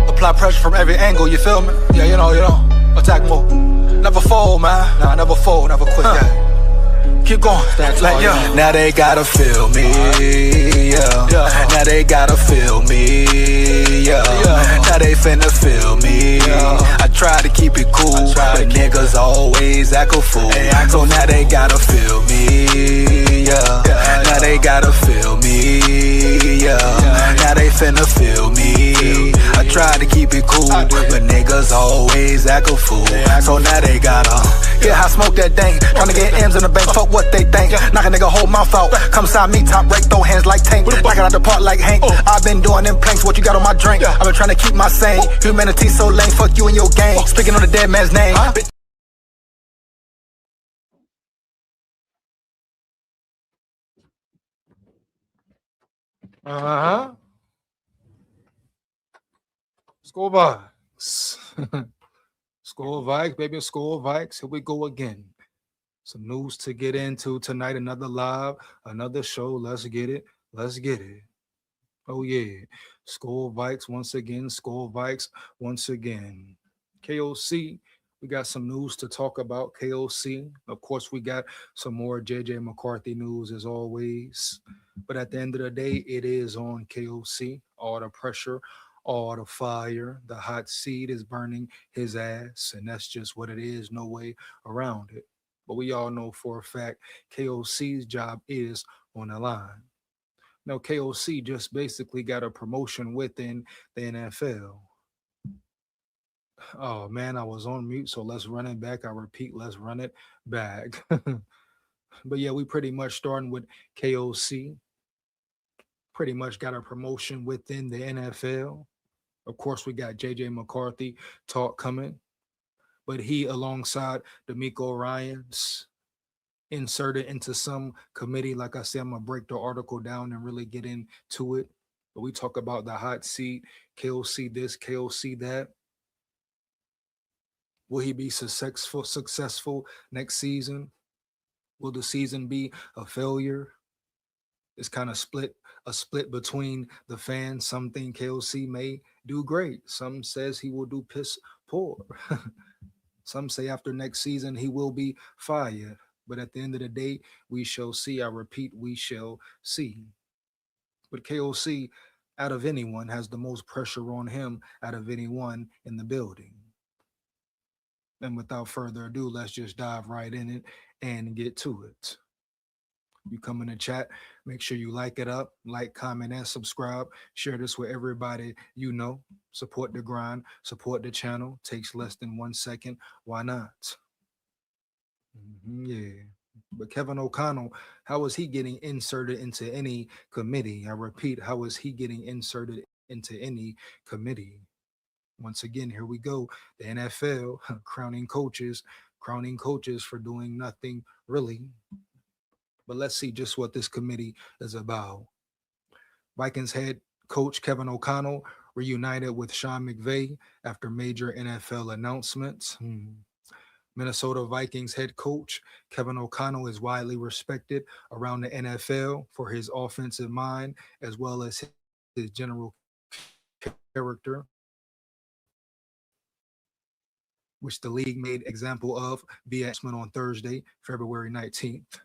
Apply pressure from every angle, you feel me? Yeah, you know. Attack more. Never fold, man. Nah, never fold, never quit. Yeah. Keep going. Like, yeah. Now they gotta feel me. Yeah. Now they gotta feel me. Yeah. Now they finna feel me. I try to keep it cool, but niggas always act a fool. So now they gotta feel me. Yeah. Now they gotta feel me. Yeah. Now they finna feel me. I try to keep it cool, but niggas always act a fool. So now they gotta I smoke that dang. Tryna get M's in the bank, fuck what they think. Knock a nigga whole mouth out. Come side me, top break, throw hands like Tank. Knock it out the park like Hank. I've been doing them planks, what you got on my drink? I've been trying to keep my sane. Humanity so lame, fuck you and your gang. Speaking on the dead man's name. SKOL VIKES. SKOL VIKES, baby, SKOL VIKES. Here we go again. Some news to get into tonight. Another live, another show. Let's get it. Let's get it. Oh, yeah. SKOL VIKES once again. SKOL VIKES once again. KOC, we got some news to talk about. KOC. Of course, we got some more JJ McCarthy news as always. But at the end of the day, it is on KOC. All the pressure, all the fire, the hot seat is burning his ass. And that's just what it is. No way around it. But we all know for a fact KOC's job is on the line. Now, KOC just basically got a promotion within the NFL. Oh, man, I was on mute, so let's run it back. I repeat, let's run it back. But, yeah, we pretty much starting with KOC. Pretty much got a promotion within the NFL. Of course, we got JJ McCarthy talk coming. But he, alongside D'Amico Ryans, inserted into some committee. Like I said, I'm going to break the article down and really get into it. But we talk about the hot seat, KOC this, KOC that. Will he be successful next season? Will the season be a failure? It's kind of a split between the fans. Some think KOC may do great. Some says he will do piss poor. Some say after next season, he will be fired. But at the end of the day, we shall see. I repeat, we shall see. But KOC, out of anyone, has the most pressure on him out of anyone in the building. And without further ado, let's just dive right in it and get to it. You come in the chat, make sure you like it up, like, comment, and subscribe. Share this with everybody you know. Support the grind, support the channel. Takes less than 1 second. Why not? Yeah. But Kevin O'Connell, how is he getting inserted into any committee? I repeat, how is he getting inserted into any committee? Once again, here we go. The NFL crowning coaches for doing nothing really. But let's see just what this committee is about. Vikings head coach Kevin O'Connell reunited with Sean McVay after major NFL announcements. Minnesota Vikings head coach Kevin O'Connell is widely respected around the NFL for his offensive mind as well as his general character, which the league made example of via announcement on Thursday, February 19th.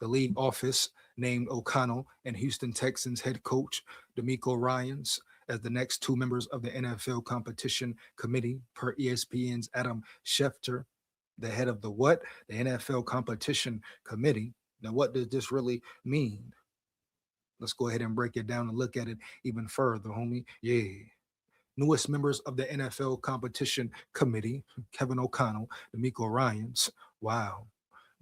The league office named O'Connell and Houston Texans head coach D'Amico Ryans as the next two members of the NFL competition committee per ESPN's Adam Schefter, the head of the what? The NFL competition committee. Now, what does this really mean? Let's go ahead and break it down and look at it even further, homie. Yeah. Newest members of the NFL competition committee, Kevin O'Connell, D'Amico Ryans. Wow.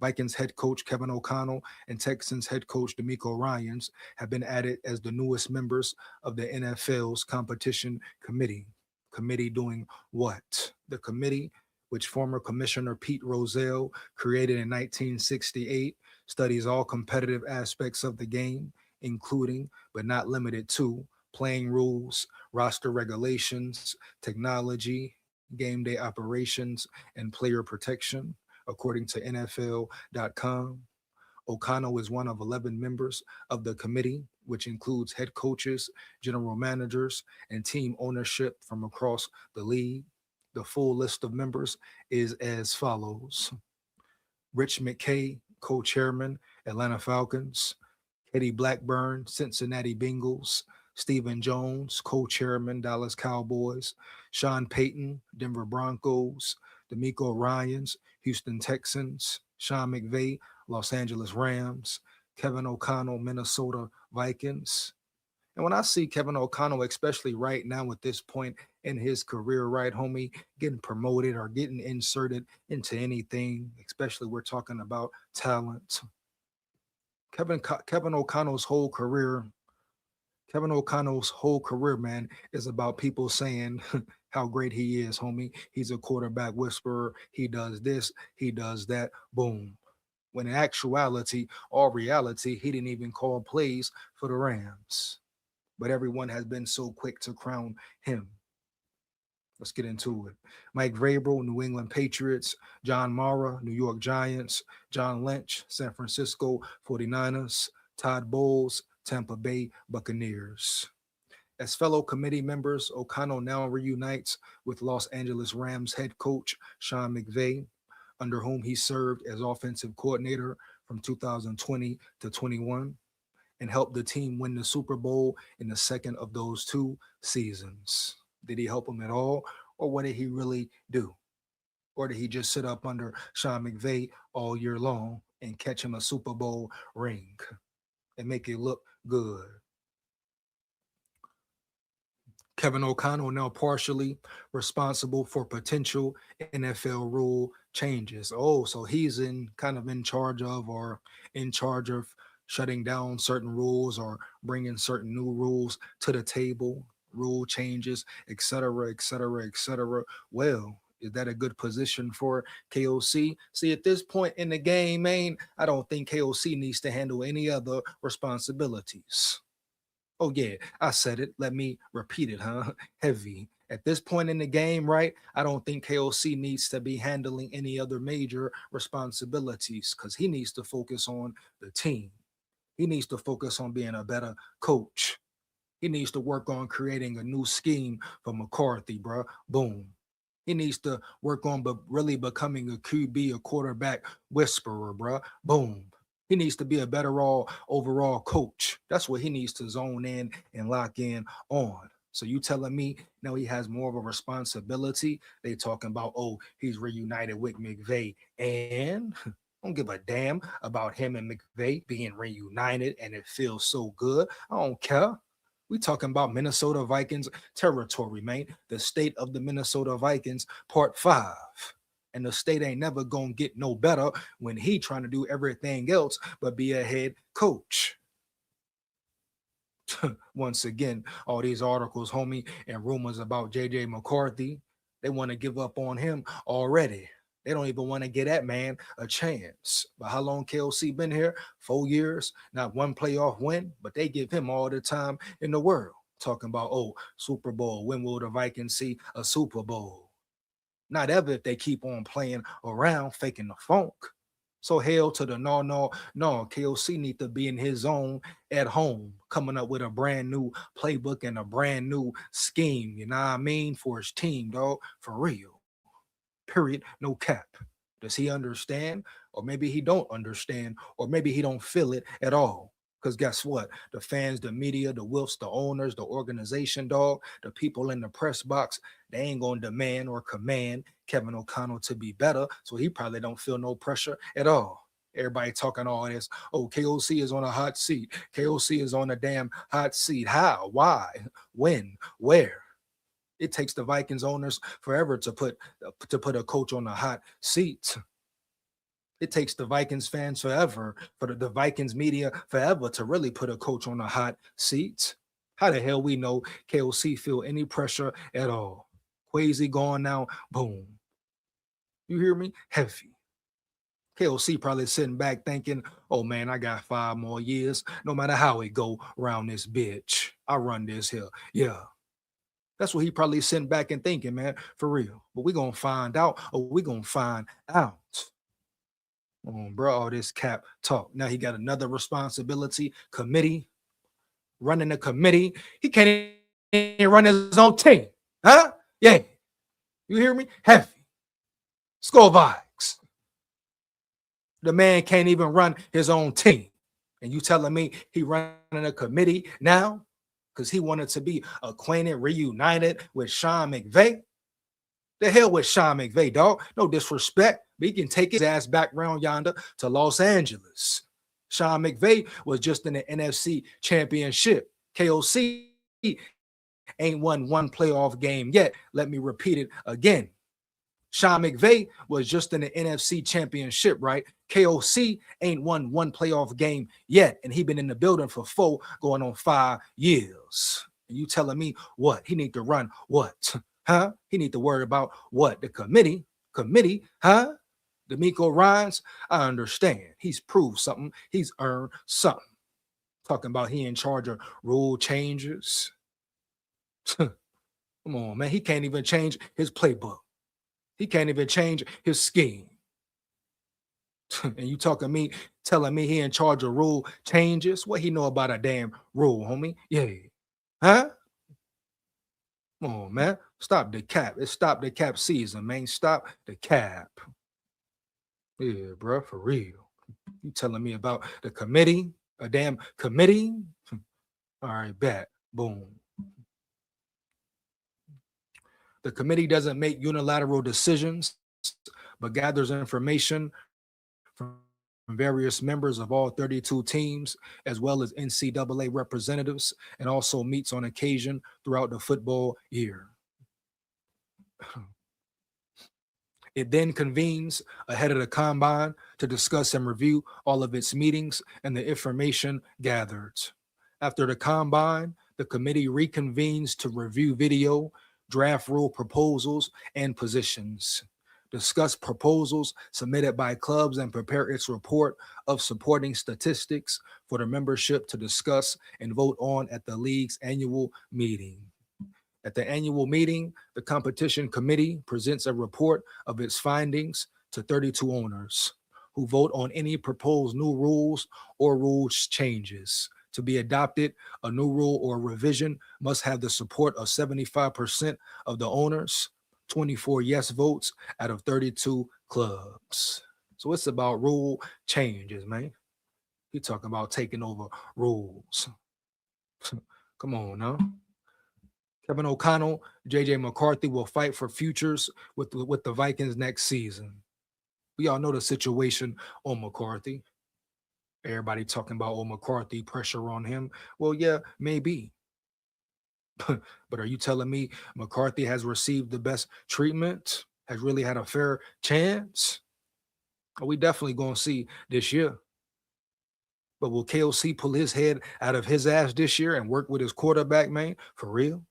Vikings head coach Kevin O'Connell and Texans head coach D'Amico Ryans have been added as the newest members of the NFL's competition committee. Committee doing what? The committee, which former Commissioner Pete Rozelle created in 1968, studies all competitive aspects of the game, including, but not limited to, playing rules, roster regulations, technology, game day operations, and player protection. According to NFL.com, O'Connell is one of 11 members of the committee which includes head coaches, general managers, and team ownership from across the league. The full list of members is as follows: Rich McKay, co chairman, Atlanta Falcons; Eddie Blackburn, Cincinnati Bengals; Stephen Jones, co chairman, Dallas Cowboys; Sean Payton, Denver Broncos; D'Amico Ryans, Houston Texans; Sean McVay, Los Angeles Rams; Kevin O'Connell, Minnesota Vikings. And when I see Kevin O'Connell, especially right now at this point in his career, right, homie, getting promoted or getting inserted into anything, especially we're talking about talent. Kevin O'Connell's whole career, Kevin O'Connell's whole career, man, is about people saying how great he is, homie. He's a quarterback whisperer. He does this, he does that. Boom. When in actuality, all reality, he didn't even call plays for the Rams. But everyone has been so quick to crown him. Let's get into it. Mike Vrabel, New England Patriots; John Mara, New York Giants; John Lynch, San Francisco 49ers; Todd Bowles, Tampa Bay Buccaneers. As fellow committee members, O'Connell now reunites with Los Angeles Rams head coach Sean McVay, under whom he served as offensive coordinator from 2020 to 21, and helped the team win the Super Bowl in the second of those two seasons. Did he help them at all? Or what did he really do? Or did he just sit up under Sean McVay all year long and catch him a Super Bowl ring and make it look good? Kevin O'Connell now partially responsible for potential NFL rule changes. Oh, so he's in kind of in charge of or in charge of shutting down certain rules or bringing certain new rules to the table, rule changes, etc., etc., etc. Well, is that a good position for KOC? See, at this point in the game, man, I don't think KOC needs to handle any other responsibilities. Oh yeah, I said it. Let me repeat it, huh? Heavy. At this point in the game, right? I don't think KOC needs to be handling any other major responsibilities because he needs to focus on the team. He needs to focus on being a better coach. He needs to work on creating a new scheme for McCarthy, bro. Boom. He needs to work on really becoming a QB, a quarterback whisperer, bro. Boom. He needs to be a better overall coach. That's what he needs to zone in and lock in on. So you telling me now he has more of a responsibility? They talking about, oh, he's reunited with McVay, and don't give a damn about him and McVay being reunited, and it feels so good. I don't care. We talking about Minnesota Vikings territory, man. The state of the Minnesota Vikings, part 5. And the state ain't never gonna get no better when he trying to do everything else but be a head coach. Once again, all these articles, homie, and rumors about JJ McCarthy, they want to give up on him already. They don't even want to get that man a chance. But how long KLC been here? 4 years, not one playoff win, but they give him all the time in the world. Talking about, oh, Super Bowl, when will the Vikings see a Super Bowl? Not ever if they keep on playing around, faking the funk. So hell to the no, no, no. KOC need to be in his zone at home, coming up with a brand new playbook and a brand new scheme, you know what I mean, for his team, dog. For real. Period. No cap. Does he understand? Or maybe he don't understand, or maybe he don't feel it at all. Because guess what? The fans, the media, the Wilfs, the owners, the organization, dog, the people in the press box, they ain't gonna demand or command Kevin O'Connell to be better. So he probably don't feel no pressure at all. Everybody talking all this. Oh, KOC is on a hot seat. KOC is on a damn hot seat. How? Why? When? Where? It takes the Vikings owners forever to put a coach on a hot seat. It takes the Vikings fans forever, for the Vikings media forever to really put a coach on a hot seat. How the hell we know KOC feel any pressure at all? Quasi gone now, boom. You hear me? Heavy. KOC probably sitting back thinking, oh man, I got 5 more years. No matter how it go around this bitch, I run this here. Yeah. That's what he probably sitting back and thinking, man, for real. But we gonna find out, or we gonna find out. Bro, all this cap talk. Now he got another responsibility committee. running a committee. He can't even run his own team. Huh? Yeah. You hear me? Heavy. SKOL Vikes. The man can't even run his own team. And you telling me he running a committee now because he wanted to be acquainted, reunited with Sean McVay? The hell with Sean McVay, dog. No disrespect, but he can take his ass back round yonder to Los Angeles. Sean McVay was just in the NFC Championship. KOC ain't won one playoff game yet. Let me repeat it again. Sean McVay was just in the NFC Championship, right? KOC ain't won one playoff game yet, and he been in the building for 5 years. And you telling me what? He need to run what? Huh? He need to worry about what? The committee, huh? D'Amico Ryans, I understand. He's proved something. He's earned something. Talking about he in charge of rule changes. Come on, man. He can't even change his playbook. He can't even change his scheme. And you telling me he in charge of rule changes? What he know about a damn rule, homie? Yeah. Huh? Come on, man. Stop the cap. It's stop the cap season, man. Stop the cap. Yeah, bro, for real. You telling me about the committee? A damn committee? All right, bet. Boom. The committee doesn't make unilateral decisions, but gathers information from various members of all 32 teams, as well as NCAA representatives, and also meets on occasion throughout the football year. It then convenes ahead of the combine to discuss and review all of its meetings and the information gathered. After the combine, the committee reconvenes to review video, draft rule proposals, and positions, discuss proposals submitted by clubs, and prepare its report of supporting statistics for the membership to discuss and vote on at the league's annual meeting. At the annual meeting, the competition committee presents a report of its findings to 32 owners who vote on any proposed new rules or rules changes. To be adopted, a new rule or revision must have the support of 75% of the owners, 24 yes votes out of 32 clubs. So it's about rule changes, man. He talking about taking over rules. Come on now. Kevin O'Connell, JJ McCarthy will fight for futures with the Vikings next season. We all know the situation on McCarthy. Everybody talking about McCarthy, pressure on him. Well, yeah, maybe. But are you telling me McCarthy has received the best treatment? Has really had a fair chance? We definitely going to see this year. But will KOC pull his head out of his ass this year and work with his quarterback, man? For real?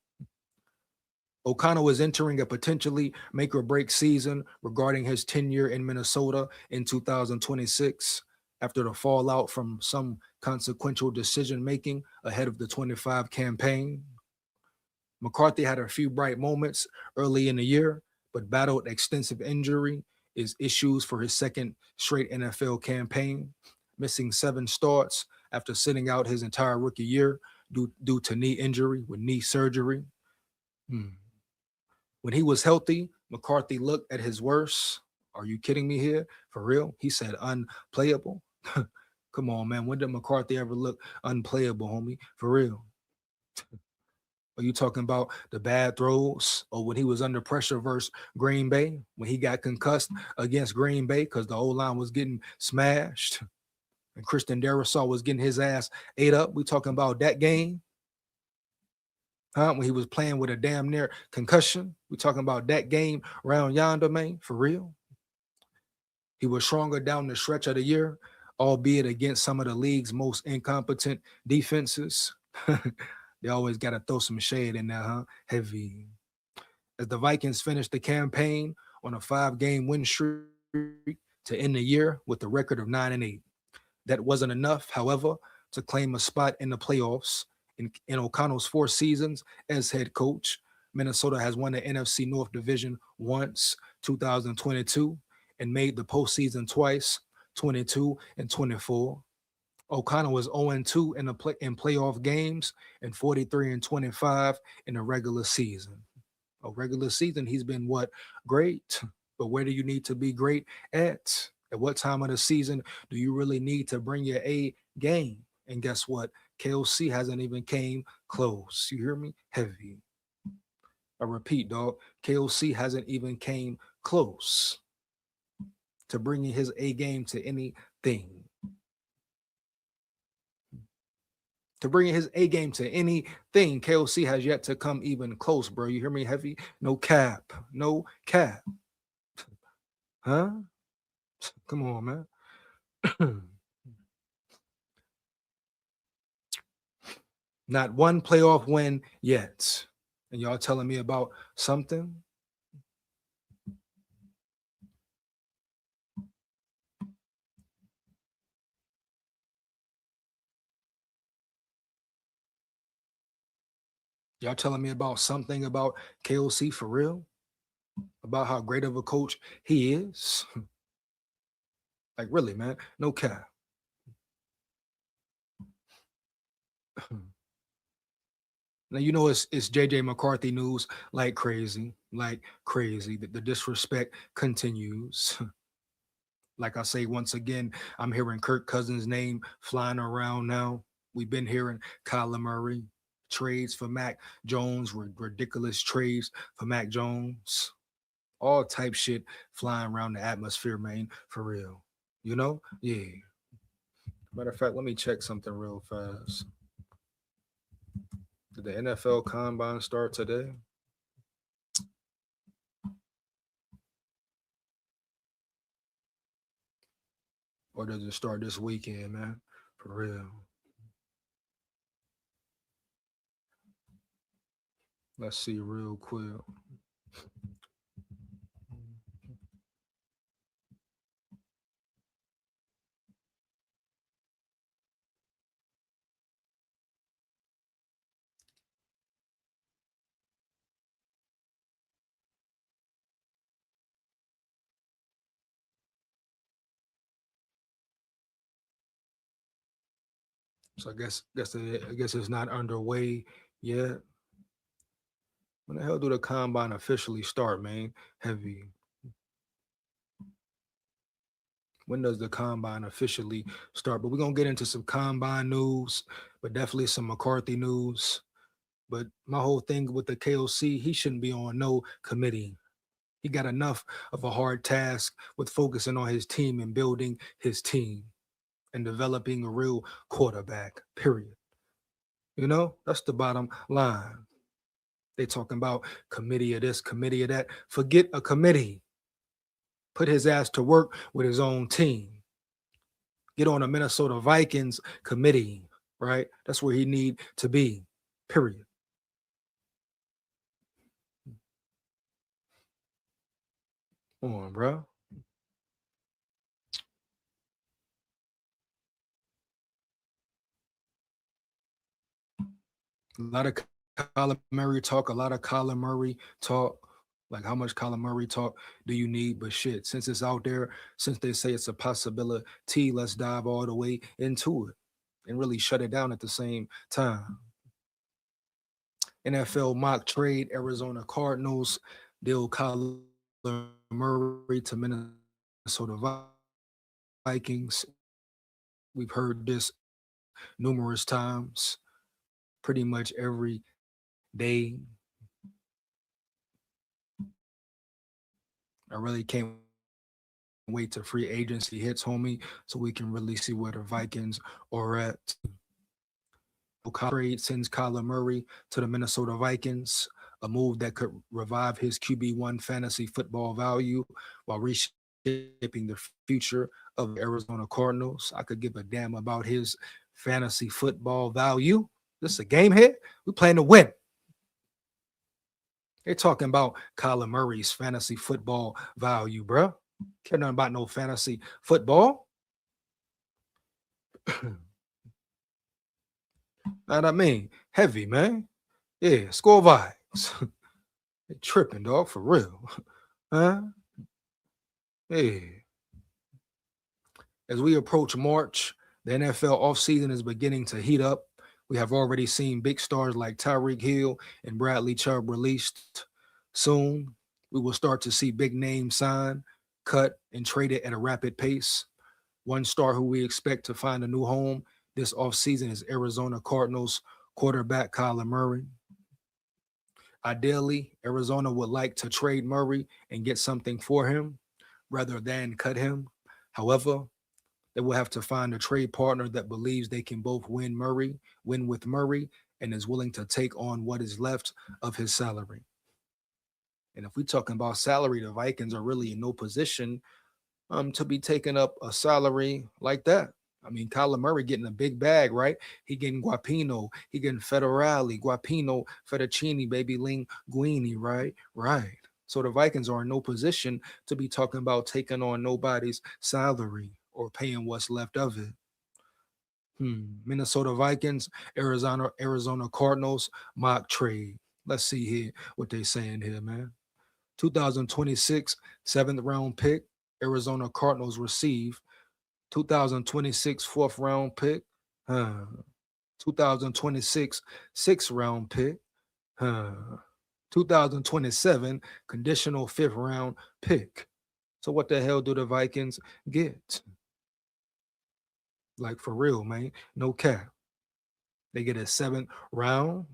O'Connell is entering a potentially make or break season regarding his tenure in Minnesota in 2026 after the fallout from some consequential decision making ahead of the 25 campaign. McCarthy had a few bright moments early in the year, but battled extensive injury, issues for his second straight NFL campaign, missing 7 starts after sitting out his entire rookie year due to knee injury with knee surgery. When he was healthy, McCarthy looked at his worst. Are you kidding me here? For real? He said unplayable. Come on, man. When did McCarthy ever look unplayable, homie? For real? Are you talking about the bad throws or when he was under pressure versus Green Bay, when he got concussed against Green Bay because the O-line was getting smashed and Christian Darrisaw was getting his ass ate up? We talking about that game? Huh? When he was playing with a damn near concussion? We talking about that game round yonder, man? For real? He was stronger down the stretch of the year, albeit against some of the league's most incompetent defenses. They always got to throw some shade in there, huh? Heavy. As the Vikings finished the campaign on a 5-game win streak to end the year with a record of 9-8. That wasn't enough, however, to claim a spot in the playoffs. In O'Connell's 4 seasons as head coach, Minnesota has won the NFC North Division once, 2022, and made the postseason twice, 22 and 24. O'Connell was 0-2 in the playoff games and 43-25 in the regular season. A regular season, he's been what? Great. But where do you need to be great at? At what time of the season do you really need to bring your A game? And guess what? KOC hasn't even came close. You hear me? Heavy. I repeat, dog. KOC hasn't even came close to bringing his A game to anything. To bringing his A game to anything, KOC has yet to come even close, bro. You hear me? Heavy? No cap. No cap. Huh? Come on, man. Not one playoff win yet. And y'all telling me about something? Y'all telling me about something about KOC for real? About how great of a coach he is? Like, really, man? No cap. Now you know it's JJ McCarthy news like crazy, like crazy. The disrespect continues. Like I say once again, I'm hearing Kirk Cousins' name flying around now. We've been hearing Kyler Murray trades for Mac Jones, ridiculous trades for Mac Jones, all type shit flying around the atmosphere, man. For real, you know? Yeah. Matter of fact, let me check something real fast. Did the NFL Combine start today? Or does it start this weekend, man? For real. Let's see real quick. So I guess it's not underway yet. When the hell do the combine officially start, man? Heavy. When does the combine officially start? But we're gonna get into some combine news, but definitely some McCarthy news. But my whole thing with the KOC, he shouldn't be on no committee. He got enough of a hard task with focusing on his team and building his team and developing a real quarterback. Period. You know, that's the bottom line. They talking about committee of this, committee of that. Forget a committee. Put his ass to work with his own team. Get on a Minnesota Vikings committee, right? That's where he need to be. Period. Come on, bro. A lot of Kyler Murray talk, a lot of Kyler Murray talk. Like how much Kyler Murray talk do you need? But shit, since it's out there, since they say it's a possibility, let's dive all the way into it and really shut it down at the same time. NFL mock trade, Arizona Cardinals deal Kyler Murray to Minnesota Vikings. We've heard this numerous times, pretty much every day. I really can't wait till free agency hits, homie, so we can really see where the Vikings are at. Trade sends Kyler Murray to the Minnesota Vikings, a move that could revive his QB1 fantasy football value while reshaping the future of the Arizona Cardinals. I could give a damn about his fantasy football value. This is a game here. We playing to win. They're talking about Kyler Murray's fantasy football value, bro. Care nothing about no fantasy football. What I mean, heavy, man. Yeah, score vibes. They tripping, dog, for real. Huh? Yeah. As we approach March The NFL offseason is beginning to heat up. We have already seen big stars like Tyreek Hill and Bradley Chubb released. Soon, we will start to see big names sign, cut, and traded at a rapid pace. One star who we expect to find a new home this offseason is Arizona Cardinals quarterback Kyler Murray. Ideally, Arizona would like to trade Murray and get something for him rather than cut him. However, they will have to find a trade partner that believes they can both win with Murray, and is willing to take on what is left of his salary. And if we're talking about salary, the Vikings are really in no position to be taking up a salary like that. I mean, Kyler Murray getting a big bag, right? He getting Guapino, he getting Federale, Guapino, Fettuccine, baby Linguini, right? Right. So the Vikings are in no position to be talking about taking on nobody's salary or paying what's left of it. Minnesota Vikings, Arizona Cardinals mock trade. Let's see here what they saying here, man. 2026 seventh round pick, Arizona Cardinals receive. 2026 fourth round pick, 2026 sixth round pick, 2027 conditional fifth round pick. So what the hell do the Vikings get? Like for real, man. No cap. They get a seventh round.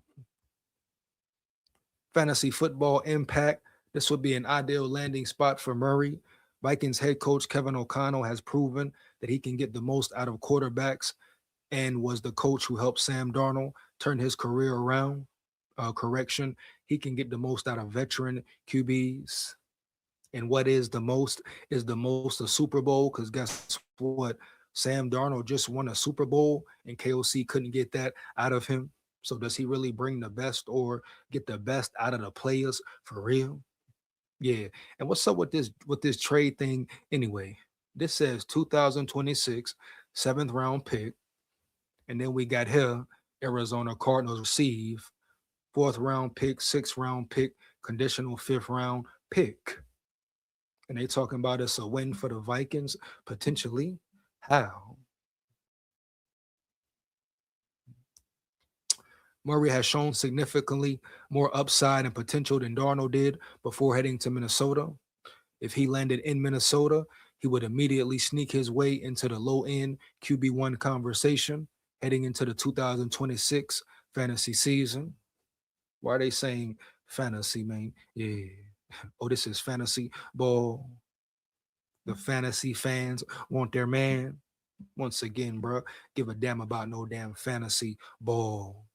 Fantasy football impact. This would be an ideal landing spot for Murray. Vikings head coach Kevin O'Connell has proven that he can get the most out of quarterbacks and was the coach who helped Sam Darnold turn his career around. Correction, he can get the most out of veteran QBs. And what is the most? Is the most a Super Bowl? Because guess what? Sam Darnold just won a Super Bowl and KOC couldn't get that out of him. So does he really bring the best or get the best out of the players for real? Yeah. And what's up with this trade thing anyway? This says 2026 seventh round pick, and then we got here Arizona Cardinals receive fourth round pick, sixth round pick, conditional fifth round pick. And they talking about it's a win for the Vikings potentially. How? Murray has shown significantly more upside and potential than Darnold did before heading to Minnesota. If he landed in Minnesota, he would immediately sneak his way into the low end QB1 conversation heading into the 2026 fantasy season. Why are they saying fantasy, man? Yeah. Oh, this is fantasy ball. The fantasy fans want their man. Once again, bro, give a damn about no damn fantasy ball.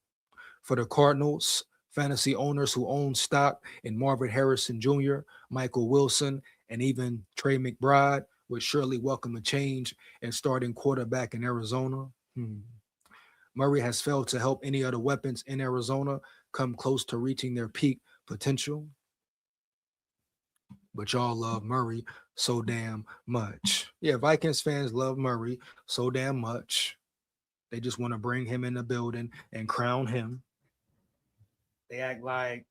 For the Cardinals, fantasy owners who own stock in Marvin Harrison Jr., Michael Wilson, and even Trey McBride would surely welcome a change in starting quarterback in Arizona. Murray has failed to help any other weapons in Arizona come close to reaching their peak potential. But y'all love Murray so damn much. Yeah, Vikings fans love Murray so damn much. They just want to bring him in the building and crown him. They act like,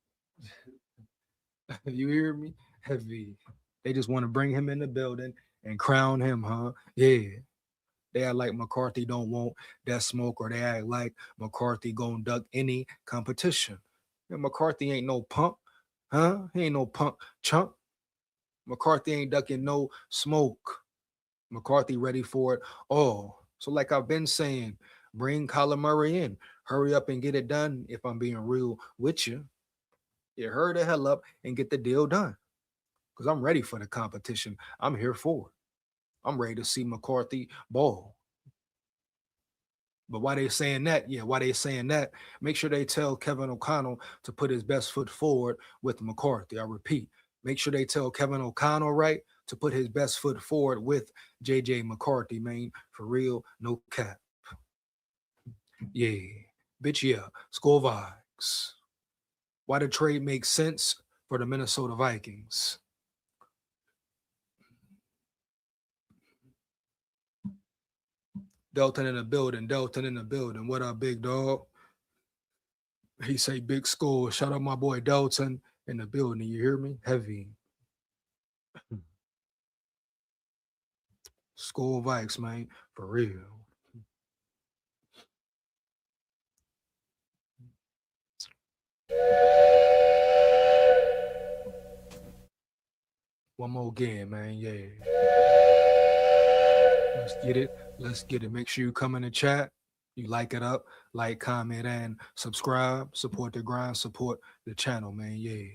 you hear me? Heavy. They just want to bring him in the building and crown him, huh? Yeah. They act like McCarthy don't want that smoke, or they act like McCarthy gonna duck any competition. And McCarthy ain't no punk, huh? He ain't no punk chump. McCarthy ain't ducking no smoke. McCarthy ready for it all. So, like I've been saying, bring Kyler Murray in. Hurry up and get it done. If I'm being real with you, yeah, hurry the hell up and get the deal done. Because I'm ready for the competition. I'm here for it. I'm ready to see McCarthy ball. But why they saying that? Yeah, why they saying that? Make sure they tell Kevin O'Connell to put his best foot forward with McCarthy. I repeat, make sure they tell Kevin O'Connell, right, to put his best foot forward with JJ McCarthy, man. For real, no cap. Yeah. Bitch, yeah. Score Vikes. Why the trade makes sense for the Minnesota Vikings. Delton in the building. Delton in the building. What up, big dog? He say big score. Shout out my boy Delton in the building. You hear me? Heavy. School Vikes, man. For real. One more game, man. Yeah. Let's get it. Let's get it. Make sure you come in the chat. You like it up, like, comment, and subscribe. Support the grind. Support the channel, man. Yeah.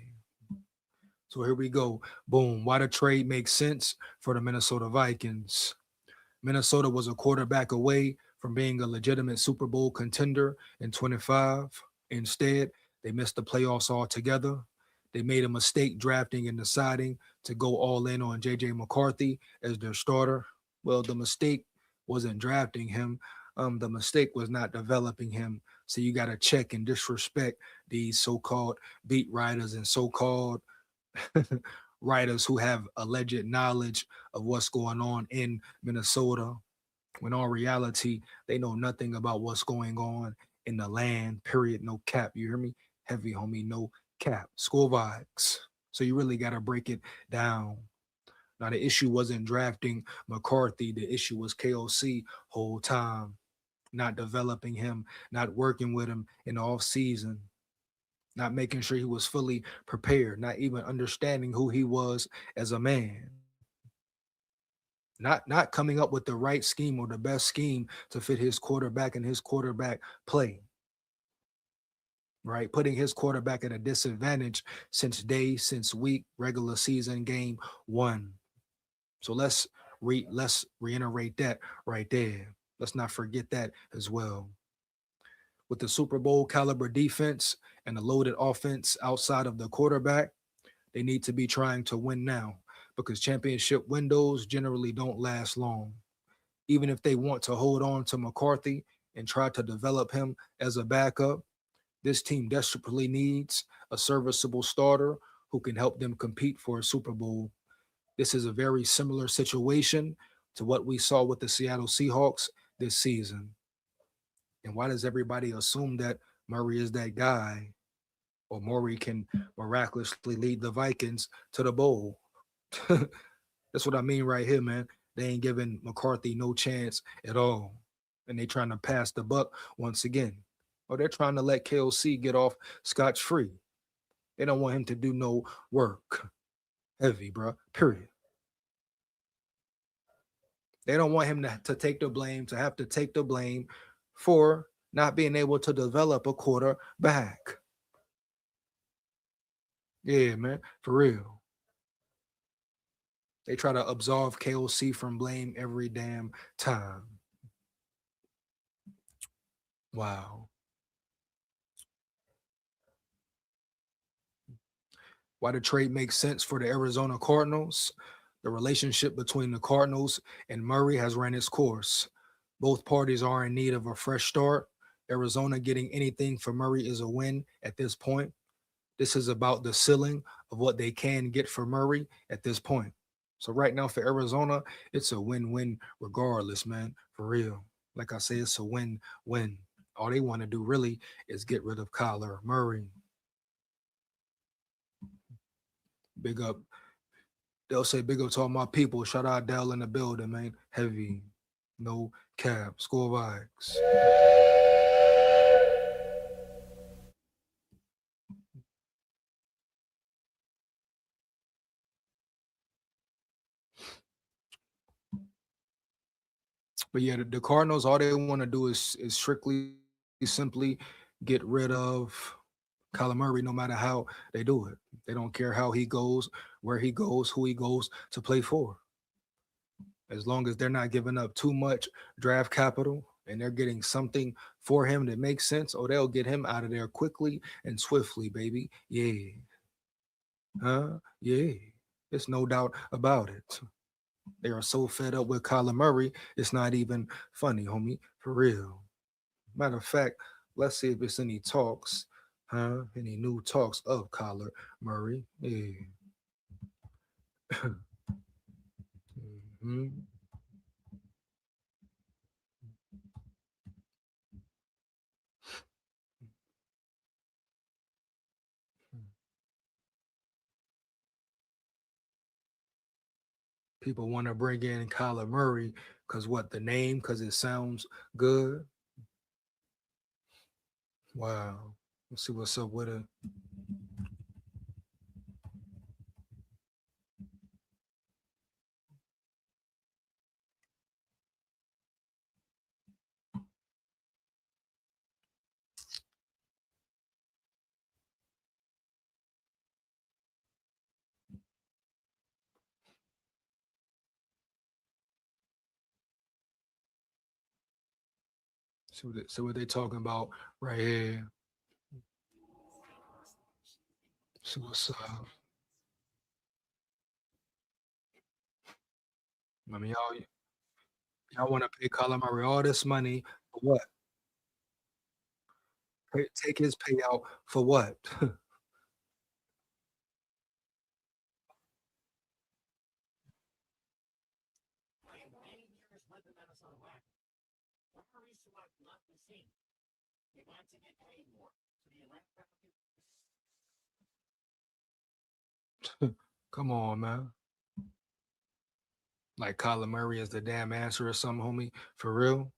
So here we go. Boom. Why the trade makes sense for the Minnesota Vikings. Minnesota was a quarterback away from being a legitimate Super Bowl contender in 25. Instead, they missed the playoffs altogether. They made a mistake drafting and deciding to go all in on JJ McCarthy as their starter. Well, the mistake wasn't drafting him. The mistake was not developing him. So you got to check and disrespect these so-called beat writers and so-called writers who have alleged knowledge of what's going on in Minnesota, when all reality, they know nothing about what's going on in the land, period. No cap. You hear me? Heavy, homie. No cap. School vibes. So you really got to break it down. Now, the issue wasn't drafting McCarthy. The issue was KOC whole time, not developing him, not working with him in the off season, not making sure he was fully prepared, not even understanding who he was as a man, not coming up with the right scheme or the best scheme to fit his quarterback and his quarterback play, right? Putting his quarterback at a disadvantage since week regular season game one. So let's reiterate that right there. Let's not forget that as well. With the Super Bowl caliber defense and the loaded offense outside of the quarterback, they need to be trying to win now because championship windows generally don't last long. Even if they want to hold on to McCarthy and try to develop him as a backup, this team desperately needs a serviceable starter who can help them compete for a Super Bowl. This is a very similar situation to what we saw with the Seattle Seahawks this season. And why does everybody assume that Murray is that guy or Murray can miraculously lead the Vikings to the bowl? That's what I mean right here, man. They ain't giving McCarthy no chance at all. And they trying to pass the buck once again. Or they're trying to let KOC get off scotch free. They don't want him to do no work. Heavy, bro. Period. They don't want him to take the blame, to have to take the blame for not being able to develop a quarterback. Yeah, man. For real. They try to absolve KOC from blame every damn time. Wow. Why the trade makes sense for the Arizona Cardinals? The relationship between the Cardinals and Murray has ran its course. Both parties are in need of a fresh start. Arizona getting anything for Murray is a win at this point. This is about the ceiling of what they can get for Murray at this point. So right now for Arizona, it's a win-win regardless, man. For real. Like I say, it's a win-win. All they want to do really is get rid of Kyler Murray. Big up. They'll say big up to all my people. Shout out Dell in the building, man. Heavy. No cap. Score Vikes. But yeah, the Cardinals, all they want to do is strictly simply get rid of Kyler Murray, no matter how they do it. They don't care how he goes, where he goes, who he goes to play for. As long as they're not giving up too much draft capital and they're getting something for him that makes sense, or they'll get him out of there quickly and swiftly, baby. Yeah. Huh? Yeah. It's no doubt about it. They are so fed up with Kyler Murray, it's not even funny, homie. For real. Matter of fact, let's see if it's any talks, huh? Any new talks of Kyler Murray. Yeah. Mhm. People want to bring in Kyler Murray because what the name? Because it sounds good. Wow. Let's see what's up with it. So what they talking about right here. So what's I mean, y'all want to pay Kyler Murray all this money for what? Take his payout for what? Come on, man. Like Kyler Murray is the damn answer or something, homie. For real.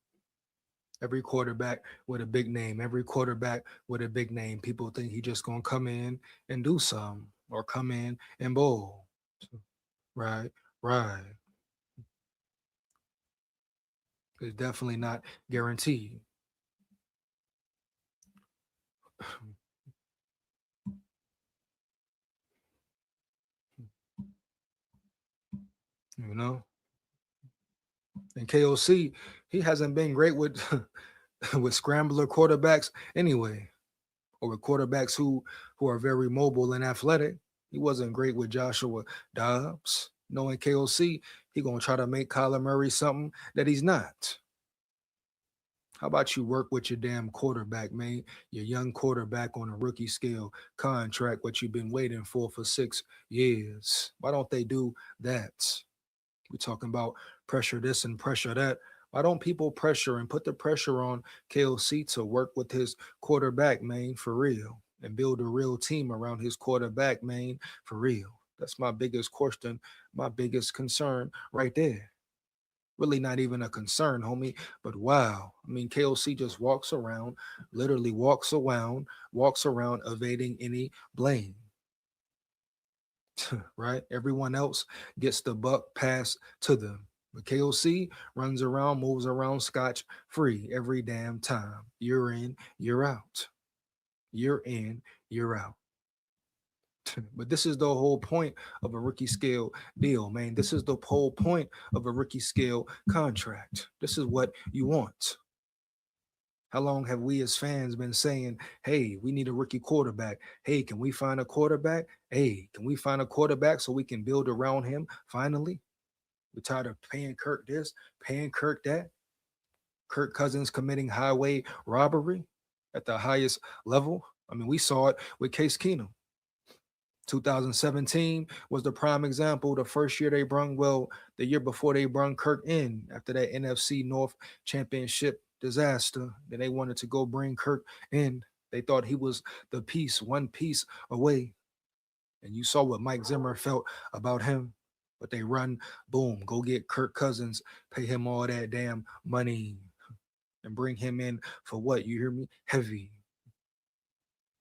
Every quarterback with a big name, every quarterback with a big name, people think he just gonna come in and do something or come in and bowl. Right, right. It's definitely not guaranteed. You know? And KOC, he hasn't been great with with scrambler quarterbacks anyway, or with quarterbacks who are very mobile and athletic. He wasn't great with Joshua Dobbs. Knowing KOC, he gonna try to make Kyler Murray something that he's not. How about you work with your damn quarterback, man? Your young quarterback on a rookie scale contract, what you've been waiting for 6 years. Why don't they do that? We talking about pressure this and pressure that. Why don't people pressure and put the pressure on KOC to work with his quarterback, man, for real, and build a real team around his quarterback, man, for real? That's my biggest question, my biggest concern right there. Really not even a concern, homie. But wow, I mean, KOC just walks around, literally walks around evading any blame. Right? Everyone else gets the buck passed to them. But KOC runs around, moves around scotch free every damn time. You're in, you're out. You're in, you're out. But this is the whole point of a rookie scale deal, man. This is the whole point of a rookie scale contract. This is what you want. How long have we as fans been saying, hey, we need a rookie quarterback? Hey, can we find a quarterback? Hey, can we find a quarterback so we can build around him finally? We're tired of paying Kirk this, paying Kirk that. Kirk Cousins committing highway robbery at the highest level. I mean, we saw it with Case Keenum. 2017 was the prime example. The first year they brung, well, the year before they brung Kirk in after that NFC North championship disaster. Then they wanted to go bring Kirk in. They thought he was the piece, one piece away. And you saw what Mike Zimmer felt about him. But they run, boom, go get Kirk Cousins, pay him all that damn money, and bring him in for what? You hear me? Heavy.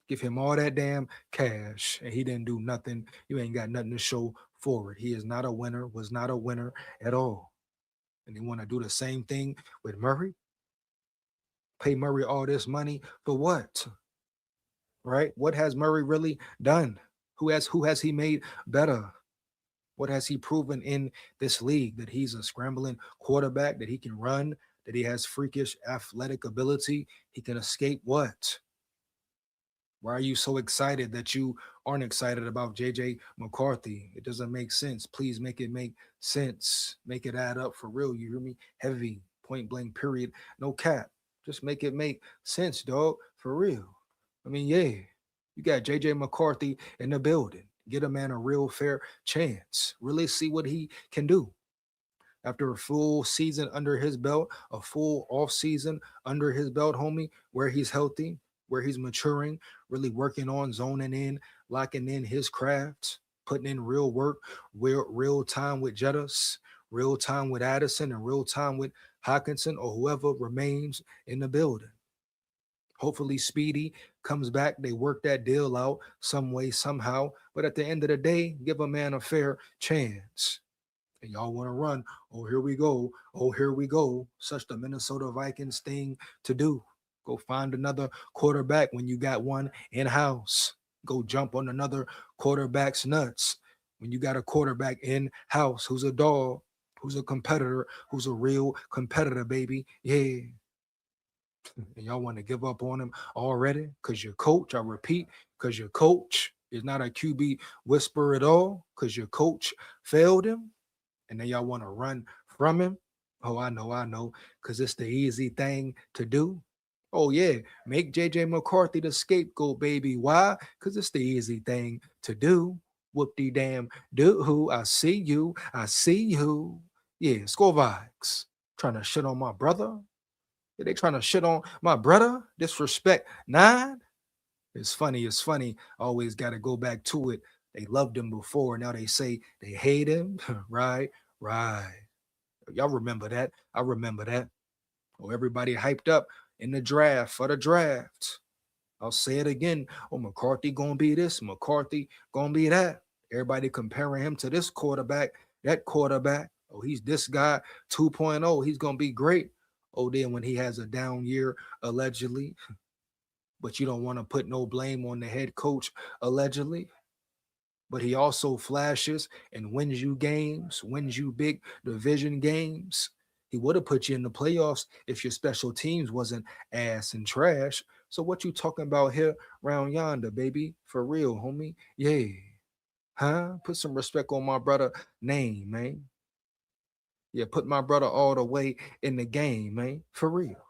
Give him all that damn cash, and he didn't do nothing. You ain't got nothing to show for it. He is not a winner, was not a winner at all. And they want to do the same thing with Murray. Pay Murray all this money for what? Right? What has Murray really done? Who has he made better? What has he proven in this league? That he's a scrambling quarterback, that he can run, that he has freakish athletic ability, he can escape what? Why are you so excited that you aren't excited about JJ McCarthy? It doesn't make sense. Please make it make sense. Make it add up for real. You hear me? Heavy, point blank, period. No cap. Just make it make sense, dog. For real. I mean, yeah, you got JJ McCarthy in the building. Get a man a real fair chance. Really see what he can do. After a full season under his belt, a full off season under his belt, homie, where he's healthy, where he's maturing, really working on zoning in, locking in his craft, putting in real work, real time with Jettas, real time with Addison, and real time with Hawkinson or whoever remains in the building. Hopefully, Speedy comes back. They work that deal out some way, somehow. But at the end of the day, give a man a fair chance. And y'all want to run. Oh, here we go. Oh, here we go. Such the Minnesota Vikings thing to do. Go find another quarterback when you got one in house. Go jump on another quarterback's nuts when you got a quarterback in house who's a dog, who's a competitor, who's a real competitor, baby. Yeah. And y'all want to give up on him already because your coach, I repeat, because your coach is not a QB whisperer at all, because your coach failed him, and then y'all want to run from him. Oh, I know, because it's the easy thing to do. Oh, yeah, make JJ McCarthy the scapegoat, baby. Why? Because it's the easy thing to do. Whoop de damn do who. I see you. I see you. Yeah, score Vikes. Trying to shit on my brother. Yeah, they trying to shit on my brother. Disrespect. Nine. It's funny. It's funny. Always got to go back to it. They loved him before. Now they say they hate him. Right. Right. Y'all remember that? I remember that. Oh, everybody hyped up in the draft for the draft. I'll say it again. Oh, McCarthy gonna be this, McCarthy gonna be that. Everybody comparing him to this quarterback, that quarterback. Oh, he's this guy 2.0. He's gonna be great. Oh, then when he has a down year, allegedly, but you don't want to put no blame on the head coach, allegedly. But he also flashes and wins you games, wins you big division games. He would have put you in the playoffs if your special teams wasn't ass and trash. So what you talking about here round yonder, baby? For real, homie? Yeah. Huh? Put some respect on my brother name, man. Yeah, put my brother all the way in the game, man. For real.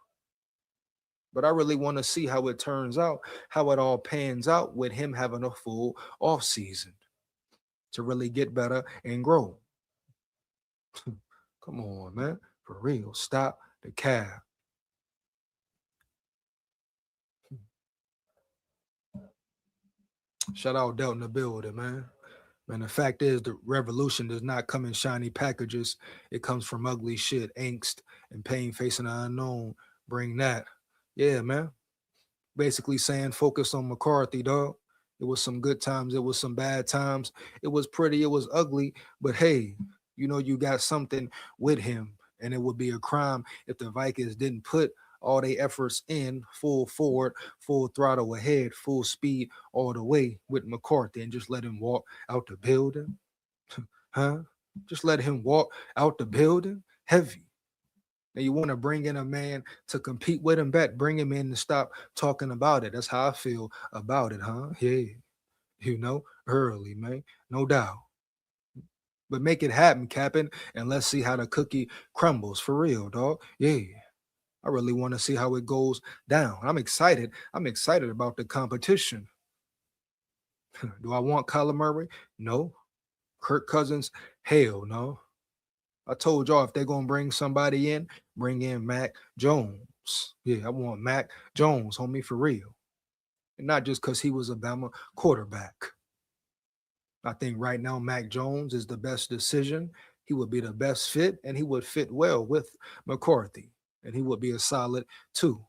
But I really want to see how it turns out, how it all pans out with him having a full off season to really get better and grow. Come on, man. For real. Stop the cab. Shout out Delta in the building, man. Man, the fact is, the revolution does not come in shiny packages. It comes from ugly shit, angst, and pain facing the unknown. Bring that. Yeah, man. Basically saying focus on McCarthy, dog. It was some good times, it was some bad times. It was pretty, it was ugly, but hey, you know you got something with him, and it would be a crime if the Vikings didn't put all their efforts in full forward, full throttle ahead, full speed all the way with McCarthy and just let him walk out the building. Huh? Just let him walk out the building. Heavy. And you want to bring in a man to compete with him back, bring him in and stop talking about it. That's how I feel about it, huh? Yeah, early, man, no doubt. But make it happen, Captain, and let's see how the cookie crumbles for real, dog. Yeah, I really want to see how it goes down. I'm excited. I'm excited about the competition. Do I want Kyler Murray? No. Kirk Cousins? Hell no. I told y'all if they're gonna bring somebody in, bring in Mac Jones. Yeah, I want Mac Jones, homie, for real. And not just because he was a Bama quarterback. I think right now Mac Jones is the best decision. He would be the best fit, and he would fit well with McCarthy. And he would be a solid two.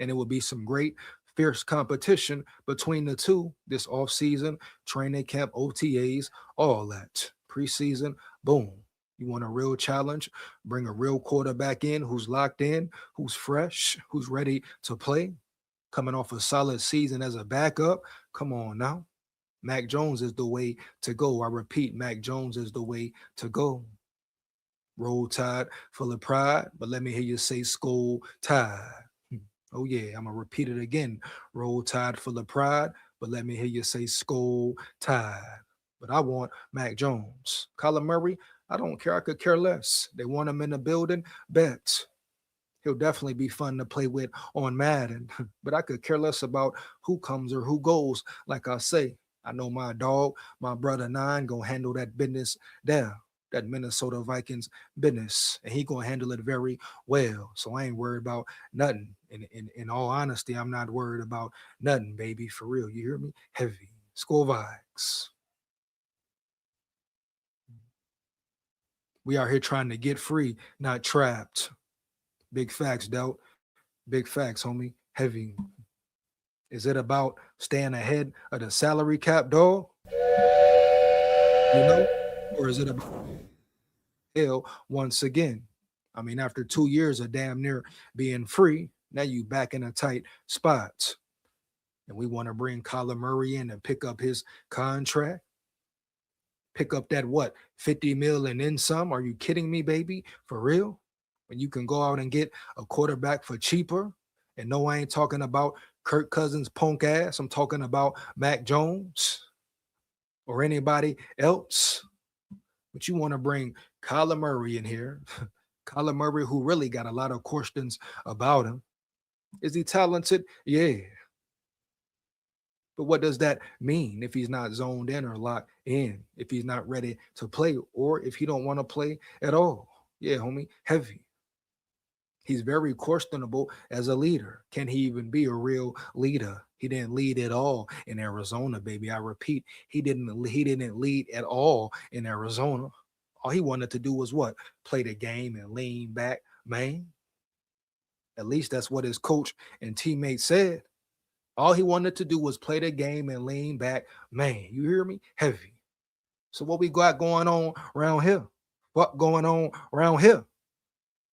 And it would be some great fierce competition between the two this offseason, training camp, OTAs, all that. Preseason, boom. You want a real challenge? Bring a real quarterback in who's locked in, who's fresh, who's ready to play, coming off a solid season as a backup. Come on now. Mac Jones is the way to go. I repeat, Mac Jones is the way to go. Roll Tide full of pride, but let me hear you say SKOL Tide. Oh yeah, I'm gonna repeat it again. Roll Tide full of pride, but let me hear you say SKOL Tide. But I want Mac Jones. Kyler Murray, I don't care. I could care less. They want him in the building. Bet. He'll definitely be fun to play with on Madden. But I could care less about who comes or who goes. Like I say, I know my dog, my brother Nine, gonna handle that business there, that Minnesota Vikings business, and he gonna handle it very well. So I ain't worried about nothing. In all honesty, I'm not worried about nothing, baby. For real, you hear me? Heavy. Skol Vikes. We are here trying to get free, not trapped. Big facts, Delt. Big facts, homie. Heavy. Is it about staying ahead of the salary cap, dog? You know? Or is it about hell once again? I mean, after 2 years of damn near being free, now you back in a tight spot. And we want to bring Kyler Murray in and pick up his contract. Pick up that what? 50 mil and then some? Are you kidding me, baby? For real? when you can go out and get a quarterback for cheaper. And no, I ain't talking about Kirk Cousins' punk ass. I'm talking about Mac Jones or anybody else. But you want to bring Kyler Murray in here. Kyler Murray, who really got a lot of questions about him. Is he talented? Yeah. But what does that mean if he's not zoned in or locked in? If he's not ready to play, or if he don't want to play at all? Yeah, homie, heavy. He's very questionable as a leader. Can he even be a real leader? He didn't lead at all in Arizona, baby. I repeat, he didn't lead at all in Arizona. All he wanted to do was what? Play the game and lean back, man. At least that's what his coach and teammates said. All he wanted to do was play the game and lean back, man. You hear me? Heavy. So what we got going on around here? What going on around here?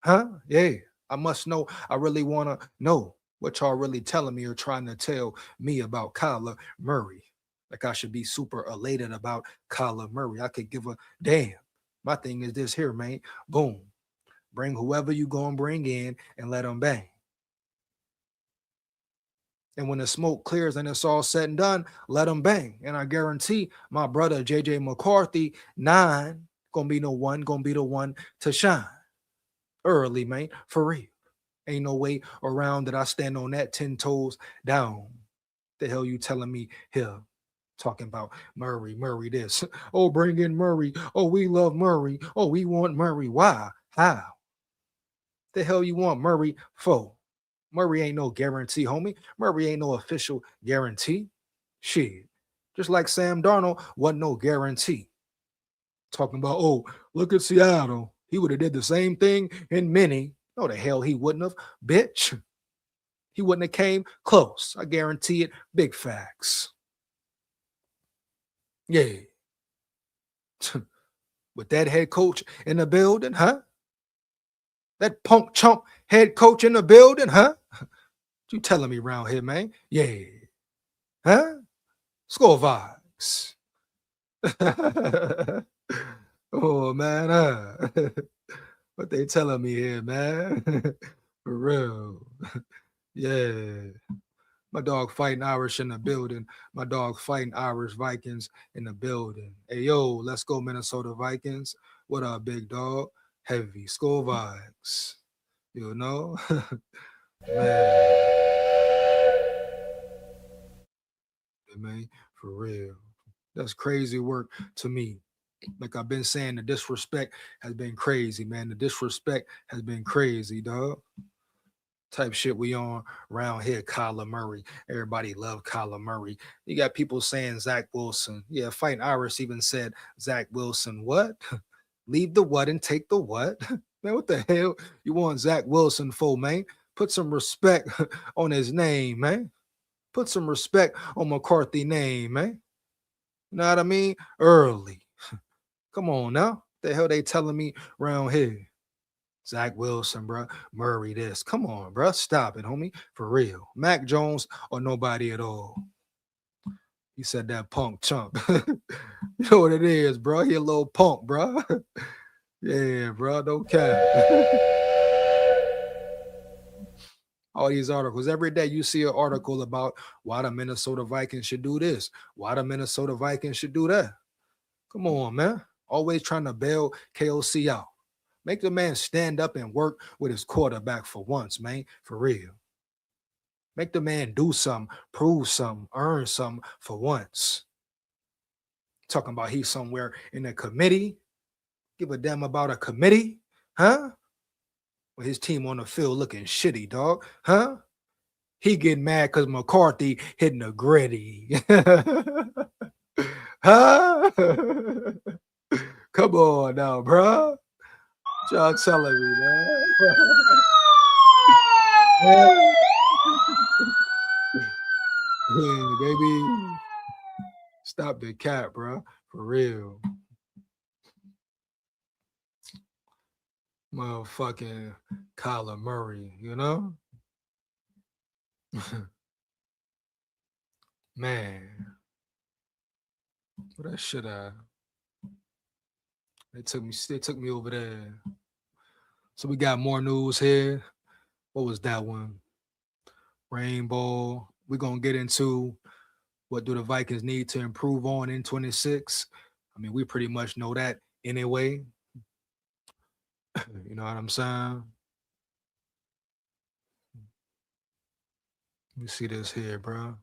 Huh? Yeah. I must know. I really want to know what y'all really telling me or trying to tell me about Kyler Murray. Like I should be super elated about Kyler Murray. I could give a damn. My thing is this here, man. Boom. Bring whoever you going to bring in and let them bang. And when the smoke clears and it's all said and done, let them bang. And I guarantee my brother JJ McCarthy, 9, gonna be gonna be the one to shine early, man. For real. Ain't no way around that I stand on that 10 toes down. The hell you telling me here? Talking about Murray this. Oh, bring in Murray. Oh, we love Murray. Oh, we want Murray. Why? How? The hell you want Murray for? Murray ain't no guarantee, homie. Murray ain't no official guarantee. Shit. Just like Sam Darnold wasn't no guarantee. Talking about, oh, look at Seattle. He would have did the same thing in many. No, the hell he wouldn't have, bitch. He wouldn't have came close. I guarantee it. Big facts. Yeah. With that head coach in the building, huh? That punk chump head coach in the building, huh? You telling me around here, man? Yeah. Huh? SKOL vibes. Oh man, what they telling me here, man? For real. Yeah. My dog fighting Irish in the building. My dog fighting Irish Vikings in the building. Hey yo, let's go Minnesota Vikings. What up, big dog? Heavy SKOL vibes. You know? Man, man, for real. That's crazy work to me. Like I've been saying, the disrespect has been crazy, man. The disrespect has been crazy, dog. Type shit we on around here, Kyler Murray. Everybody love Kyler Murray. You got people saying Zach Wilson. Yeah, Fighting Irish even said Zach Wilson. What? Leave the what and take the what? Man, what the hell you want Zach Wilson for, man? Put some respect on his name, man. Put some respect on McCarthy name, man. You know what I mean? Early. Come on now. The hell they telling me around here? Zach Wilson, bro. Murray, this. Come on, bro. Stop it, homie. For real. Mac Jones or nobody at all. He said that punk chump. You know what it is, bro. He a little punk, bro. Yeah, bro. Don't care. All these articles. Every day you see an article about why the Minnesota Vikings should do this, why the Minnesota Vikings should do that. Come on, man. Always trying to bail KOC out. Make the man stand up and work with his quarterback for once, man. For real. Make the man do something, prove something, earn something for once. Talking about he's somewhere in a committee. Give a damn about a committee, huh? With his team on the field looking shitty, dog, huh? He getting mad because McCarthy hitting a gritty. Huh? Come on now, bro. What y'all telling me, man? Yeah, baby. Stop the cat, bro. For real. Motherfucking Kyler Murray, you know? Man, what that shit They took me over there. So we got more news here. What was that one? Rainbow. We're gonna get into what do the Vikings need to improve on in 26. I mean, we pretty much know that anyway. You know what I'm saying? Let me see this here, bro.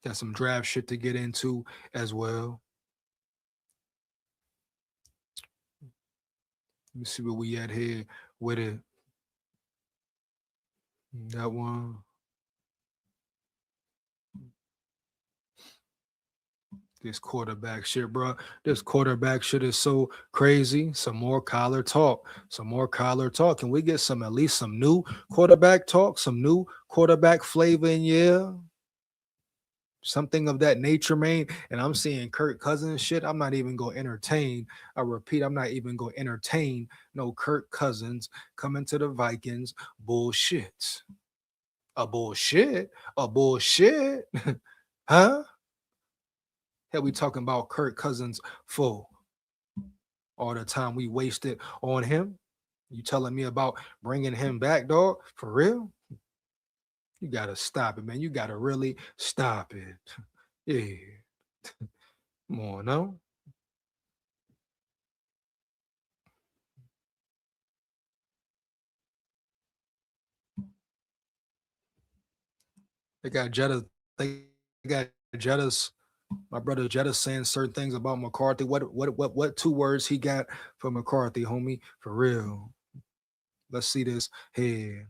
Got some draft shit to get into as well. Let me see where we at here with it. That one. This quarterback shit, bro. This quarterback shit is so crazy. Some more collar talk. Some more collar talk. Can we get some at least some new quarterback talk? Some new quarterback flavor in yeah. Something of that nature, man. And I'm seeing Kirk Cousins shit. I'm not even gonna entertain. I repeat, I'm not even gonna entertain no Kirk Cousins coming to the Vikings bullshit. A bullshit. A bullshit. Huh? Hell, we talking about Kirk Cousins for all the time we wasted on him. You telling me about bringing him back, dog? For real? You gotta stop it, man. You gotta really stop it. Yeah. Come on, no. They got Jetta. They got Jetta's. My brother Jetta saying certain things about McCarthy. What two words he got for McCarthy, homie? For real. Let's see this here.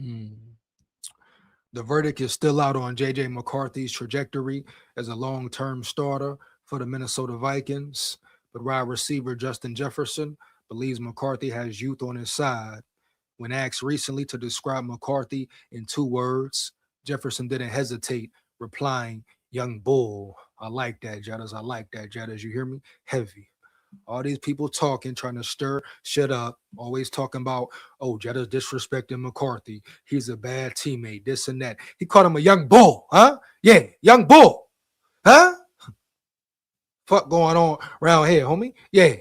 Hmm. The verdict is still out on JJ McCarthy's trajectory as a long-term starter for the Minnesota Vikings, but wide receiver Justin Jefferson believes McCarthy has youth on his side. When asked recently to describe McCarthy in two words, Jefferson didn't hesitate, replying, "Young bull." I like that, Jettas. I like that, Jettas. You hear me? Heavy. All these people talking, trying to stir shit up, always talking about, oh, Jetta's disrespecting McCarthy. He's a bad teammate, this and that. He called him a young bull, huh? Yeah, young bull, huh? Fuck going on around here, homie? Yeah,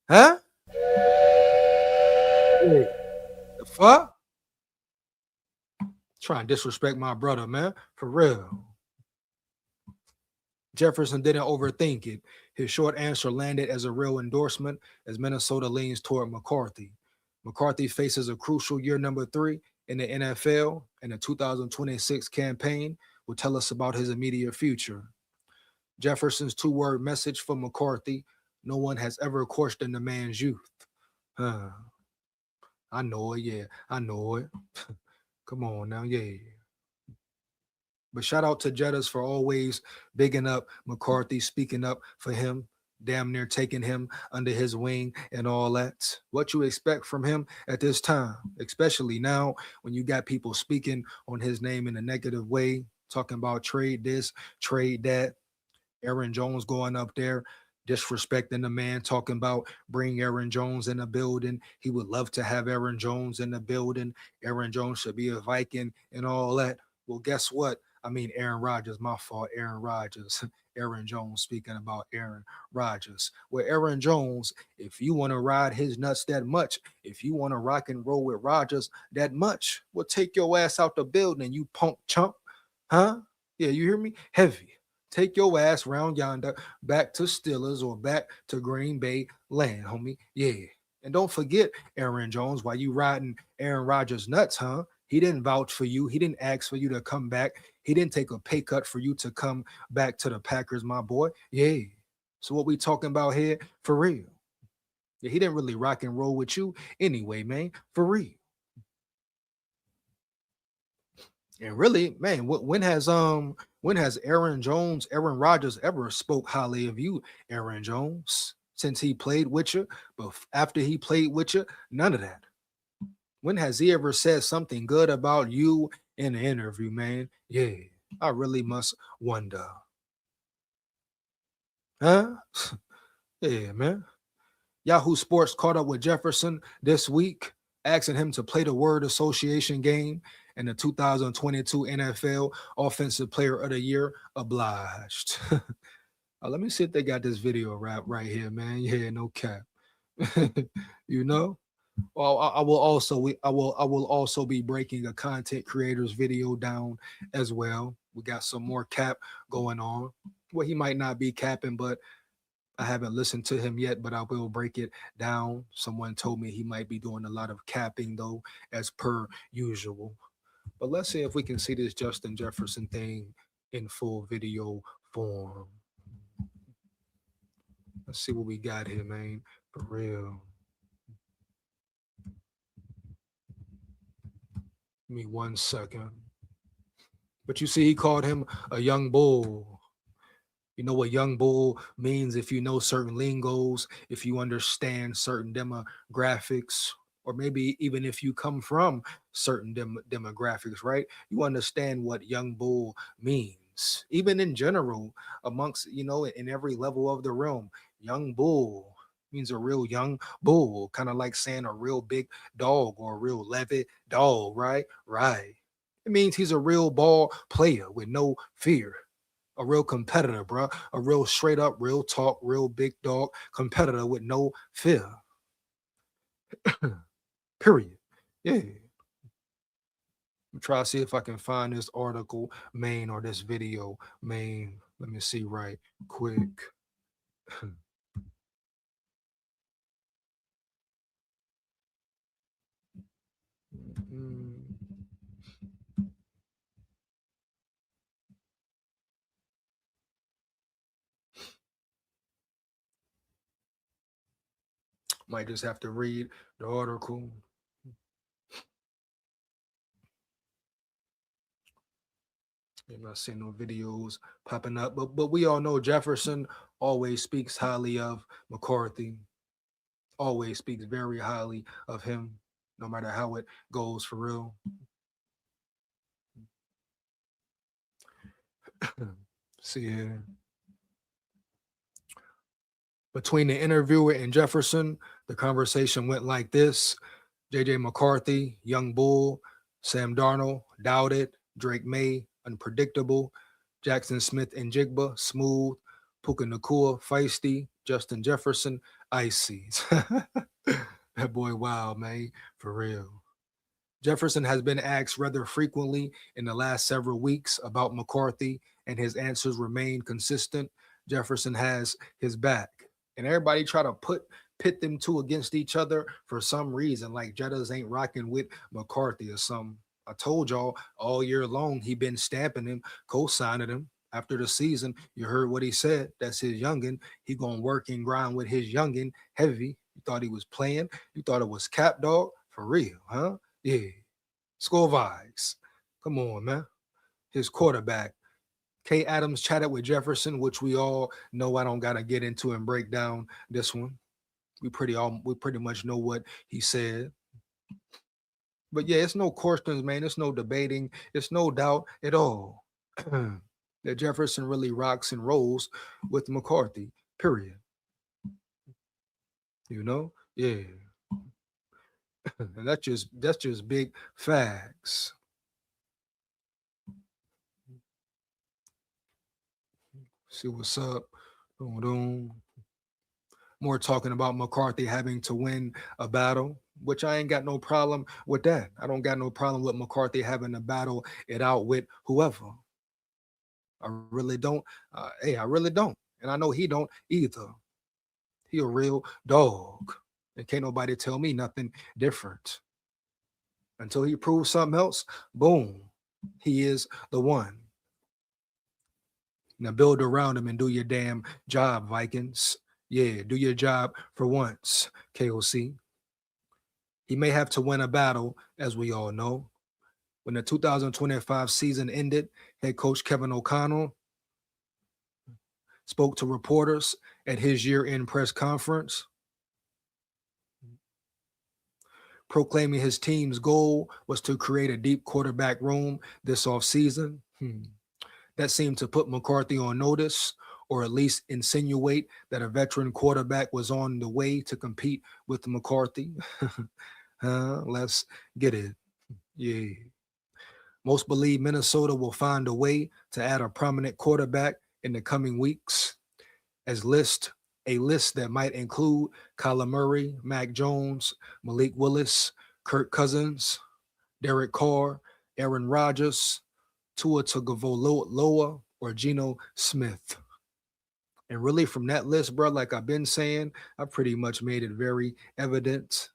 huh? Yeah. The fuck? Trying to disrespect my brother, man. For real. Jefferson didn't overthink it. His short answer landed as a real endorsement as Minnesota leans toward McCarthy. McCarthy faces a crucial year number 3 in the NFL, and the 2026 campaign will tell us about his immediate future. Jefferson's two-word message for McCarthy: no one has ever questioned the man's youth. Huh. I know it, yeah. I know it. Come on now, yeah. But shout out to Jettas for always bigging up McCarthy, speaking up for him, damn near taking him under his wing and all that. What you expect from him at this time, especially now when you got people speaking on his name in a negative way, talking about trade this, trade that. Aaron Jones going up there, disrespecting the man, talking about bring Aaron Jones in the building. He would love to have Aaron Jones in the building. Aaron Jones should be a Viking and all that. Well, guess what? I mean, Aaron Rodgers, my fault, Aaron Rodgers. Aaron Jones speaking about Aaron Rodgers. Well, Aaron Jones, if you want to ride his nuts that much, if you want to rock and roll with Rodgers that much, well, take your ass out the building, you punk chump. Huh? Yeah, you hear me? Heavy. Take your ass round yonder back to Steelers or back to Green Bay land, homie. Yeah. And don't forget, Aaron Jones, while you riding Aaron Rodgers nuts, huh? He didn't vouch for you. He didn't ask for you to come back. He didn't take a pay cut for you to come back to the Packers, my boy. Yeah. So what we talking about here? For real. Yeah, he didn't really rock and roll with you anyway, man. For real. And really, man, when has Aaron Rodgers ever spoke highly of you, Aaron Jones, since he played with you? But after he played with you, none of that. When has he ever said something good about you in an interview, man? Yeah, I really must wonder. Huh? Yeah, man. Yahoo Sports caught up with Jefferson this week, asking him to play the word association game and the 2022 NFL Offensive Player of the Year obliged. Let me see if they got this video right here, man. Yeah, no cap. you know. Well, I will also be breaking a content creator's video down as well. We got some more cap going on. Well, he might not be capping, but I haven't listened to him yet, but I will break it down. Someone told me he might be doing a lot of capping though, as per usual. But let's see if we can see this Justin Jefferson thing in full video form. Let's see what we got here, man. For real. Give me 1 second. But you see, he called him a young bull. You know what young bull means if you know certain lingos, if you understand certain demographics, or maybe even if you come from certain demographics, right? You understand what young bull means. Even in general, amongst, in every level of the realm, young bull means a real young bull, kind of like saying a real big dog or a real levy dog, right? Right. It means he's a real ball player with no fear, a real competitor, bro. A real straight up, real talk, real big dog competitor with no fear. Period. Yeah. Try to see if I can find this article main or this video main. Let me see right quick. Mm. Might just have to read the article. I'm not seeing no videos popping up, but we all know Jefferson always speaks highly of McCarthy. Always speaks very highly of him, no matter how it goes for real. See here. Between the interviewer and Jefferson, the conversation went like this: JJ McCarthy, Young Bull; Sam Darnold, Doubted; Drake May, Unpredictable; Jackson Smith and Jigba, Smooth; Puka Nakua, Feisty; Justin Jefferson, Icy. That boy, wow, man, for real. Jefferson has been asked rather frequently in the last several weeks about McCarthy, and his answers remain consistent. Jefferson has his back. And everybody try to pit them two against each other for some reason, like Jettas ain't rocking with McCarthy or something. I told y'all all year long he been stamping him, co-signing him. After the season, you heard what he said. That's his youngin. He gonna work and grind with his youngin heavy. You thought he was playing? You thought it was cap dog? For real, huh? Yeah. SKOL vibes. Come on, man. His quarterback. K. Adams chatted with Jefferson, which we all know. I don't gotta get into and break down this one. We pretty much know what he said. But yeah, it's no questions, man. It's no debating. It's no doubt at all that Jefferson really rocks and rolls with McCarthy. Period. You know? Yeah. And that's just big facts. See what's up. Boom, boom. More talking about McCarthy having to win a battle, which I ain't got no problem with that. I don't got no problem with McCarthy having to battle it out with whoever. I really don't. Hey, I really don't. And I know he don't either. He a real dog. And can't nobody tell me nothing different. Until he proves something else, boom, he is the one. Now build around him and do your damn job, Vikings. Yeah, do your job for once, KOC. He may have to win a battle, as we all know. When the 2025 season ended, head coach Kevin O'Connell spoke to reporters at his year-end press conference, proclaiming his team's goal was to create a deep quarterback room this offseason. That seemed to put McCarthy on notice, or at least insinuate that a veteran quarterback was on the way to compete with McCarthy. Let's get it. Yeah. Most believe Minnesota will find a way to add a prominent quarterback in the coming weeks, as a list that might include Kyler Murray, Mac Jones, Malik Willis, Kirk Cousins, Derek Carr, Aaron Rodgers, Tua Tagovailoa, or Geno Smith. And really, from that list, bro, like I've been saying, I pretty much made it very evident.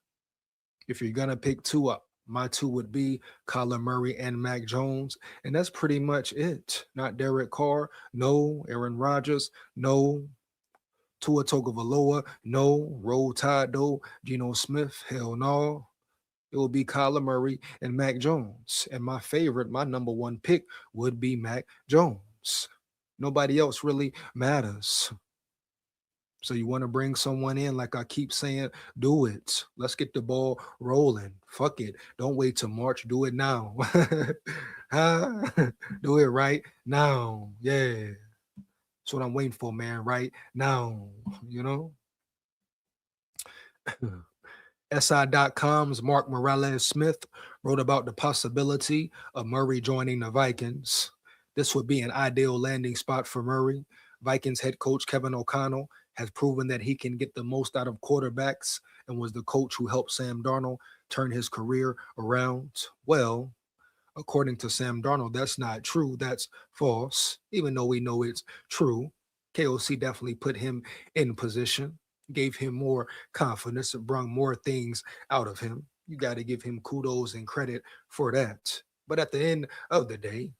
If you're gonna pick two up, my two would be Kyler Murray and Mac Jones, and that's pretty much it. Not Derek Carr, no. Aaron Rodgers, no. Tua Tagovailoa, no. Roll Tide, no. Geno Smith, hell no. It will be Kyler Murray and Mac Jones. And my favorite, my number one pick would be Mac Jones. Nobody else really matters. So you want to bring someone in, like I keep saying, do it. Let's get the ball rolling. Fuck it. Don't wait till March. Do it now. Huh? Do it right now. Yeah. That's what I'm waiting for, man. Right now. You know? SI.com's Mark Morales Smith wrote about the possibility of Murray joining the Vikings. This would be an ideal landing spot for Murray. Vikings head coach Kevin O'Connell has proven that he can get the most out of quarterbacks and was the coach who helped Sam Darnold turn his career around. Well, according to Sam Darnold, that's not true. That's false, even though we know it's true. KOC definitely put him in position, gave him more confidence, and brought more things out of him. You got to give him kudos and credit for that. But at the end of the day,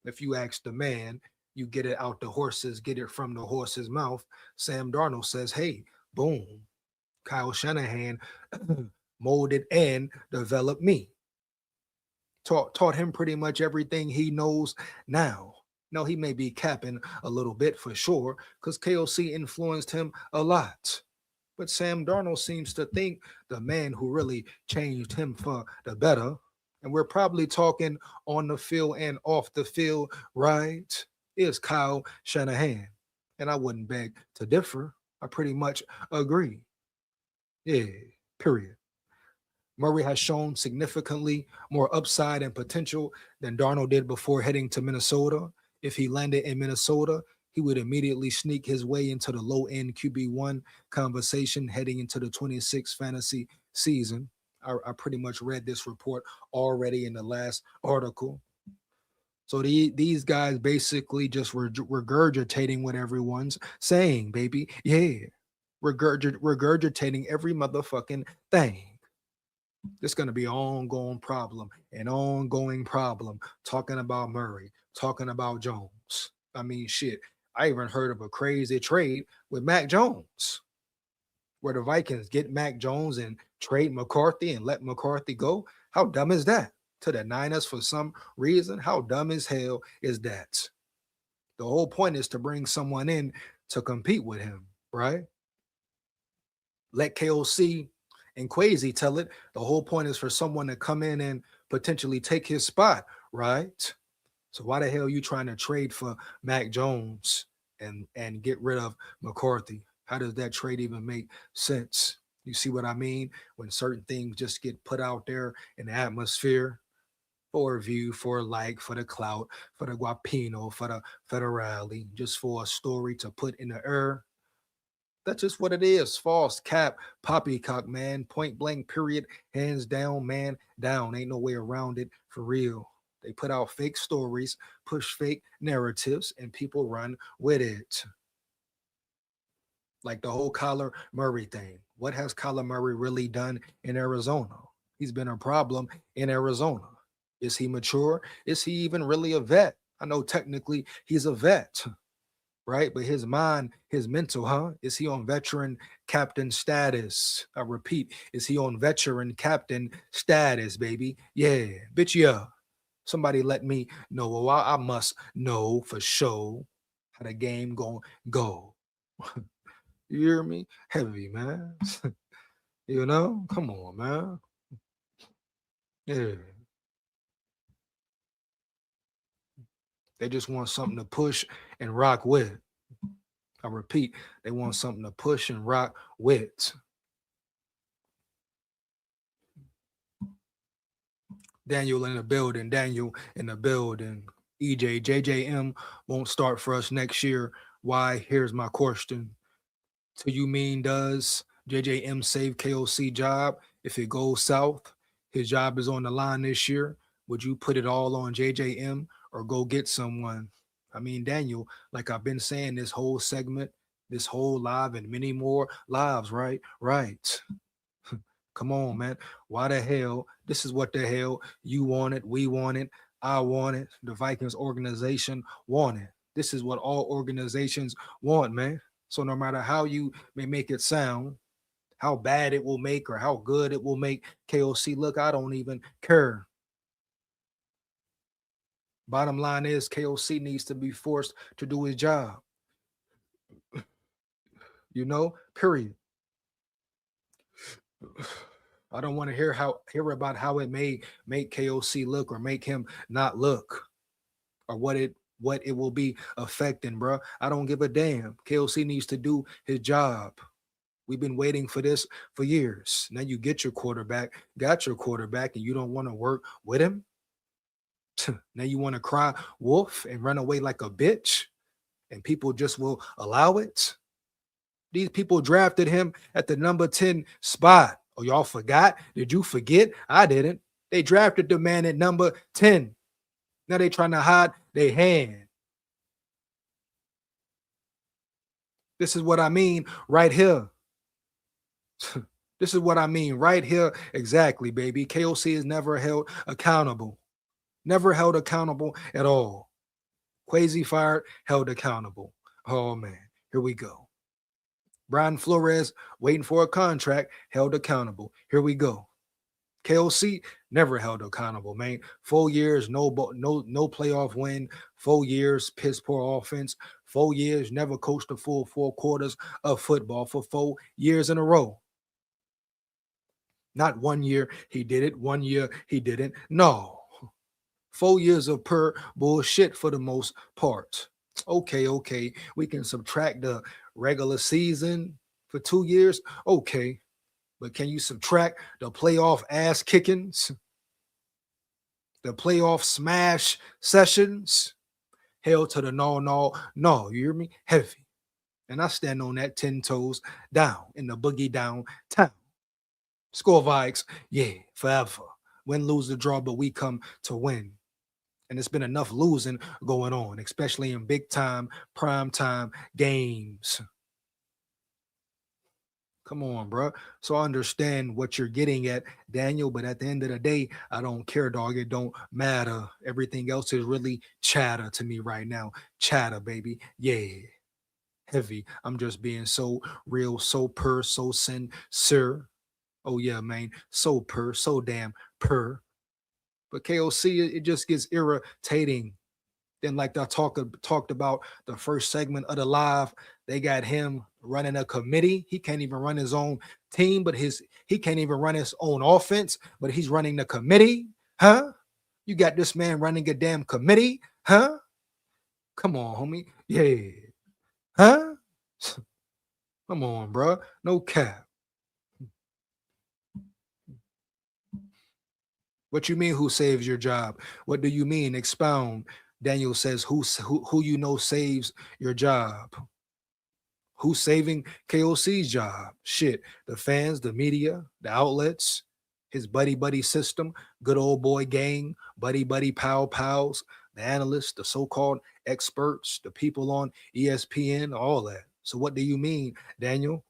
if you ask the man, you get it out the horses, get it from the horse's mouth. Sam Darnold says, hey, boom, Kyle Shanahan molded and developed me. Taught him pretty much everything he knows now. No, he may be capping a little bit for sure, because KOC influenced him a lot. But Sam Darnold seems to think the man who really changed him for the better, and we're probably talking on the field and off the field, right, is Kyle Shanahan. And I wouldn't beg to differ. I pretty much agree. Yeah, period. Murray has shown significantly more upside and potential than Darnold did before heading to Minnesota. If he landed in Minnesota, he would immediately sneak his way into the low-end QB1 conversation heading into the 26 fantasy season. I pretty much read this report already in the last article. So these guys basically just regurgitating what everyone's saying, baby. Yeah, regurgitating every motherfucking thing. It's going to be an ongoing problem, talking about Murray, talking about Jones. I mean, shit, I even heard of a crazy trade with Mac Jones, where the Vikings get Mac Jones and trade McCarthy and let McCarthy go. How dumb is that? To the Niners for some reason? How dumb as hell is that? The whole point is to bring someone in to compete with him, right? Let KOC and Quasi tell it. The whole point is for someone to come in and potentially take his spot, right? So why the hell are you trying to trade for Mac Jones and get rid of McCarthy? How does that trade even make sense? You see what I mean? When certain things just get put out there in the atmosphere for a view, for a like, for the clout, for the guapino, for the federale, just for a story to put in the air. That's just what it is. False cap, poppycock, man. Point blank, period. Hands down, man. Down. Ain't no way around it for real. They put out fake stories, push fake narratives, and people run with it. Like the whole Kyler Murray thing. What has Kyler Murray really done in Arizona? He's been a problem in Arizona. Is he mature? Is he even really a vet? I know technically he's a vet, right? But his mind, his mental, huh? Is he on veteran captain status? I repeat, is he on veteran captain status, baby? Yeah, bitch, yeah. Somebody let me know. Well, I must know for sure how the game gonna go. You hear me? Heavy, man. You know? Come on, man. Yeah. They just want something to push and rock with. I repeat, they want something to push and rock with. Daniel in the building. Daniel in the building. JJM won't start for us next year. Why? Here's my question. So you mean does JJM save KOC job if it goes south? His job is on the line this year. Would you put it all on JJM or go get someone? I mean, Daniel, like I've been saying this whole segment, this whole live and many more lives, right? Right. Come on, man. Why the hell? This is what the hell you want it, we want it, I want it, the Vikings organization want it. This is what all organizations want, man. So no matter how you may make it sound, how bad it will make or how good it will make KOC look, I don't even care. Bottom line is KOC needs to be forced to do his job. Period. I don't want to hear about how it may make KOC look or make him not look or what it will be affecting, bro. I don't give a damn. KOC needs to do his job. We've been waiting for this for years. Now you got your quarterback, and you don't want to work with him. Now you want to cry wolf and run away like a bitch, and people just will allow it. These people drafted him at the number 10 spot. Oh, y'all forgot? Did you forget? I didn't. They drafted the man at number 10. Now they trying to hide their hand. This is what I mean right here. This is what I mean right here. Exactly, baby. KOC is never held accountable. Never held accountable at all. Quasi fired, held accountable. Oh, man. Here we go. Brian Flores waiting for a contract, held accountable. Here we go. KOC never held accountable, man. 4 years, no playoff win. 4 years, piss poor offense. 4 years, never coached the full 4 quarters of football for 4 years in a row. Not 1 year he did it, 1 year he didn't. No. 4 years of pure bullshit for the most part. Okay. We can subtract the regular season for 2 years. Okay. But can you subtract the playoff ass kickings? The playoff smash sessions? Hell to the no, you hear me? Heavy. And I stand on that 10 toes down in the boogie down town. SKOL VIKES, yeah, forever. Win, lose, the draw, but we come to win. And it's been enough losing going on, especially in big time, prime time games. Come on, bro. So I understand what you're getting at, Daniel, but at the end of the day, I don't care, dog. It don't matter. Everything else is really chatter to me right now. Chatter, baby. Yeah. Heavy. I'm just being so real, so so sincere. Oh, yeah, man. So so damn per. But KOC, it just gets irritating. Then, like I talked about the first segment of the live, they got him running a committee. He can't even run his own team, but he can't even run his own offense, but he's running the committee. Huh? You got this man running a damn committee? Huh? Come on, homie. Yeah. Huh? Come on, bro. No cap. What you mean who saves your job? What do you mean? Expound. Daniel says who you know saves your job? Who's saving KOC's job? Shit, the fans, the media, the outlets, his buddy system, good old boy gang, buddy pals, the analysts, the so-called experts, the people on ESPN, all that. So what do you mean, Daniel?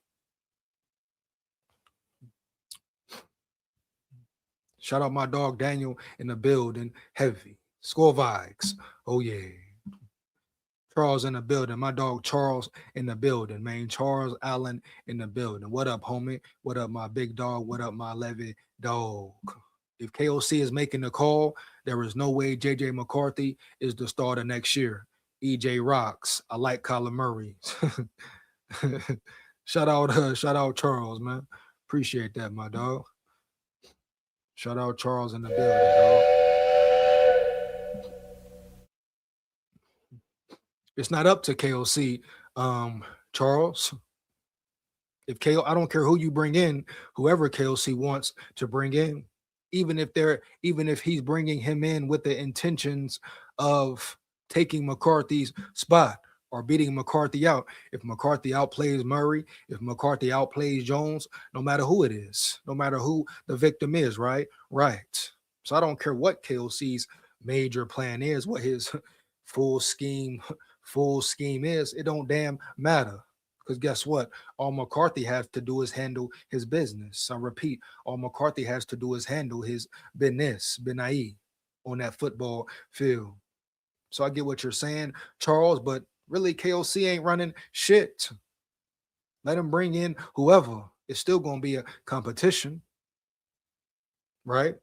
Shout out my dog Daniel in the building, heavy. SKOL VIKES. Oh yeah. Charles in the building. My dog Charles in the building, man. Charles Allen in the building. What up, homie? What up, my big dog? What up, my levy dog? If KOC is making the call, there is no way JJ McCarthy is the starter next year. EJ rocks. I like Kyler Murray. shout out Charles, man. Appreciate that, my dog. Shout out Charles in the building, dog. It's not up to KOC, Charles. If KO, I don't care who you bring in, whoever KOC wants to bring in, even if he's bringing him in with the intentions of taking McCarthy's spot or beating McCarthy out. If McCarthy outplays Murray, if McCarthy outplays Jones, no matter who it is, no matter who the victim is, right? Right. So I don't care what KOC's major plan is, what his full scheme, full scheme is. It don't damn matter. Because guess what? All McCarthy has to do is handle his business. I repeat, all McCarthy has to do is handle his business, benai, on that football field. So I get what you're saying, Charles, but really KOC ain't running shit. Let him bring in whoever. It's still going to be a competition, right?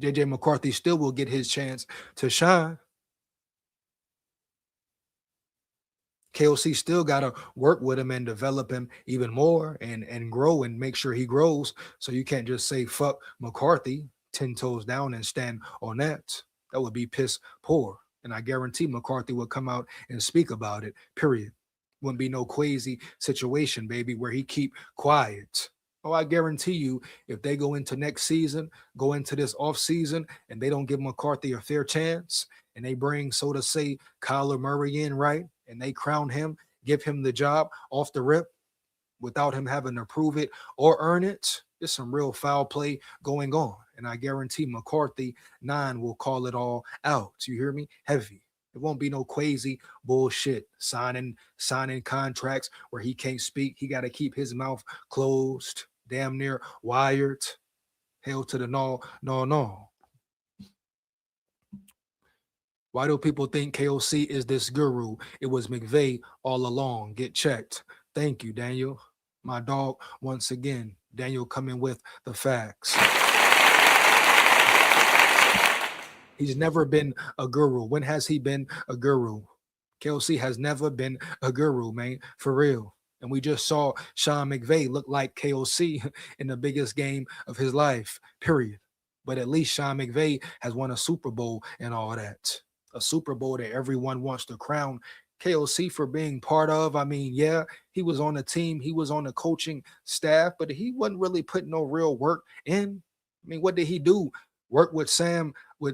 JJ McCarthy still will get his chance to shine. KOC still got to work with him and develop him even more and grow and make sure he grows. So you can't just say fuck McCarthy 10 toes down and stand on that. That would be piss poor. And I guarantee McCarthy will come out and speak about it, period. Wouldn't be no crazy situation, baby, where he keep quiet. Oh, I guarantee you, if they go into next season, go into this off season, and they don't give McCarthy a fair chance, and they bring, so to say, Kyler Murray in, right? And they crown him, give him the job off the rip without him having to prove it or earn it, there's some real foul play going on. And I guarantee McCarthy 9 will call it all out. You hear me? Heavy. It won't be no crazy bullshit signing contracts where he can't speak. He got to keep his mouth closed, damn near wired. Hell to the no, no, no. Why do people think KOC is this guru? It was McVay all along. Get checked. Thank you, Daniel. My dog, once again, Daniel coming with the facts. He's never been a guru. When has he been a guru? KOC has never been a guru, man, for real. And we just saw Sean McVay look like KOC in the biggest game of his life, period. But at least Sean McVay has won a Super Bowl and all that. A Super Bowl that everyone wants to crown KOC for being part of. I mean, yeah, he was on the team, he was on the coaching staff, but he wasn't really putting no real work in. I mean, what did he do? Work with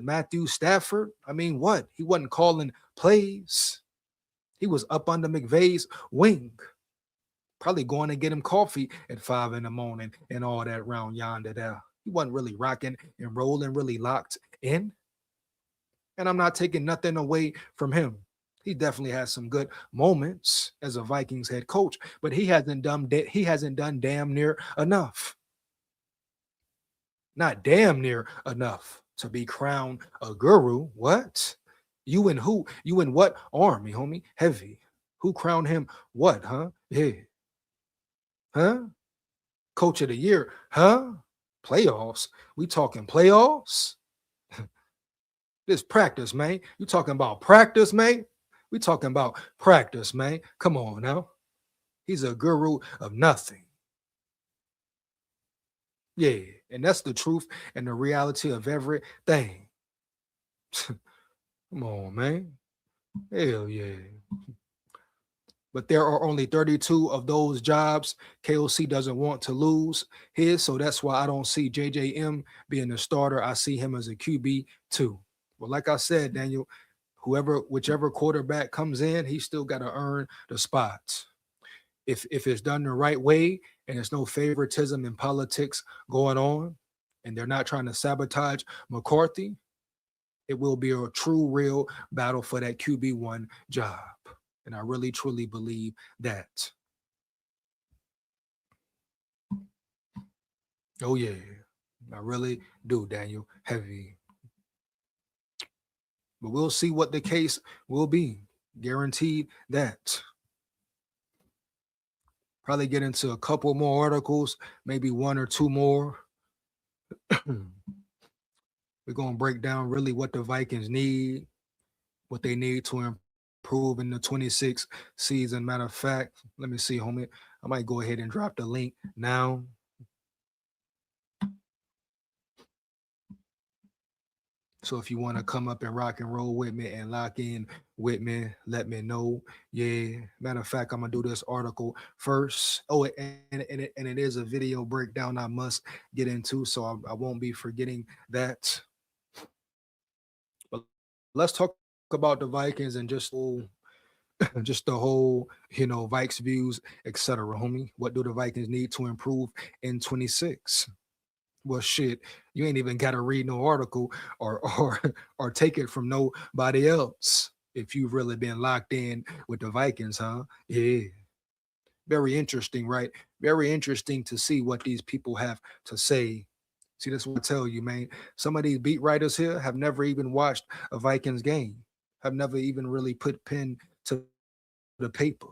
Matthew Stafford? I mean, what? He wasn't calling plays. He was up under McVay's wing, probably going to get him coffee at 5 in the morning and all that round yonder there. He wasn't really rocking and rolling, really locked in. And I'm not taking nothing away from him. He definitely has some good moments as a Vikings head coach, but he hasn't done damn near enough. Not damn near enough to be crowned a guru. What? You and who? You and what army, homie? Heavy. Who crowned him what, huh? Yeah. Huh? Coach of the year, huh? Playoffs? We talking playoffs? This practice, man. You talking about practice, man? We talking about practice, man. Come on now. He's a guru of nothing. Yeah, and that's the truth and the reality of everything. Come on, man. Hell yeah. But there are only 32 of those jobs. KOC doesn't want to lose his, so that's why I don't see JJM being the starter. I see him as a QB too. Well, like I said, Daniel, whichever quarterback comes in, he still got to earn the spots. If it's done the right way and there's no favoritism in politics going on, and they're not trying to sabotage McCarthy, it will be a true, real battle for that QB1 job. And I really, truly believe that. Oh, yeah. I really do, Daniel. Heavy. But we'll see what the case will be. Guaranteed that. Probably get into a couple more articles, maybe one or two more. We're going to break down really what the Vikings need, what they need to improve in the 26 season. Matter of fact, let me see, homie. I might go ahead and drop the link now. So if you want to come up and rock and roll with me and lock in with me, let me know. Yeah. Matter of fact, I'm gonna do this article first. Oh, and it is a video breakdown I must get into, so I won't be forgetting that. But let's talk about the Vikings and just the whole, Vikes views, etc. Homie, what do the Vikings need to improve in 26? Well, shit, you ain't even got to read no article or or take it from nobody else if you've really been locked in with the Vikings, huh? Yeah, very interesting, right? Very interesting to see what these people have to say. See, that's what I tell you, man. Some of these beat writers here have never even watched a Vikings game, have never even really put pen to the paper,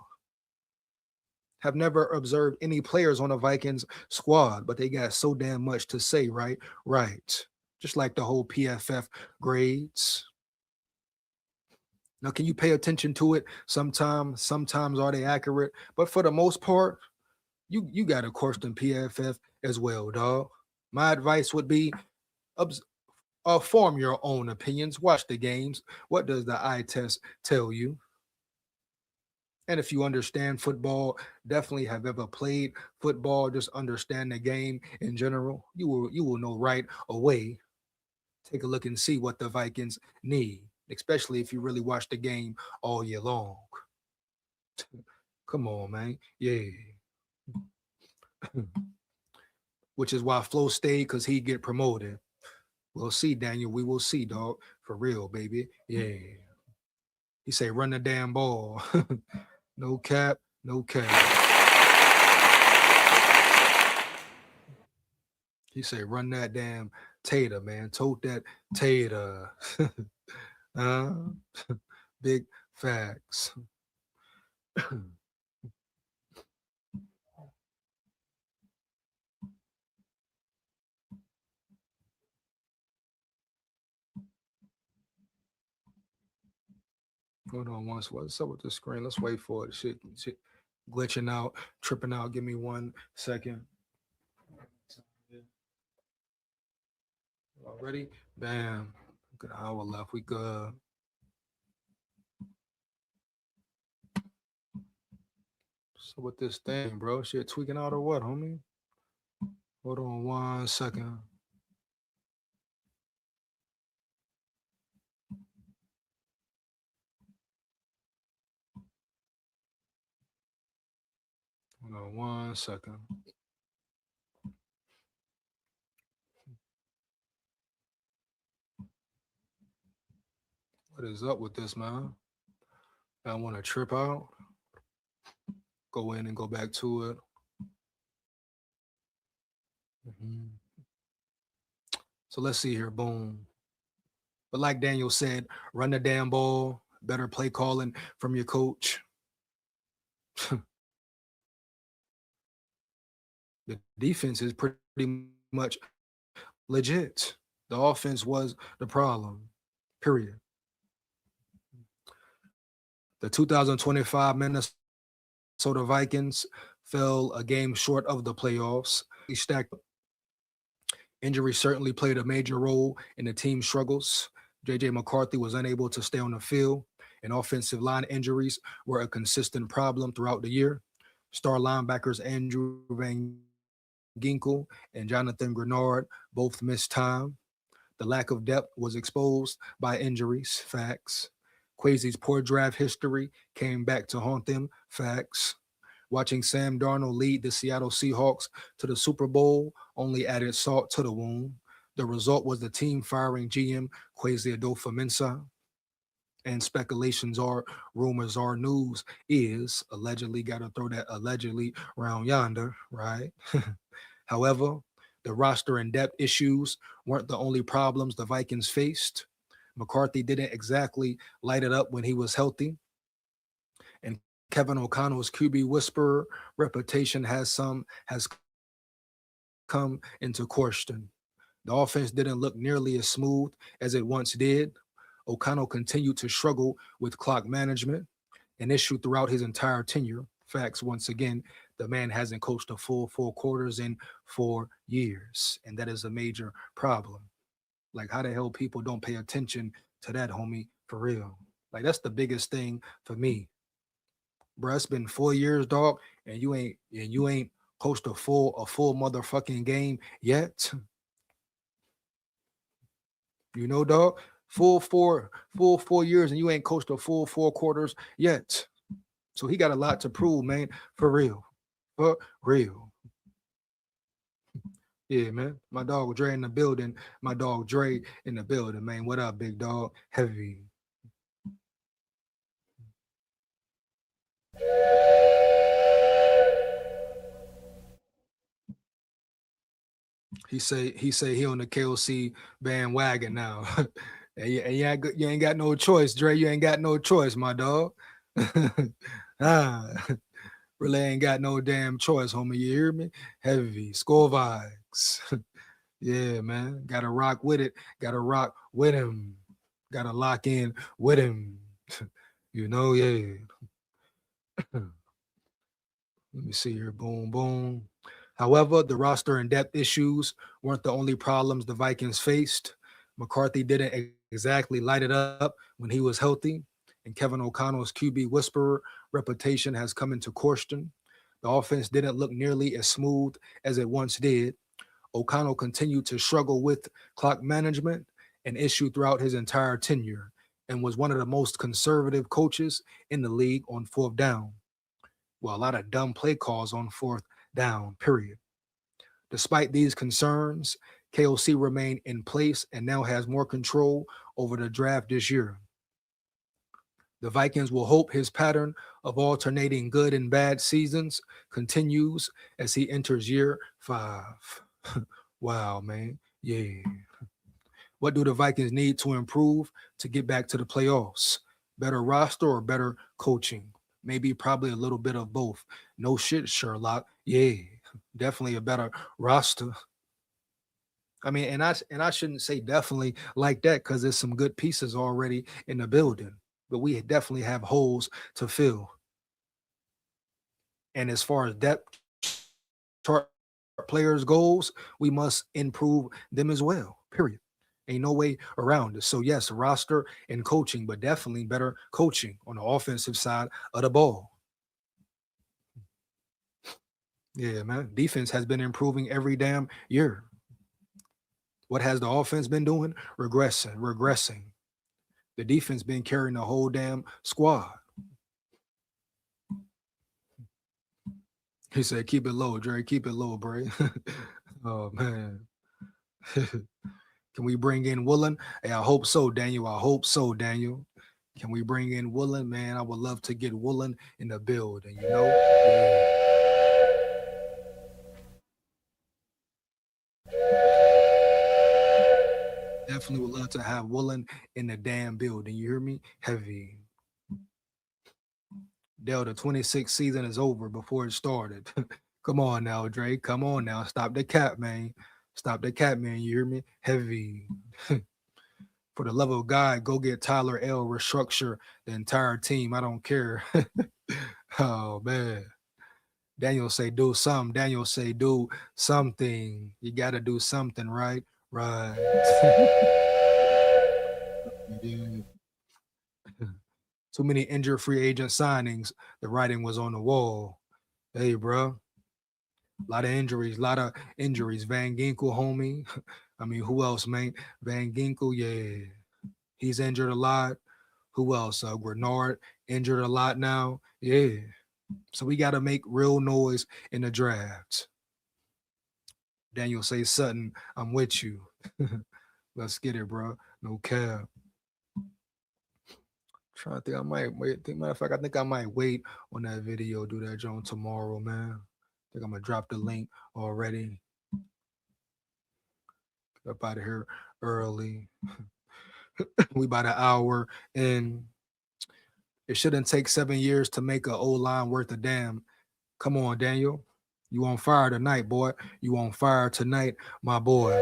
have never observed any players on a Vikings squad, but they got so damn much to say, right? Right. Just like the whole PFF grades. Now, can you pay attention to it? Sometimes are they accurate? But for the most part, you got to question PFF as well, dog. My advice would be obs- form your own opinions. Watch the games. What does the eye test tell you? And if you understand football, definitely have ever played football, just understand the game in general, you will know right away. Take a look and see what the Vikings need, especially if you really watch the game all year long. Come on, man. Yeah. Which is why Flo stayed, because he get promoted. We'll see, Daniel. We will see, dog. For real, baby. Yeah. He say, run the damn ball. No cap, no cap. He say, run that damn tater, man. Tote that tater. uh, big facts. Hold on once. What's up with the screen? Let's wait for it. Shit glitching out, tripping out. Give me 1 second. Already? Bam. Good hour left. We good. So with this thing, bro, shit tweaking out or what, homie? Hold on 1 second. Hold on 1 second. What is up with this, man? I want to trip out. Go in and go back to it. Mhm. So let's see here. Boom. But like Daniel said, run the damn ball. Better play calling from your coach. The defense is pretty much legit. The offense was the problem. Period. The 2025 Minnesota Vikings fell a game short of the playoffs. He stacked. Injury certainly played a major role in the team's struggles. JJ McCarthy was unable to stay on the field, and offensive line injuries were a consistent problem throughout the year. Star linebackers Andrew Van Ginkel and Jonathan Grenard both missed time. The lack of depth was exposed by injuries, facts. Quasi's poor draft history came back to haunt them, facts. Watching Sam Darnold lead the Seattle Seahawks to the Super Bowl only added salt to the wound. The result was the team firing GM Kwesi Adolfo-Mensah. And speculations are, rumors are, news is allegedly, got to throw that allegedly around yonder, right? However, the roster and depth issues weren't the only problems the Vikings faced. McCarthy didn't exactly light it up when he was healthy, and Kevin O'Connell's QB whisperer reputation has come into question. The offense didn't look nearly as smooth as it once did. O'Connell continued to struggle with clock management, an issue throughout his entire tenure. Facts, once again, the man hasn't coached a full 4 quarters in 4 years, and that is a major problem. Like, how the hell people don't pay attention to that, homie? For real. Like, that's the biggest thing for me. Bruh, it's been 4 years, dog, and you ain't coached a full motherfucking game yet. You know, dog. Full 4 years, and you ain't coached a full 4 quarters yet. So he got a lot to prove, man. For real. For real. Yeah, man. My dog Dre in the building. My dog Dre in the building, man. What up, big dog? Heavy. He say he on the KOC bandwagon now. And you ain't got no choice, Dre. You ain't got no choice, my dog. ah, really ain't got no damn choice, homie. You hear me? Heavy score vibes. Yeah, man. Gotta rock with it. Gotta rock with him. Gotta lock in with him. Yeah. Let me see here. Boom, boom. However, the roster and depth issues weren't the only problems the Vikings faced. McCarthy didn't exactly light it up when he was healthy, and Kevin O'Connell's QB whisperer reputation has come into question. The offense didn't look nearly as smooth as it once did. O'Connell continued to struggle with clock management, an issue throughout his entire tenure, and was one of the most conservative coaches in the league on fourth down. Well, a lot of dumb play calls on fourth down, period. Despite these concerns, KOC remained in place and now has more control over the draft this year. The Vikings will hope his pattern of alternating good and bad seasons continues as he enters year 5. Wow, man. Yeah. What do the Vikings need to improve to get back to the playoffs? Better roster or better coaching? Maybe probably a little bit of both. No shit, Sherlock. Yeah, definitely a better roster. I mean, and I shouldn't say definitely like that because there's some good pieces already in the building, but we definitely have holes to fill. And as far as depth chart players goals, we must improve them as well. Period. Ain't no way around it. So yes, roster and coaching, but definitely better coaching on the offensive side of the ball. Yeah, man. Defense has been improving every damn year. What has the offense been doing? Regressing. The defense been carrying the whole damn squad. He said, "Keep it low, Dre. Keep it low, Bray." Oh man. Can we bring in Woolen? Hey, I hope so, Daniel. I hope so, Daniel. Can we bring in Woolen? Man, I would love to get Woolen in the building, you know? Yeah. Definitely would love to have Woolen in the damn building. You hear me? Heavy. Dell, the 26th season is over before it started. Come on now, Drake. Come on now. Stop the cap, man. Stop the cap, man. You hear me? Heavy. For the love of God, go get Tyler L. Restructure the entire team. I don't care. Oh man. Daniel say do something. Daniel say do something. You gotta do something, right? Right. Yeah. Too many injured free agent signings. The writing was on the wall. Hey, bro. A lot of injuries. A lot of injuries. Van Ginkel, homie. I mean, who else, man? Van Ginkel, yeah. He's injured a lot. Who else? Grenard injured a lot now. Yeah. So we got to make real noise in the drafts. Daniel say Sutton, I'm with you. Let's get it, bro. No cap. Trying to think I might wait. Matter of fact, I think I might wait on that video, do that Joan tomorrow, man. I think I'm gonna drop the link already. Up out of here early. We about an hour and it shouldn't take 7 years to make a O line worth a damn. Come on, Daniel. You on fire tonight, boy. You on fire tonight, my boy.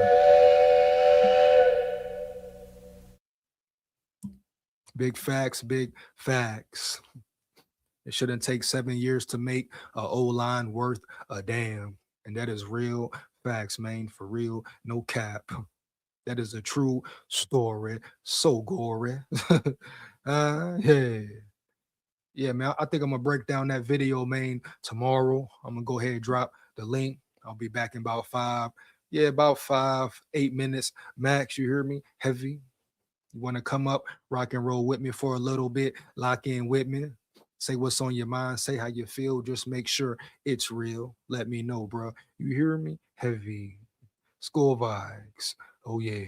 Big facts, big facts. It shouldn't take 7 years to make a O line worth a damn. And that is real facts, man. For real, no cap. That is a true story. So gory. Yeah. Yeah, man. I think I'm gonna break down that video, man, tomorrow. I'm gonna go ahead and drop the link. I'll be back in about 5. Yeah, about 5, 8 minutes max. You hear me? Heavy. You want to come up, rock and roll with me for a little bit, lock in with me, say what's on your mind, say how you feel. Just make sure it's real. Let me know, bro. You hear me? Heavy. SKOL vibes. Oh, yeah.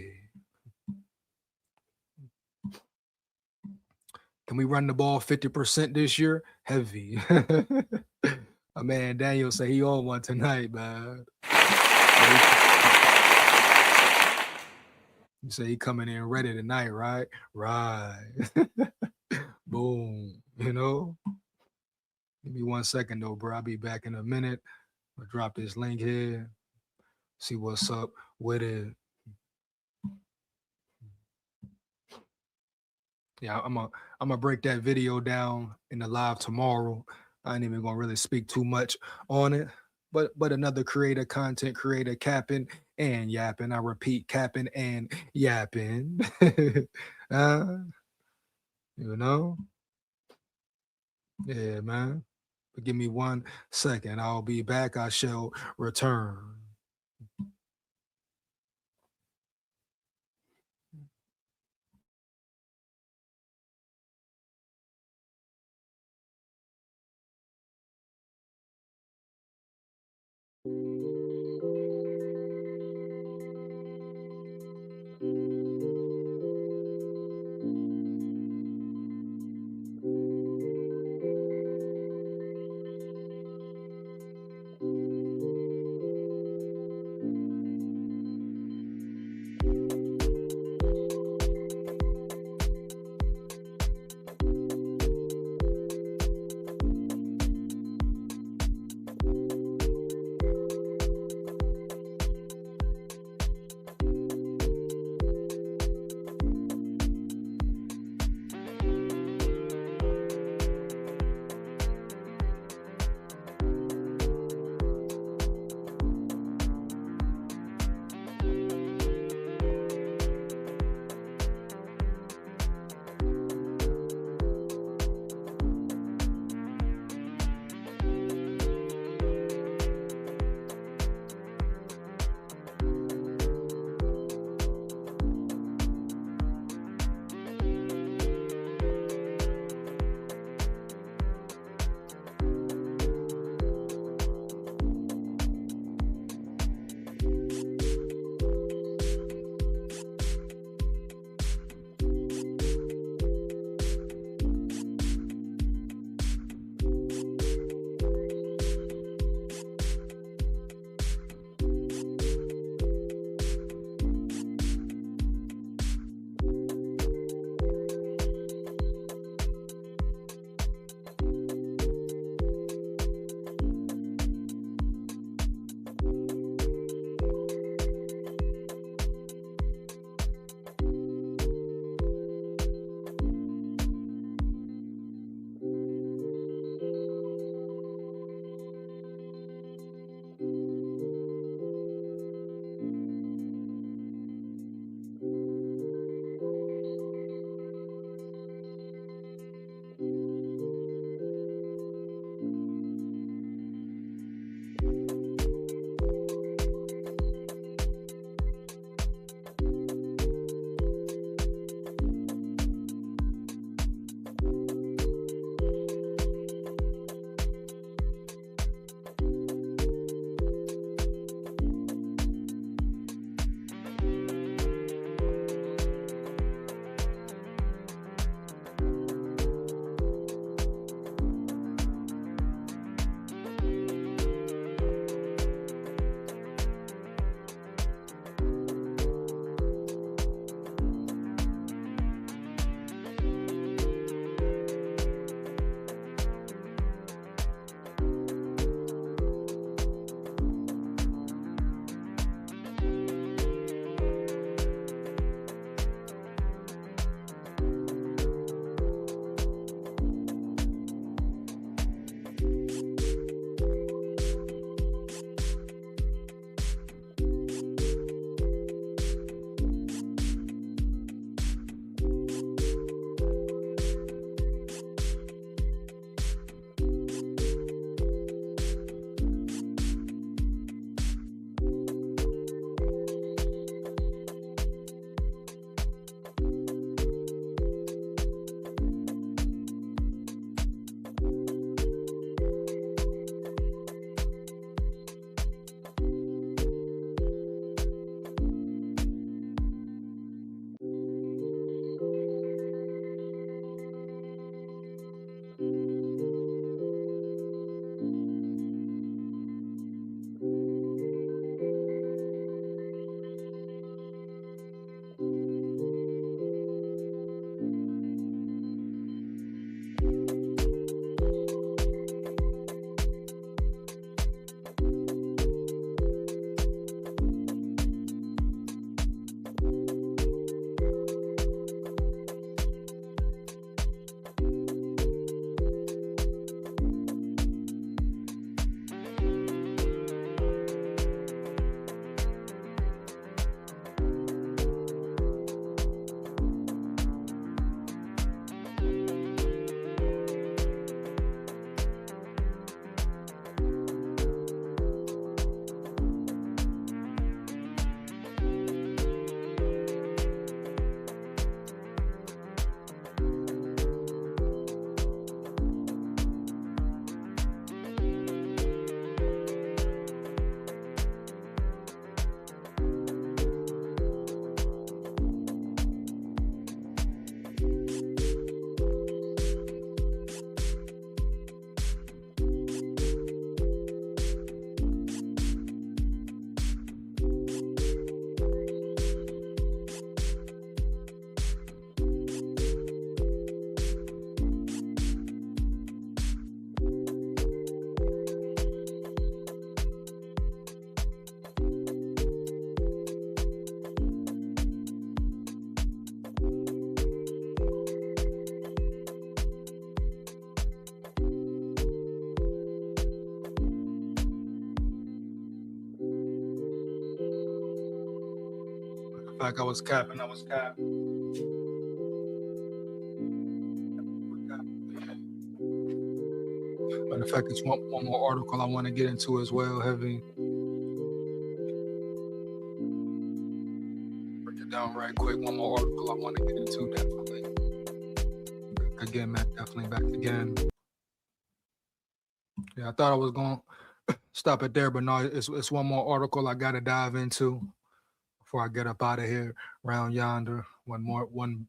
Can we run the ball 50% this year? Heavy. My man Daniel say he on one tonight, man. You say he coming in ready tonight, right? Right. Boom. You know? Give me 1 second though, bro. I'll be back in a minute. I'll drop this link here. See what's up with it. Yeah, I'm gonna break that video down in the live tomorrow. I ain't even gonna really speak too much on it. But another creator, content creator, capping and yapping. I repeat, capping and yapping. uh, you know? Yeah, man. But give me 1 second. I'll be back. I shall return. Like I was capping, I was capping. Matter of fact, it's one more article I want to get into as well. Heavy. Break it down right quick. One more article I want to get into. Definitely. Again, man. Definitely back again. Yeah, I thought I was going to stop it there, but no, it's one more article I got to dive into before I get up out of here. Round yonder. One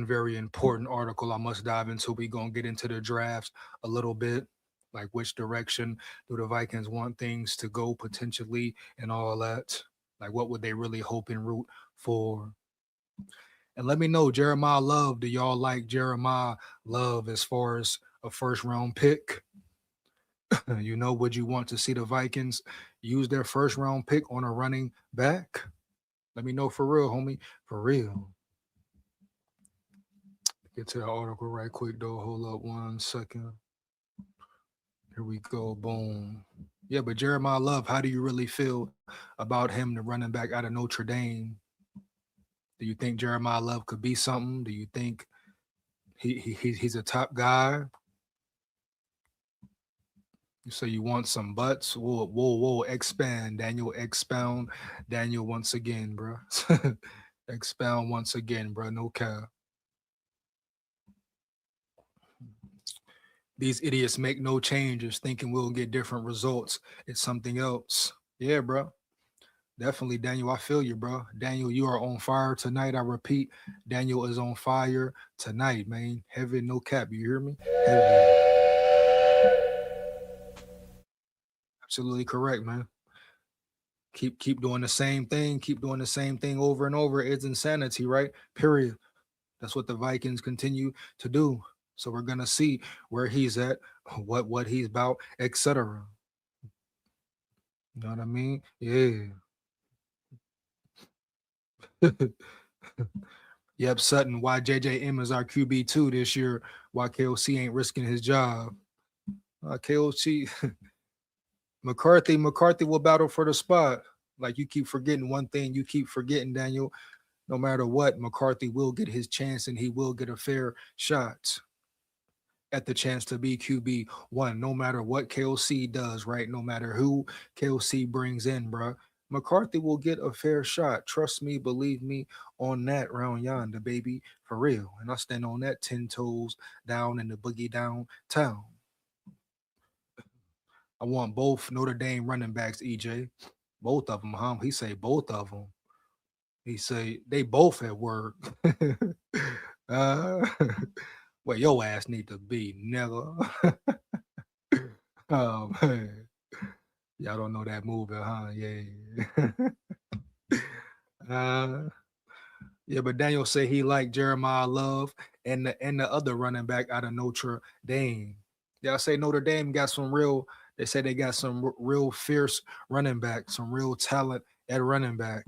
very important article I must dive into. We gonna get into the drafts a little bit, like which direction do the Vikings want things to go potentially, and all that. Like what would they really hope and root for? And let me know, Jeremiah Love. Do y'all like Jeremiah Love as far as a first round pick? Would you want to see the Vikings use their first round pick on a running back? Let me know for real, homie. For real. Get to the article right quick though. Hold up 1 second. Here we go. Boom. Yeah, but Jeremiah Love, how do you really feel about him, the running back out of Notre Dame? Do you think Jeremiah Love could be something? Do you think he's a top guy? So you want some butts? Whoa, expand, Daniel, expound, Daniel, once again, bro. Expound once again, bro. No cap. These idiots make no changes, thinking we'll get different results. It's something else. Yeah, bro. Definitely, Daniel. I feel you, bro. Daniel, you are on fire tonight. I repeat, Daniel is on fire tonight, man. Heavy, no cap. You hear me? Heavy. Absolutely correct, man. Keep doing the same thing. Keep doing the same thing over and over. It's insanity, right? Period. That's what the Vikings continue to do. So we're gonna see where he's at, what he's about, etc. You know what I mean? Yeah. Yep, Sutton. Why JJM is our QB2 this year? Why KOC ain't risking his job? KOC McCarthy will battle for the spot. Like you keep forgetting one thing, you keep forgetting, Daniel. No matter what, McCarthy will get his chance and he will get a fair shot at the chance to be QB1, no matter what KOC does, right? No matter who KOC brings in, bro. McCarthy will get a fair shot. Trust me, believe me on that round yonder, baby, for real. And I stand on that 10 toes down in the boogie downtown. I want both Notre Dame running backs, EJ. Both of them, huh? He say both of them. He say they both at work. uh, Where your ass need to be, nigga. Oh man. Y'all don't know that movie, huh? Yeah. uh, yeah, but Daniel say he liked Jeremiah Love and the other running back out of Notre Dame. Yeah, I say Notre Dame got some real. They say they got some real fierce running back, some real talent at running back.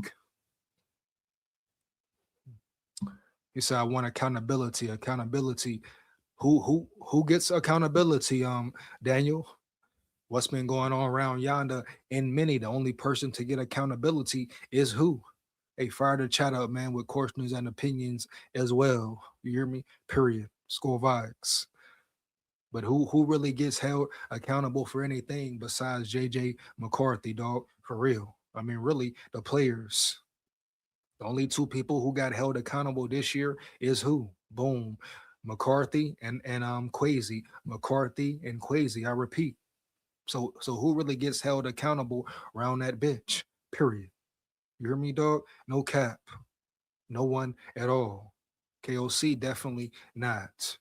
He said, "I want accountability. Accountability. Who gets accountability? Daniel, what's been going on around yonder in many? The only person to get accountability is who? Hey, fire the chat up, man, with questions and opinions as well. You hear me? Period. SKOL VIKES. But who really gets held accountable for anything besides JJ McCarthy, dog? For real. I mean, really, the players. The only two people who got held accountable this year is who? Boom. McCarthy and Quasi. McCarthy and Quasi. I repeat. So who really gets held accountable around that bitch? Period. You hear me, dog? No cap. No one at all. KOC definitely not.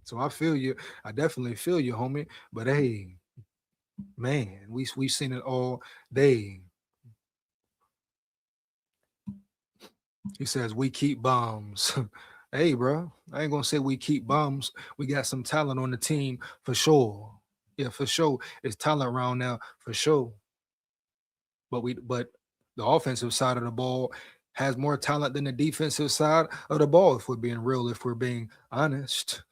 So I feel you. I definitely feel you, homie. But hey, man, we seen it all day. He says we keep bombs. Hey, bro, I ain't gonna say we keep bombs. We got some talent on the team for sure. Yeah, for sure. It's talent around now for sure. But the offensive side of the ball has more talent than the defensive side of the ball. If we're being real, if we're being honest,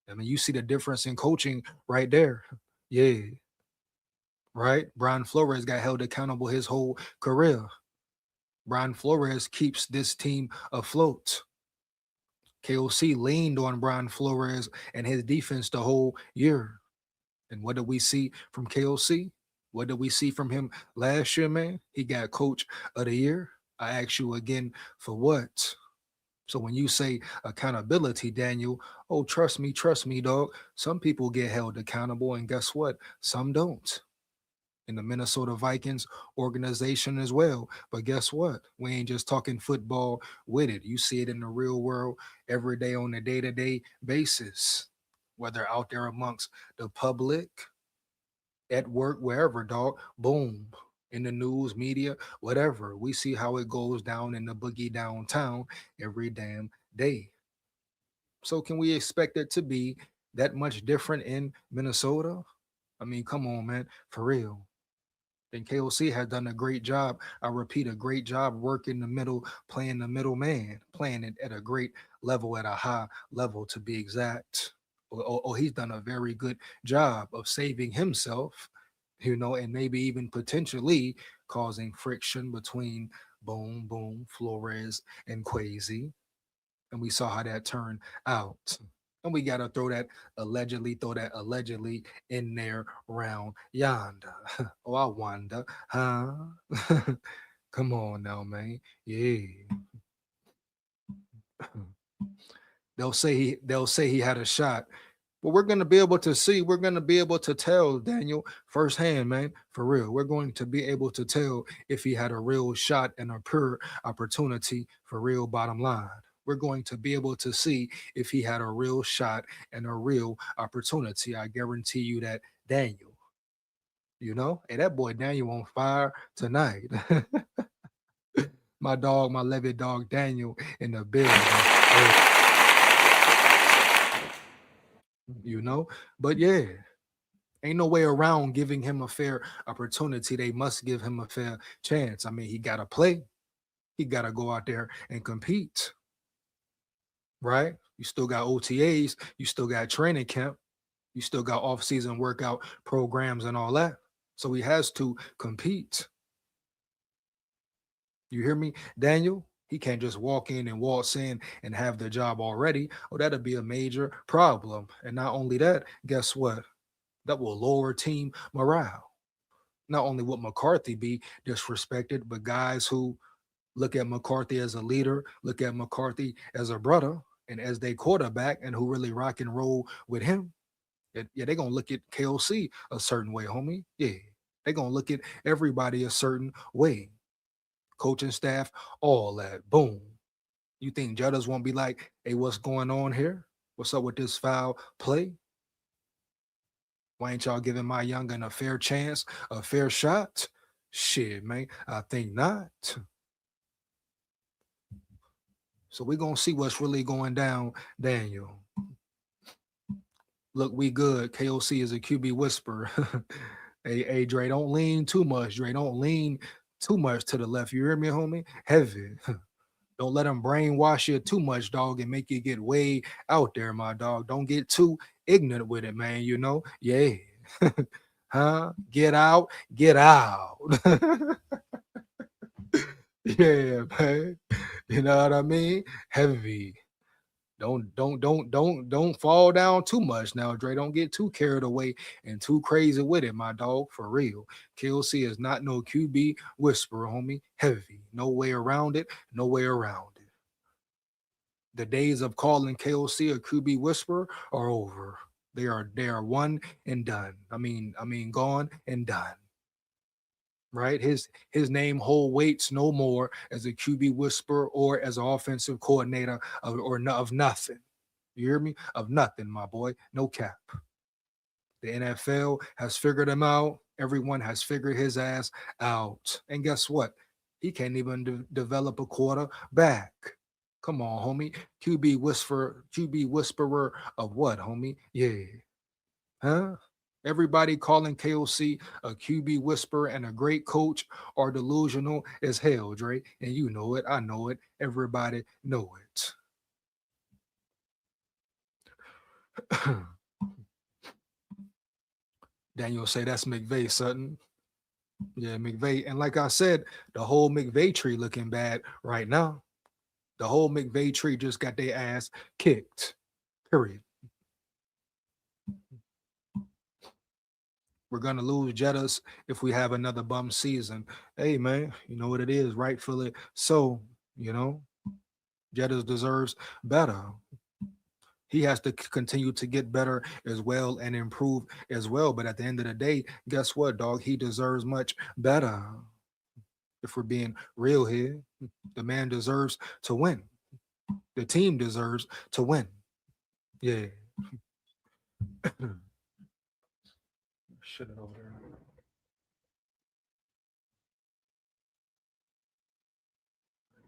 I mean, you see the difference in coaching right there. Yeah, right? Brian Flores got held accountable his whole career. Brian Flores keeps this team afloat. KOC leaned on Brian Flores and his defense the whole year. And what did we see from KOC? What did we see from him last year, man? He got coach of the year. I ask you again, for what? So when you say accountability, Daniel, oh, trust me, dog. Some people get held accountable, and guess what? Some don't. In the Minnesota Vikings organization as well. But guess what? We ain't just talking football with it. You see it in the real world every day on a day-to-day basis, whether out there amongst the public, at work, wherever, dog. Boom. In the news, media, whatever. We see how it goes down in the boogie downtown every damn day. So can we expect it to be that much different in Minnesota? I mean, come on, man, for real. Then KOC has done a great job. I repeat, a great job working the middle, playing the middleman, playing it at a great level, at a high level to be exact. Or he's done a very good job of saving himself, and maybe even potentially causing friction between Boom, Flores, and Quasi. And we saw how that turned out. And we gotta throw that allegedly in there round yonder. Oh, I wonder, huh? Come on now, man. Yeah. They'll say he had a shot. But we're gonna be able to see, we're gonna be able to tell, Daniel, firsthand, man, for real. We're going to be able to tell if he had a real shot and a pure opportunity for real bottom line. We're going to be able to see if he had a real shot and a real opportunity. I guarantee you that, Daniel. Hey, that boy Daniel on fire tonight. My dog, my Levy dog Daniel in the building. you know. But yeah, ain't no way around giving him a fair opportunity. They must give him a fair chance. I mean, he got to play. He got to go out there and compete, right? You still got OTAs. You still got training camp. You still got off-season workout programs and all that. So he has to compete. You hear me, Daniel? He can't just walk in and waltz in and have the job already. Oh, that'd be a major problem. And not only that, guess what? That will lower team morale. Not only would McCarthy be disrespected, but guys who look at McCarthy as a leader, look at McCarthy as a brother and as their quarterback, and who really rock and roll with him. Yeah, they're gonna look at KOC a certain way, homie. Yeah. They're gonna look at everybody a certain way. Coaching staff, all that. Boom. You think judges won't be like, hey, what's going on here? What's up with this foul play? Why ain't y'all giving my youngin a fair chance, a fair shot? Shit, man. I think not. So we're gonna see what's really going down, Daniel. Look, we good. KOC is a QB whisperer. Hey, Dre, don't lean too much. Dre, don't lean too much to the left. You hear me, homie? Heavy. Don't let them brainwash you too much, dog, and make you get way out there, my dog. Don't get too ignorant with it, man. Yeah. Huh? Get out, get out. Yeah, man. You know what I mean? Heavy. Don't fall down too much now, Dre. Don't get too carried away and too crazy with it, my dog. For real. KLC is not no QB whisperer, homie. Heavy. No way around it. No way around it. The days of calling KOC a QB whisperer are over. They are one and done. I mean gone and done. Right? His name hold weights no more as a QB whisperer or as an offensive coordinator of nothing. You hear me? Of nothing, my boy. No cap. The NFL has figured him out. Everyone has figured his ass out. And guess what? He can't even develop a quarterback. Come on, homie. QB whisperer of what, homie? Yeah. Huh? Everybody calling KOC a QB whisperer and a great coach are delusional as hell, Dre. And you know it. I know it. Everybody know it. Daniel say that's McVay, Sutton. Yeah, McVay. And like I said, the whole McVay tree looking bad right now. The whole McVay tree just got their ass kicked. Period. We're gonna lose Jettas if we have another bum season. Hey man, you know what it is, rightfully so. You know, Jettas deserves better. He has to continue to get better as well and improve as well. But at the end of the day, guess what, dog? He deserves much better. If we're being real here, the man deserves to win. The team deserves to win. Yeah. Shit it over there.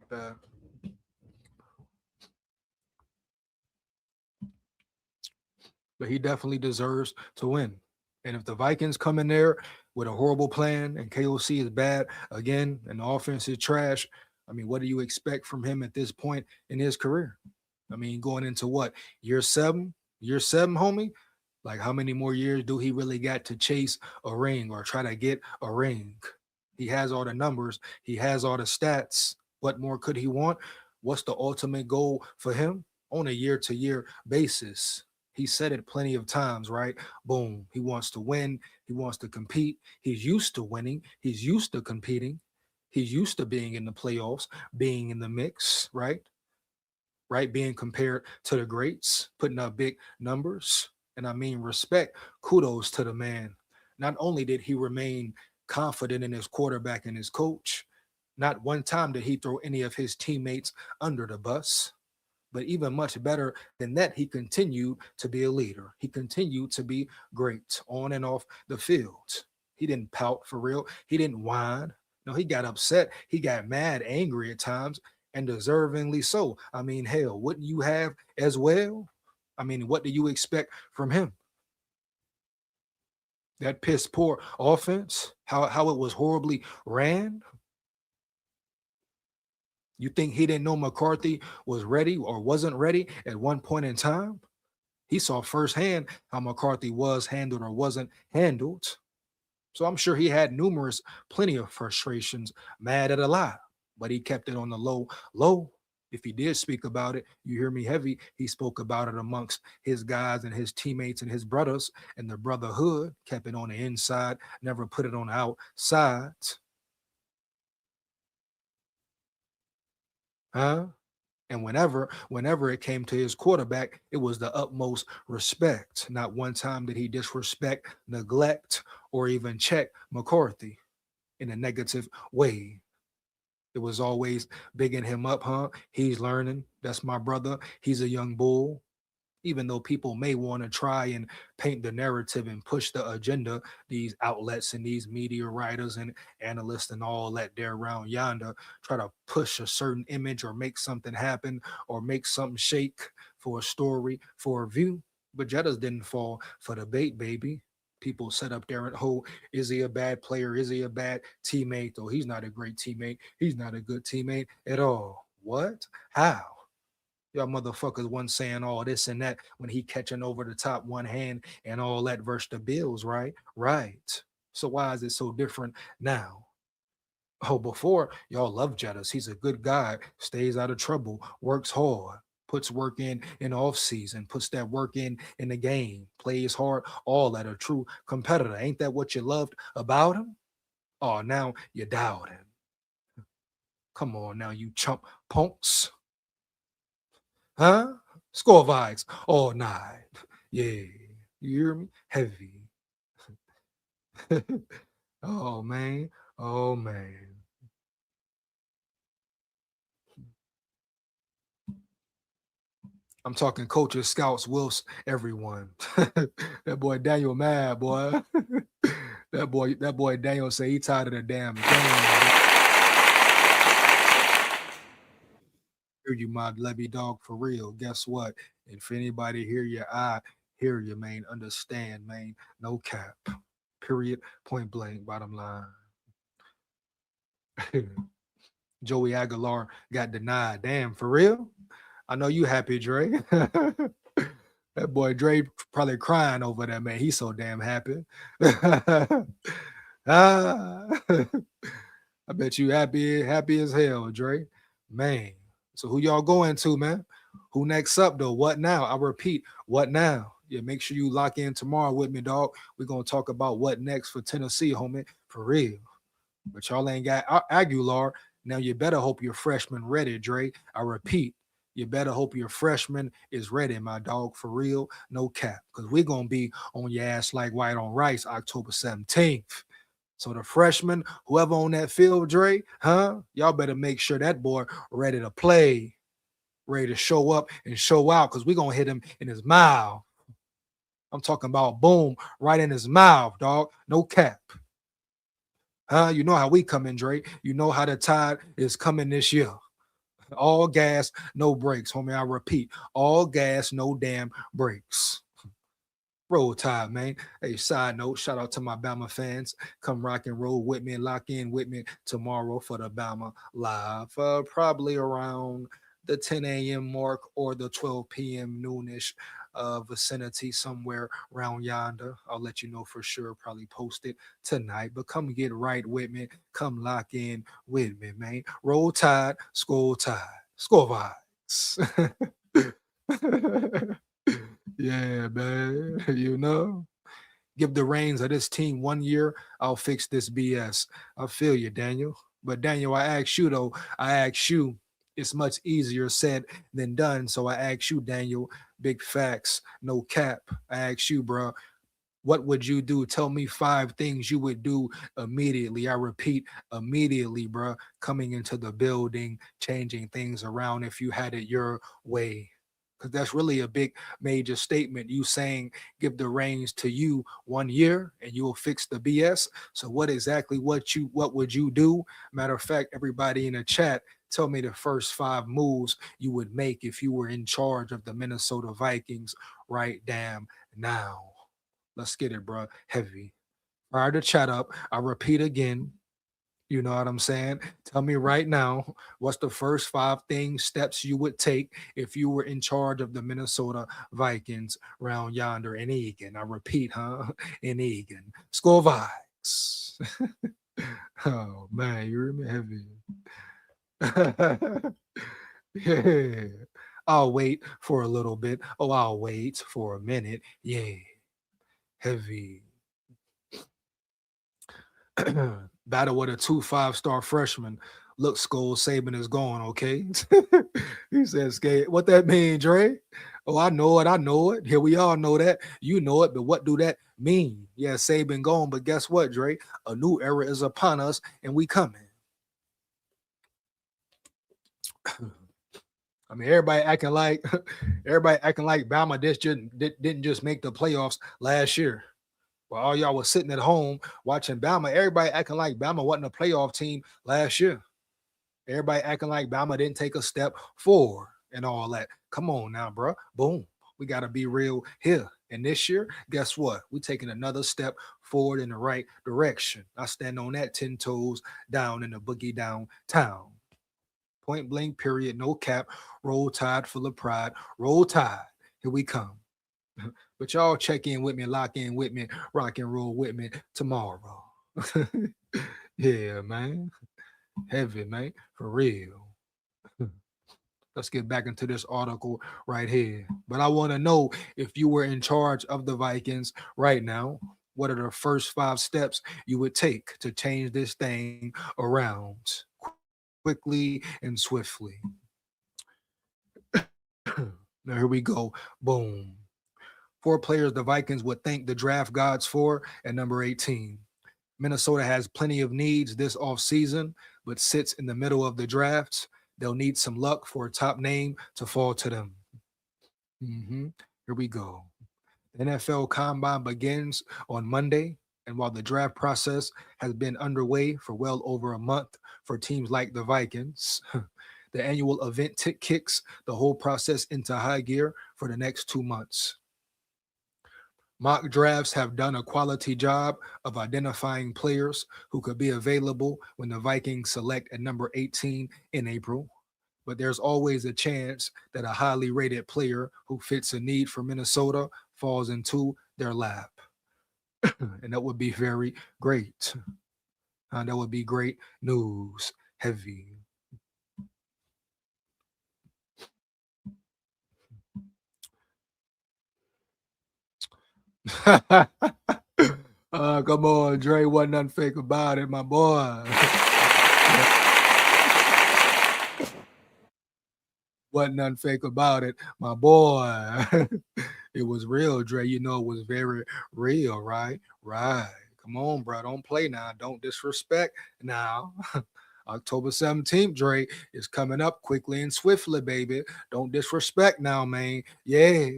Bad. But he definitely deserves to win. And if the Vikings come in there with a horrible plan and KOC is bad again and the offense is trash, I mean, what do you expect from him at this point in his career? I mean, going into what, year seven? Year seven, homie? Like, how many more years do he really got to chase a ring or try to get a ring? He has all the numbers, he has all the stats. What more could he want? What's the ultimate goal for him on a year to year basis? He said it plenty of times, right? Boom. He wants to win. He wants to compete. He's used to winning. He's used to competing. He's used to being in the playoffs, being in the mix, right? Right? Being compared to the greats, putting up big numbers. And I mean, respect, kudos to the man. Not only did he remain confident in his quarterback and his coach, not one time did he throw any of his teammates under the bus. But even much better than that, he continued to be a leader. He continued to be great on and off the field. He didn't pout for real. He didn't whine. No, he got upset. He got mad, angry at times, and deservingly so. I mean, hell, wouldn't you have as well? I mean, what do you expect from him? That piss poor offense, how it was horribly ran. You think he didn't know McCarthy was ready or wasn't ready at one point in time? He saw firsthand how McCarthy was handled or wasn't handled. So I'm sure he had plenty of frustrations, mad at a lot, but he kept it on the low. If he did speak about it, you hear me heavy, he spoke about it amongst his guys and his teammates and his brothers and the brotherhood, kept it on the inside, never put it on the outside. Huh? And whenever it came to his quarterback, it was the utmost respect. Not one time did he disrespect, neglect, or even check McCarthy in a negative way. It was always bigging him up, huh? He's learning. That's my brother. He's a young bull. Even though people may want to try and paint the narrative and push the agenda, these outlets and these media writers and analysts and all that they're around yonder try to push a certain image or make something happen or make something shake for a story, for a view. But Jettas didn't fall for the bait, baby. People set up there and, oh, is he a bad player? Is he a bad teammate? Though he's not a great teammate. He's not a good teammate at all. What? How? Y'all motherfuckers wasn't saying all this and that when he catching over the top one hand and all that versus the Bills, right? Right. So why is it so different now? Oh, before y'all love Jettas. He's a good guy, stays out of trouble, works hard, puts work in off season, puts that work in the game, plays hard, all that. A true competitor. Ain't that what you loved about him? Oh, now you doubt him. Come on now, you chump punks. Huh? Score vibes all night. Yeah. You hear me? Heavy. Oh man. Oh man. I'm talking coaches, scouts, Wills, everyone. That boy Daniel mad, boy. That boy Daniel say he tired of the damn game. Hear you, my levy dog, for real. Guess what? If anybody hear you, I hear you, man. Understand, man. No cap. Period. Point blank. Bottom line. Joey Aguilar got denied. Damn, for real? I know you happy, Dre. That boy Dre probably crying over that, man. He's so damn happy. Ah, I bet you happy as hell, Dre. Man. So who y'all going to, man? Who next up though? What now? I repeat, what now? Yeah, make sure you lock in tomorrow with me, dog. We're gonna talk about what next for Tennessee, homie. For real. But y'all ain't got Aguilar. Now you better hope your freshman ready, Dre. I repeat, you better hope your freshman is ready, my dog, for real. No cap. Because we're gonna be on your ass like white on rice October 17th. So the freshman, whoever on that field, Dre, huh? Y'all better make sure that boy ready to play, ready to show up and show out, because we're gonna hit him in his mouth. I'm talking about boom, right in his mouth, dog. No cap. Huh? You know how we come in, Dre. You know how the tide is coming this year. All gas, no brakes, homie. I repeat, all gas, no damn brakes. Roll Tide, man. Hey, side note, shout out to my Bama fans. Come rock and roll with me and lock in with me tomorrow for the Bama Live. Probably around the 10 a.m. mark or the 12 p.m. noonish vicinity, somewhere around yonder. I'll let you know for sure. Probably post it tonight. But come get right with me. Come lock in with me, man. Roll Tide, Skol Tide. Score vibes. Yeah, man. You know, give the reins of this team 1 year. I'll fix this BS. I feel you, Daniel. But Daniel, I ask you though. I ask you. It's much easier said than done. So I ask you, Daniel. Big facts, no cap. I ask you, bro. What would you do? Tell me 5 things you would do immediately. I repeat, immediately, bro. Coming into the building, changing things around if you had it your way. Because that's really a big major statement. You saying give the reins to you 1 year and you'll fix the BS. So what would you do? Matter of fact, everybody in the chat, tell me the first 5 moves you would make if you were in charge of the Minnesota Vikings right damn now. Let's get it, bro. Heavy. Fire the chat up. I repeat again. You know what I'm saying? Tell me right now, what's the first 5 things, steps you would take if you were in charge of the Minnesota Vikings round yonder in Egan? I repeat, huh? In Egan. Score Vikes. Oh man, you remember heavy. Yeah. I'll wait for a little bit. Oh, I'll wait for a minute. Yeah. Heavy. Battle with a 2 5-star freshman. Look, Skull Saban is gone, okay? He said, "Skate." What that mean, Dre? Oh, I know it. I know it. Here we all know that. You know it, but what do that mean? Yeah, Saban gone, but guess what, Dre? A new era is upon us, and we coming. I mean, everybody acting like Bama didn't just make the playoffs last year. While all y'all was sitting at home watching Bama, everybody acting like Bama wasn't a playoff team last year. Everybody acting like Bama didn't take a step forward and all that. Come on now, bro. Boom. We got to be real here. And this year, guess what? We're taking another step forward in the right direction. I stand on that 10 toes down in the boogie downtown. Point blank, period. No cap. Roll Tide, full of pride. Roll Tide. Here we come. But y'all check in with me, lock in with me, rock and roll with me tomorrow. Yeah, man. Heavy, man. For real. Let's get back into this article right here. But I want to know, if you were in charge of the Vikings right now, what are the first 5 steps you would take to change this thing around quickly and swiftly? Now, here we go. Boom. 4 players the Vikings would thank the draft gods for at number 18. Minnesota has plenty of needs this offseason, but sits in the middle of the drafts. They'll need some luck for a top name to fall to them. Here we go. The NFL Combine begins on Monday, and while the draft process has been underway for well over a month for teams like the Vikings, the annual event kicks the whole process into high gear for the next 2 months. Mock drafts have done a quality job of identifying players who could be available when the Vikings select at number 18 in April. But there's always a chance that a highly rated player who fits a need for Minnesota falls into their lap. And that would be very great. That would be great news. Heavy. Come on, Dre. Wasn't nothing fake about it, my boy. Wasn't nothing fake about it, my boy. It was real, Dre. You know, it was very real, right? Right. Come on, bro. Don't play now. Don't disrespect now. October 17th, Dre, is coming up quickly and swiftly, baby. Don't disrespect now, man. Yeah.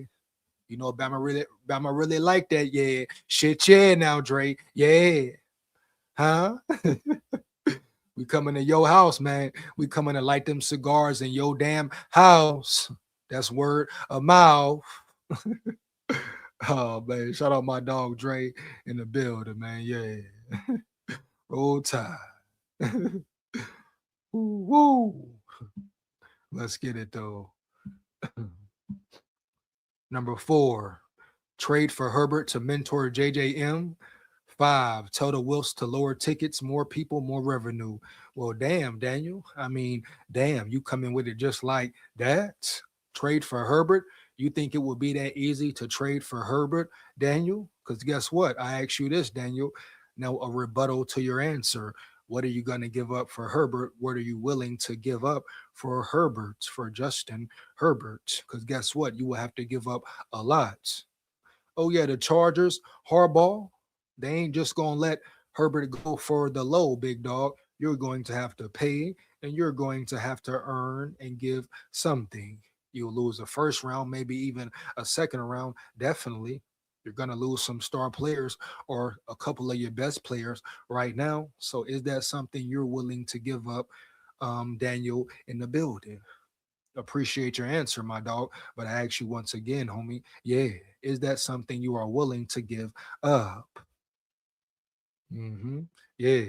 You know, Bama really like that. Yeah. Shit, yeah, now, Dre. Yeah. Huh? We coming to your house, man. We coming to light them cigars in your damn house. That's word of mouth. Oh man, shout out my dog Dre in the building, man. Yeah. Roll Tide. Woo, woo. Let's get it though. Number 4, trade for Herbert to mentor JJM. 5, tell the Wills to lower tickets, more people, more revenue. Well, damn, Daniel. I mean, damn, you come in with it just like that. Trade for Herbert. You think it would be that easy to trade for Herbert, Daniel? Because guess what? I asked you this, Daniel. Now, a rebuttal to your answer. What are you going to give up for Herbert? What are you willing to give up for Herbert, for Justin Herbert? Because guess what? You will have to give up a lot. Oh yeah, the Chargers, Harbaugh, they ain't just gonna let Herbert go for the low, big dog. You're going to have to pay and you're going to have to earn and give something. You'll lose a first round, maybe even a second round. Definitely. You're gonna lose some star players or a couple of your best players right now. So is that something you're willing to give up, Daniel, in the building? Appreciate your answer, my dog. But I ask you once again, homie, yeah, is that something you are willing to give up? Yeah.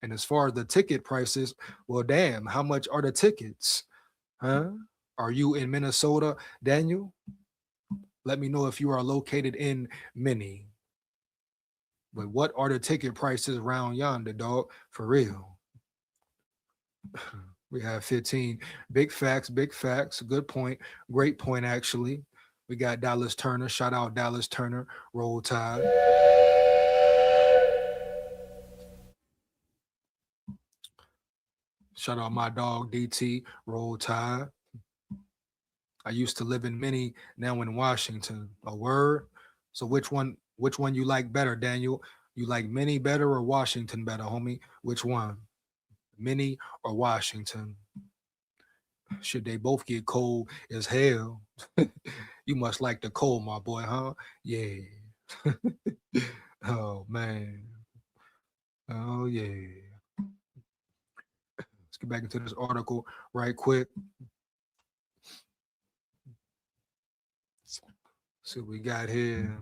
And as far as the ticket prices, well, damn, how much are the tickets? Huh? Are you in Minnesota, Daniel? Let me know if you are located in Minnie. But what are the ticket prices around yonder, dog? For real. We have 15. Big facts, big facts. Good point. Great point, actually. We got Dallas Turner. Shout out Dallas Turner. Roll Tide. Shout out my dog DT. Roll Tide. I used to live in Minnie, now in Washington. A word. So which one you like better, Daniel? You like Minnie better or Washington better, homie? Which one? Minnie or Washington? Should they both get cold as hell? You must like the cold, my boy, huh? Yeah. Oh man. Oh yeah. Let's get back into this article right quick. See what we got here.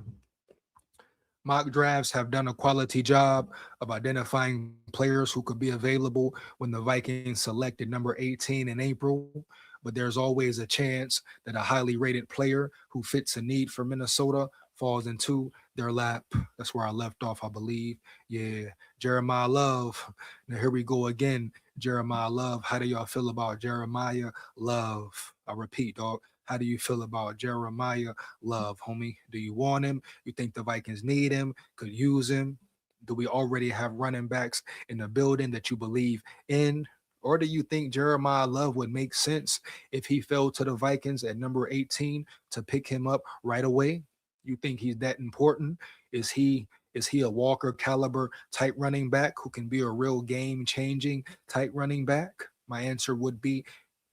Mock drafts have done a quality job of identifying players who could be available when the Vikings selected number 18 in April. But there's always a chance that a highly rated player who fits a need for Minnesota falls into their lap. That's where I left off, I believe. Yeah, Jeremiah Love. Now here we go again. Jeremiah Love. How do y'all feel about Jeremiah Love? I repeat, dog. How do you feel about Jeremiah Love, homie? Do you want him? You think the Vikings need him, could use him? Do we already have running backs in the building that you believe in? Or do you think Jeremiah Love would make sense if he fell to the Vikings at number 18 to pick him up right away? You think he's that important? Is he a Walker caliber type running back who can be a real game changing type running back? My answer would be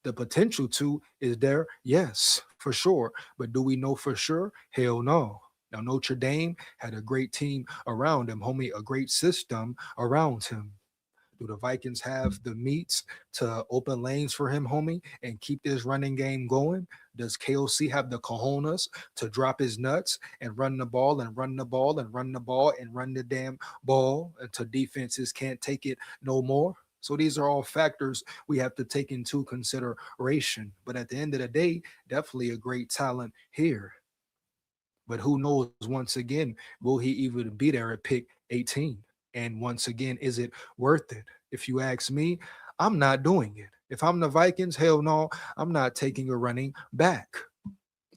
the potential to is there? Yes, for sure. But do we know for sure? Hell no. Now, Notre Dame had a great team around him, homie, a great system around him. Do the Vikings have the meats to open lanes for him, homie, and keep this running game going? Does KOC have the cojones to drop his nuts and run the ball and run the ball and run the ball and run the damn ball until defenses can't take it no more? So these are all factors we have to take into consideration. But at the end of the day, definitely a great talent here. But who knows, once again, will he even be there at pick 18? And once again, is it worth it? If you ask me, I'm not doing it. If I'm the Vikings, hell no, I'm not taking a running back.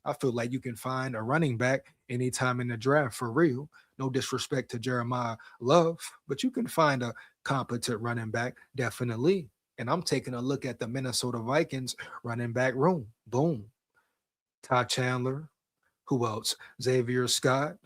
I feel like you can find a running back anytime in the draft for real. No disrespect to Jeremiah Love, but you can find a competent running back definitely. And I'm taking a look at the Minnesota Vikings running back room. Boom. Ty Chandler. Who else? Xavier Scott,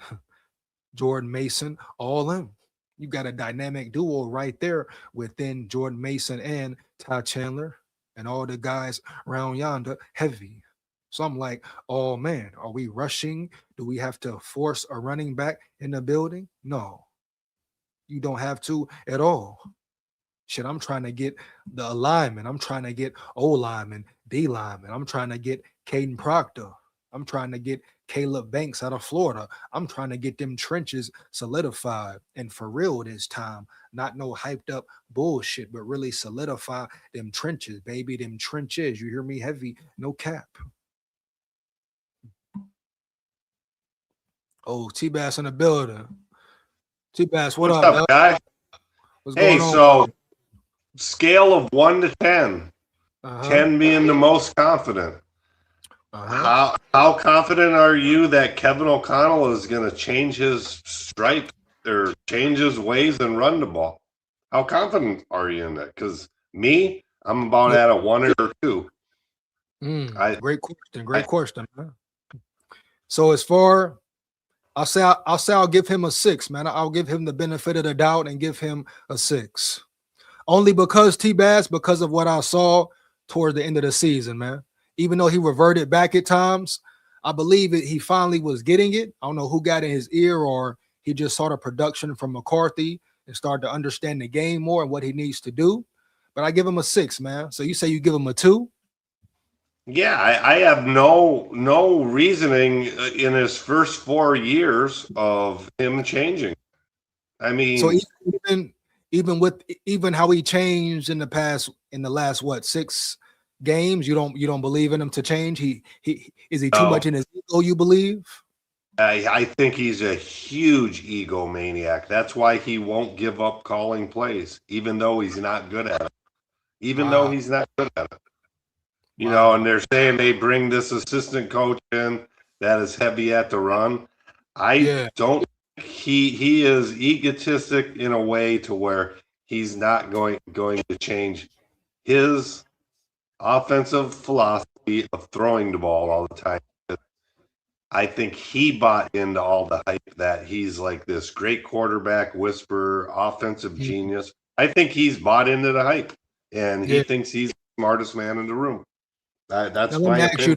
Jordan Mason, all in. You got a dynamic duo right there within Jordan Mason and Ty Chandler, and all the guys around yonder heavy. So I'm like, oh man, are we rushing? Do we have to force a running back in the building? No, you don't have to at all. Shit, I'm trying to get the alignment. I'm trying to get O lineman, D lineman. I'm trying to get Caden Proctor. I'm trying to get Caleb Banks out of Florida. I'm trying to get them trenches solidified. And for real this time, not no hyped up bullshit, but really solidify them trenches, baby. Them trenches. You hear me? Heavy, no cap. Oh, T-Bass in the building. T-Bass, what What's up, up, guy? What's Hey, going on? so scale of 1 to 10, Uh-huh. 10 being the most confident. How confident are you that Kevin O'Connell is going to change his stripe or change his ways and run the ball? How confident are you in that? Because me, I'm about at a 1 or 2. Great question. Great question, man. So as far, I'll say I'll give him a 6, man. I'll give him the benefit of the doubt and give him a 6. Only because T-Bass, because of what I saw toward the end of the season, man. Even though he reverted back at times, I believe he finally was getting it. I don't know who got in his ear, or he just saw the production from McCarthy and started to understand the game more and what he needs to do. But I give him a 6, man. So you say you give him a 2? Yeah, I have no reasoning in his first 4 years of him changing. I mean, so even how he changed in the last what 6 games, you don't believe in him to change? He is he too much in his ego, you believe? I think he's a huge egomaniac. That's why he won't give up calling plays, even though he's not good at it. Though he's not good at it. You know, and they're saying they bring this assistant coach in that is heavy at the run. Don't. He is egotistic in a way to where he's not going to change his offensive philosophy of throwing the ball all the time. I think he bought into all the hype that he's like this great quarterback whisperer, offensive genius. I think he's bought into the hype, and he thinks he's the smartest man in the room. That's my opinion.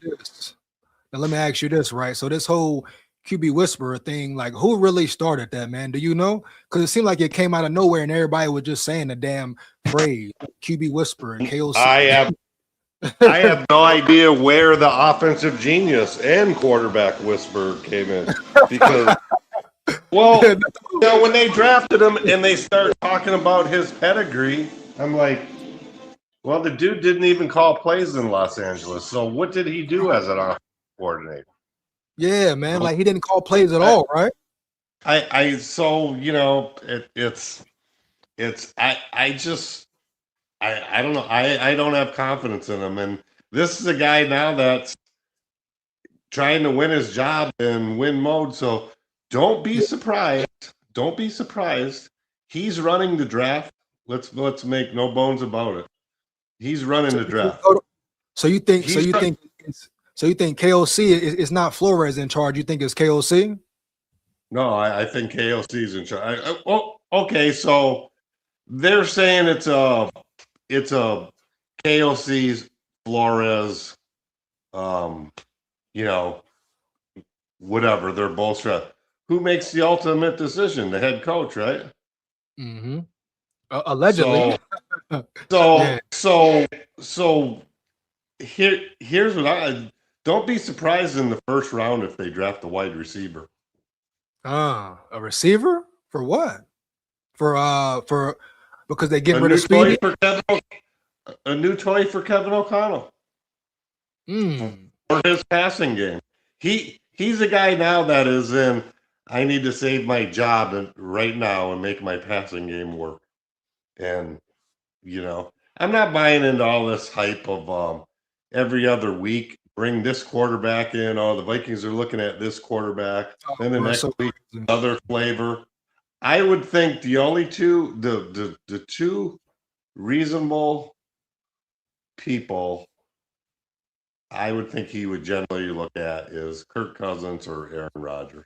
Now let me ask you this, right? So this whole QB whisperer thing, like who really started that, man? Do you know? Because it seemed like it came out of nowhere and everybody was just saying the damn phrase QB whisperer and KOC. I have no idea where the offensive genius and quarterback whisperer came in, because when they drafted him and they start talking about his pedigree, I'm like, well, the dude didn't even call plays in Los Angeles. So what did he do as an offensive coordinator? Yeah, man. Like he didn't call plays at all, right? I don't know. I don't have confidence in him. And this is a guy now that's trying to win his job and win mode. So don't be surprised. Don't be surprised. He's running the draft. Let's make no bones about it. He's running the draft. So you think KOC is not Flores in charge? You think it's KOC? No, I think KOC is in charge. Okay, so they're saying it's a KOC's Flores, whatever. They're both who makes the ultimate decision? The head coach, right? Mm-hmm. Allegedly. So here's what don't be surprised in the first round if they draft a wide receiver. A receiver for what? For because they get rid of Speedy. A new toy for Kevin O'Connell. For his passing game. he's a guy now that is in. I need to save my job right now and make my passing game work. And I'm not buying into all this hype of every other week bring this quarterback in. Oh, the Vikings are looking at this quarterback. Then the next week another flavor. I would think the only two the two reasonable people I would think he would generally look at is Kirk Cousins or Aaron Rodgers.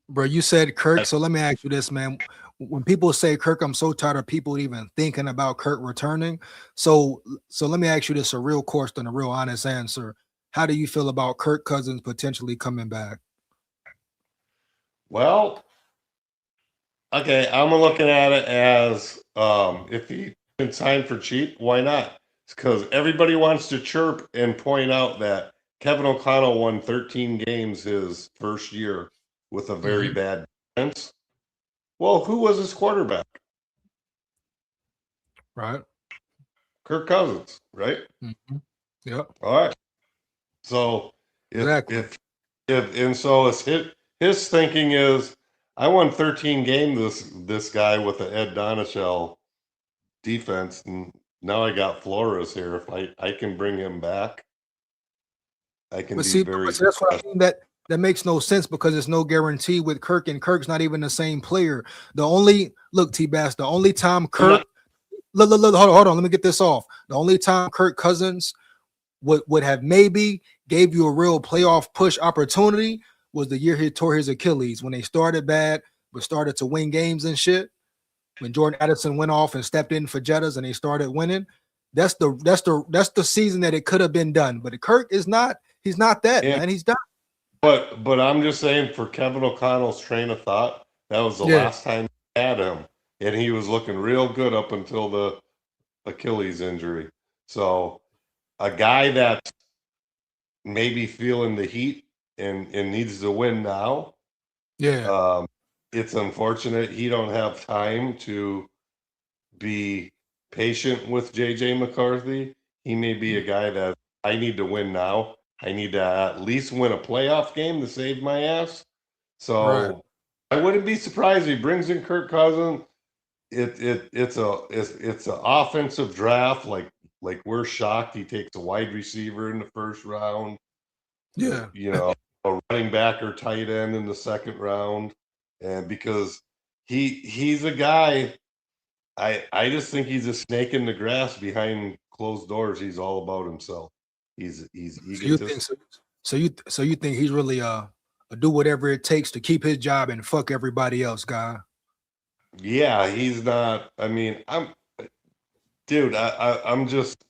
Bro, you said Kirk, so let me ask you this, man. When people say Kirk, I'm so tired of people even thinking about Kirk returning. So let me ask you this, a real question, a real honest answer. How do you feel about Kirk Cousins potentially coming back? Well, okay, I'm looking at it as if he can sign for cheap, why not? It's because everybody wants to chirp and point out that Kevin O'Connell won 13 games his first year with a very bad defense. Well, who was his quarterback? Right. Kirk Cousins, right? Yep. All right. So if and so it's his thinking is I won 13 games this guy with the Ed Donachel defense, and now I got Flores here. If I can bring him back, I can be very. But that's what I mean. That makes no sense because there's no guarantee with Kirk, and Kirk's not even the same player. The only T-Bass, the only time Kirk look, hold on, let me get this off. The only time Kirk Cousins would have maybe gave you a real playoff push opportunity was the year he tore his Achilles when they started bad, but started to win games and shit. When Jordan Addison went off and stepped in for Jettas and they started winning, that's the season that it could have been done. But Kirk is not. He's not that, man. He's done. But I'm just saying, for Kevin O'Connell's train of thought, that was the last time he had him, and he was looking real good up until the Achilles injury. So a guy that's maybe feeling the heat and needs to win now. Yeah. It's unfortunate he don't have time to be patient with JJ McCarthy. He may be a guy that I need to win now. I need to at least win a playoff game to save my ass. So I wouldn't be surprised if he brings in Kirk Cousins. It's an offensive draft. Like we're shocked he takes a wide receiver in the first round. Yeah. A running back or tight end in the second round. And because he's a guy, I just think he's a snake in the grass behind closed doors. He's all about himself. He's egotistic. So you think he's really do whatever it takes to keep his job and fuck everybody else, guy? Yeah, he's not. I mean, I'm just.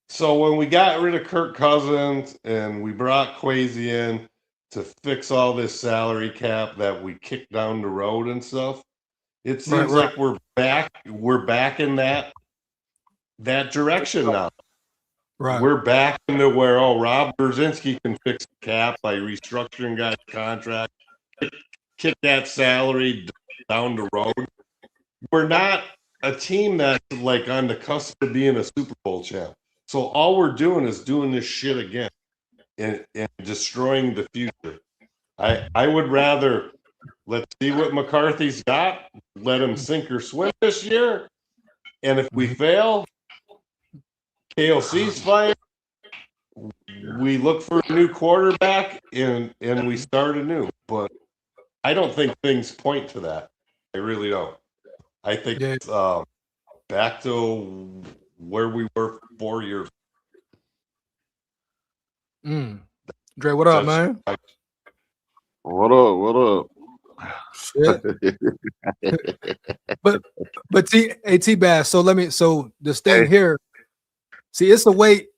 So when we got rid of Kirk Cousins and we brought Kwesi in to fix all this salary cap that we kicked down the road and stuff, it seems like we're back in that direction now. Right. We're back into where Rob Brzezinski can fix the cap by restructuring guys' contract, kick that salary down the road. We're not a team that's like on the cusp of being a Super Bowl champ. So all we're doing is doing this shit again and destroying the future. I would rather let's see what McCarthy's got, let him sink or swim this year, and if we fail, KOC's fired, we look for a new quarterback and we start anew. But I don't think things point to that. I really don't. I think it's back to where we were 4 years. Dre, what up, man? What up? Shit. but T-Bass, so this thing here, see, it's a way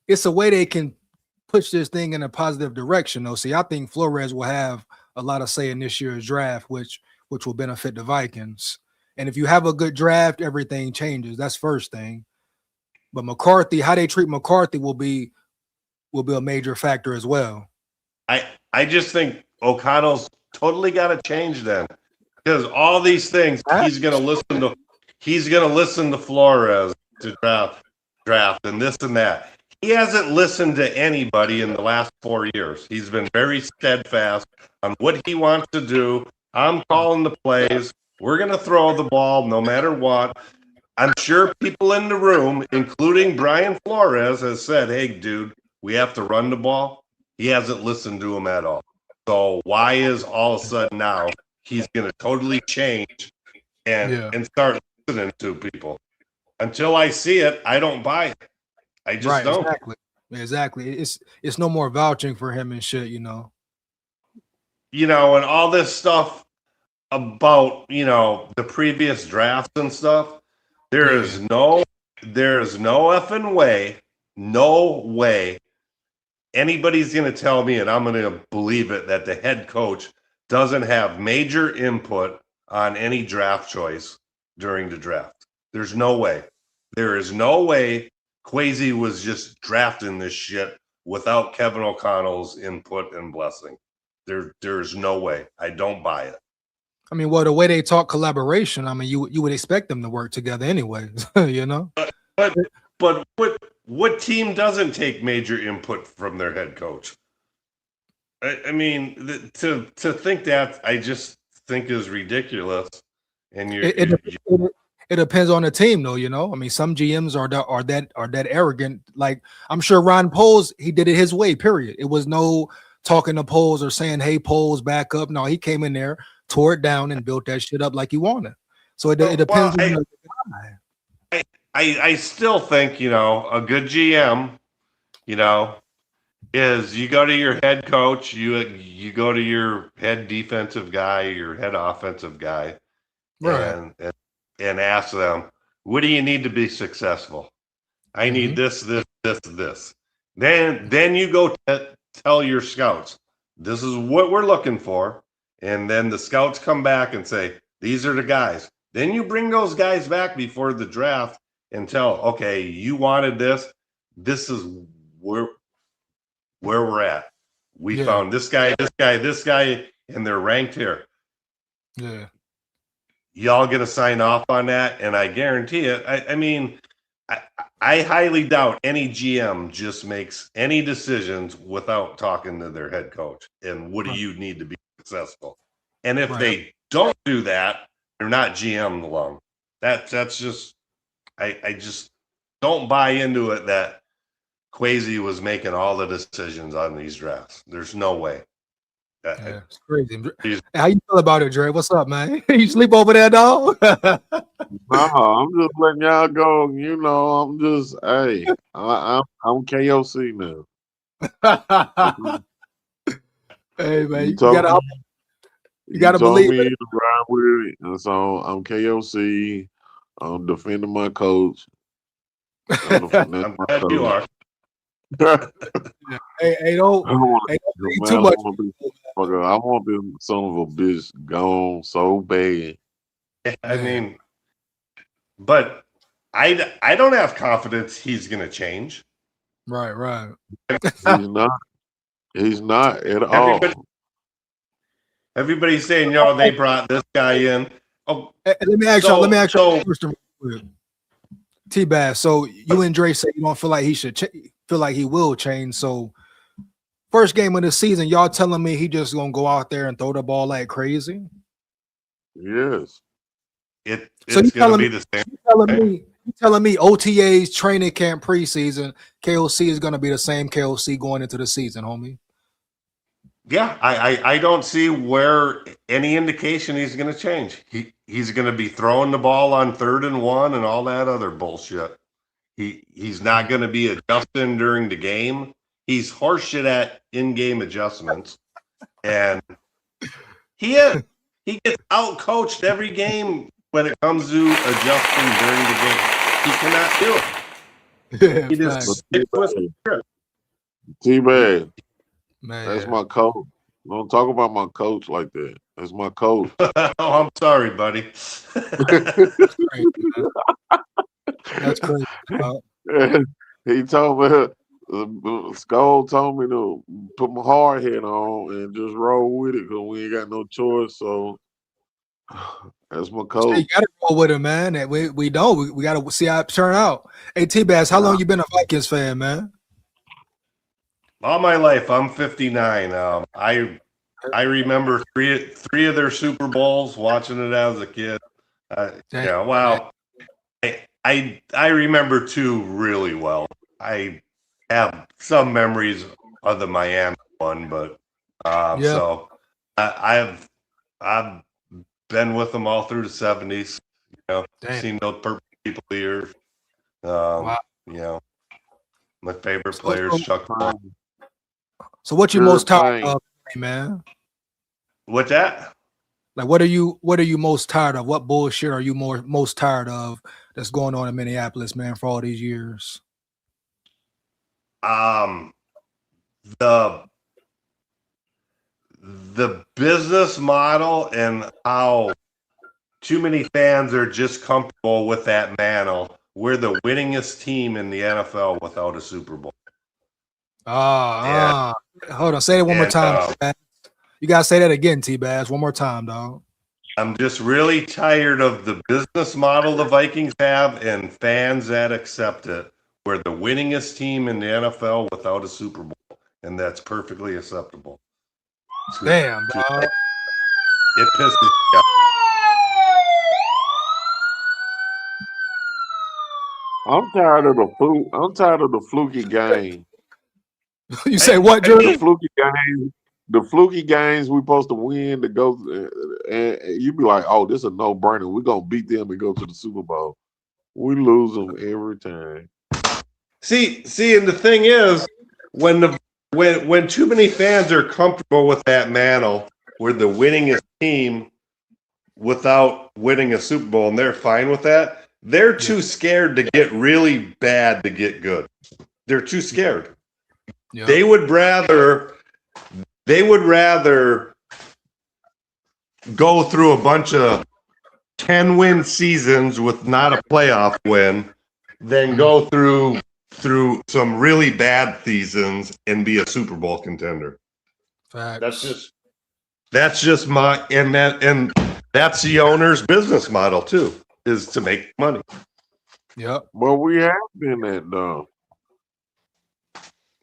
they can push this thing in a positive direction, though. See, I think Flores will have a lot of say in this year's draft, which will benefit the Vikings. And if you have a good draft, everything changes. That's first thing. But McCarthy, how they treat McCarthy will be a major factor as well. I just think O'Connell's totally got to change then, because all these things he's going to listen to Flores to draft and this and that. he hasn't listened to anybody in the last 4 years. He's been very steadfast on what he wants to do. I'm calling the plays. We're going to throw the ball no matter what. I'm sure people in the room, including Brian Flores, has said, hey, dude, we have to run the ball. He hasn't listened to him at all. So why is all of a sudden now he's going to totally change and start listening to people? Until I see it, I don't buy it. I just don't. Exactly. It's no more vouching for him and shit, you know. You know, and all this stuff about, you know, the previous drafts and stuff. There is no effing way, no way anybody's going to tell me, and I'm going to believe it, that the head coach doesn't have major input on any draft choice during the draft. There's no way. There is no way Kwesi was just drafting this shit without Kevin O'Connell's input and blessing. There's no way. I don't buy it. I mean, well, the way they talk collaboration, I mean, you would expect them to work together anyway, you know? But what team doesn't take major input from their head coach? I mean, to think that, I just think is ridiculous. And it depends on the team, though, you know? I mean, some GMs are that arrogant. Like, I'm sure Ron Poles, he did it his way, period. It was no talking to Poles or saying, hey, Poles, back up. No, he came in there, tore it down, and built that shit up like he wanted. So it depends on the guy. I still think, you know, a good GM, you know, is you go to your head coach, you go to your head defensive guy, your head offensive guy, right, and ask them, what do you need to be successful? I need this. Then you go tell your scouts, this is what we're looking for. And then the scouts come back and say, these are the guys. Then you bring those guys back before the draft and tell, okay, you wanted this. This is where we're at. We found this guy, and they're ranked here. Yeah. Y'all going to sign off on that? And I guarantee it. I mean, I highly doubt any GM just makes any decisions without talking to their head coach. And what do you need to be successful? And if they don't do that, they're not GM long. That's just, I just don't buy into it that Kwesi was making all the decisions on these drafts. There's no way. Yeah, it's crazy. How you feel about it, Dre? What's up, man? You sleep over there, dog? No, I'm just letting y'all go. You know, I'm just, hey, I'm KOC now. Hey, man, you gotta believe me it. to ride with it, and so I'm KOC. I'm defending my coach. I'm glad you are. Hey, don't be too much. I want this son of a bitch gone so bad. I mean, but I don't have confidence he's going to change. Right. He's not at all. Everybody's saying, yo, they brought this guy in. Oh, let me ask you a question. T-Bass, so you and Dre say you don't feel like he should feel like he will change. So first game of the season, y'all telling me he just gonna go out there and throw the ball like crazy? Yes. It's gonna be the same. You telling me OTAs, training camp, preseason, KOC is gonna be the same KOC going into the season, homie? Yeah, I don't see where any indication he's going to change. He's going to be throwing the ball on 3rd and 1 and all that other bullshit. He's not going to be adjusting during the game. He's horseshit at in-game adjustments, and he gets out-coached every game when it comes to adjusting during the game. He cannot do it. He just sticks with it. T-Bag. Man, that's my coach. Don't talk about my coach like that. That's my coach. Oh, I'm sorry, buddy. That's crazy. He told me, SKOL told me to put my hard head on and just roll with it because we ain't got no choice. So that's my coach. Hey, you gotta roll with him, man. We don't. We gotta see how it turn out. Hey, T-Bass, how long you been a Vikings fan, man? All my life, I'm 59. I remember three of their Super Bowls, watching it as a kid. Dang, Yeah, well, I remember two really well. I have some memories of the Miami one, but yeah, so I've been with them all through the 70s. dang, Seen those purple people here. wow. You know, my favorite So, players, so, Chuck. so what you Sure most tired thing. of, man? What's that? Like, what are you most tired of? What bullshit are you most tired of that's going on in Minneapolis, man, for all these years? Um, the business model and how too many fans are just comfortable with that mantle. We're the winningest team in the NFL without a Super Bowl. Hold on, say it one more And time. T-Bass. You gotta say that again, T-Bass. One more time, dog. I'm just really tired of the business model the Vikings have and fans that accept it. We're the winningest team in the NFL without a Super Bowl, and that's perfectly acceptable. Damn, dog. It pisses me off. I'm tired of the fluky game. You say what, The Jordan? fluky games we supposed to win to go, and you be like, oh, this is a no brainer. We're gonna beat them and go to the Super Bowl. We lose them every time. See, and the thing is, when too many fans are comfortable with that mantle, we're the winningest team without winning a Super Bowl, and they're fine with that. They're too scared to get really bad to get good. They're too scared. Yeah. They would rather go through a bunch of 10-win seasons with not a playoff win than go through some really bad seasons and be a Super Bowl contender. Facts. That's just my and that's the owner's business model too, is to make money. Yep. Well, we have been that though.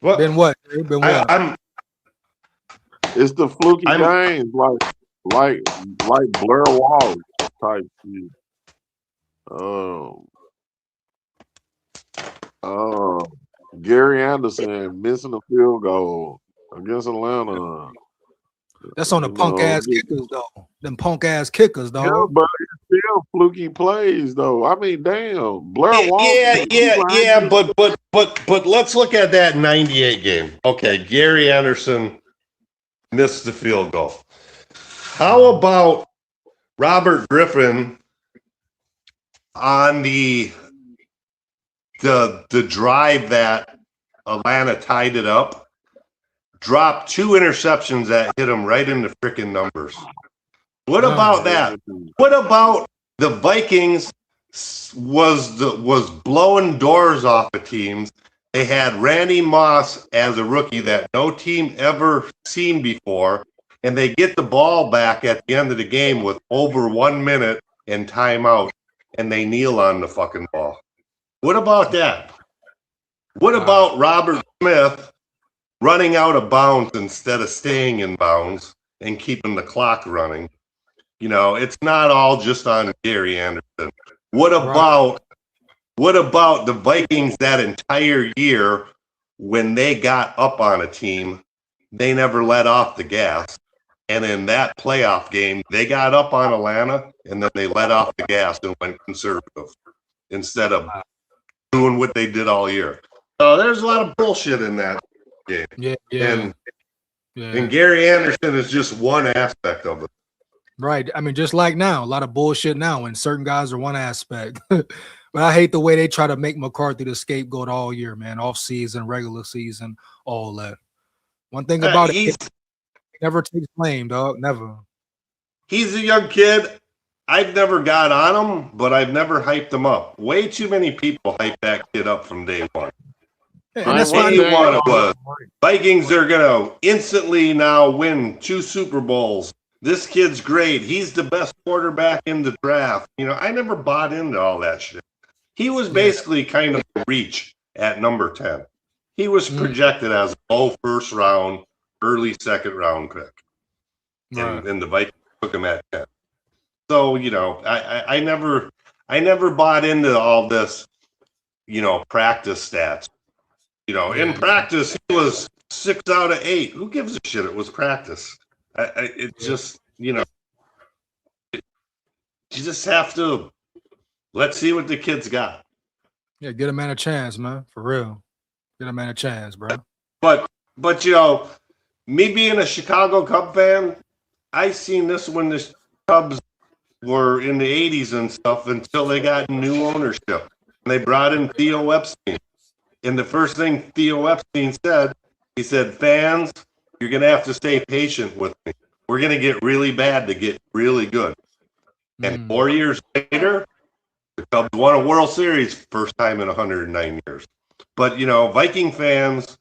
Well, Been what? Been what? It's the fluky games like Blair Walsh type shit. Gary Anderson missing a field goal against Atlanta. That's on the punk ass kickers though. Them punk ass kickers, dog. Yeah, but it's still fluky plays though. I mean, damn, Blair Walsh. Yeah. But let's look at that 98 game. Okay, Gary Anderson missed the field goal. How about Robert Griffin on the drive that Atlanta tied it up? Dropped 2 interceptions that hit him right in the freaking numbers. What about that? What about the Vikings was blowing doors off of teams? They had Randy Moss as a rookie that no team ever seen before, and they get the ball back at the end of the game with over 1 minute and timeout, and they kneel on the fucking ball. What about that? What about Robert Smith running out of bounds instead of staying in bounds and keeping the clock running? It's not all just on Gary Anderson. What about the Vikings that entire year when they got up on a team, they never let off the gas. And in that playoff game, they got up on Atlanta and then they let off the gas and went conservative instead of doing what they did all year. So there's a lot of bullshit in that game. Yeah. And Gary Anderson is just one aspect of it. Right. I mean, just like now, a lot of bullshit now, and certain guys are one aspect. But I hate the way they try to make McCarthy the scapegoat all year, man. Off season, regular season, all that. One thing about it, he never takes blame, dog. Never. He's a young kid. I've never got on him, but I've never hyped him up. Way too many people hype that kid up from day one. And that's what you want it was. Vikings are going to instantly now win 2 Super Bowls. This kid's great. He's the best quarterback in the draft. I never bought into all that shit. He was basically kind of a reach at number 10. he was projected as a low first round, early second round pick. Right. And the Vikings took him at 10. So, you know, I never bought into all this, you know, practice stats. You know, in practice, he was 6 out of 8. Who gives a shit? It was practice. It just, you know, you just have to let's see what the kids got. Yeah, get a man a chance, man. For real. Get a man a chance, bro. But you know, me being a Chicago Cub fan, I seen this when the Cubs were in the 80s and stuff until they got new ownership. And they brought in Theo Epstein. And the first thing Theo Epstein said, he said, fans, you're going to have to stay patient with me. We're going to get really bad to get really good. And 4 years later, the Cubs won a World Series first time in 109 years. But, you know, Viking fans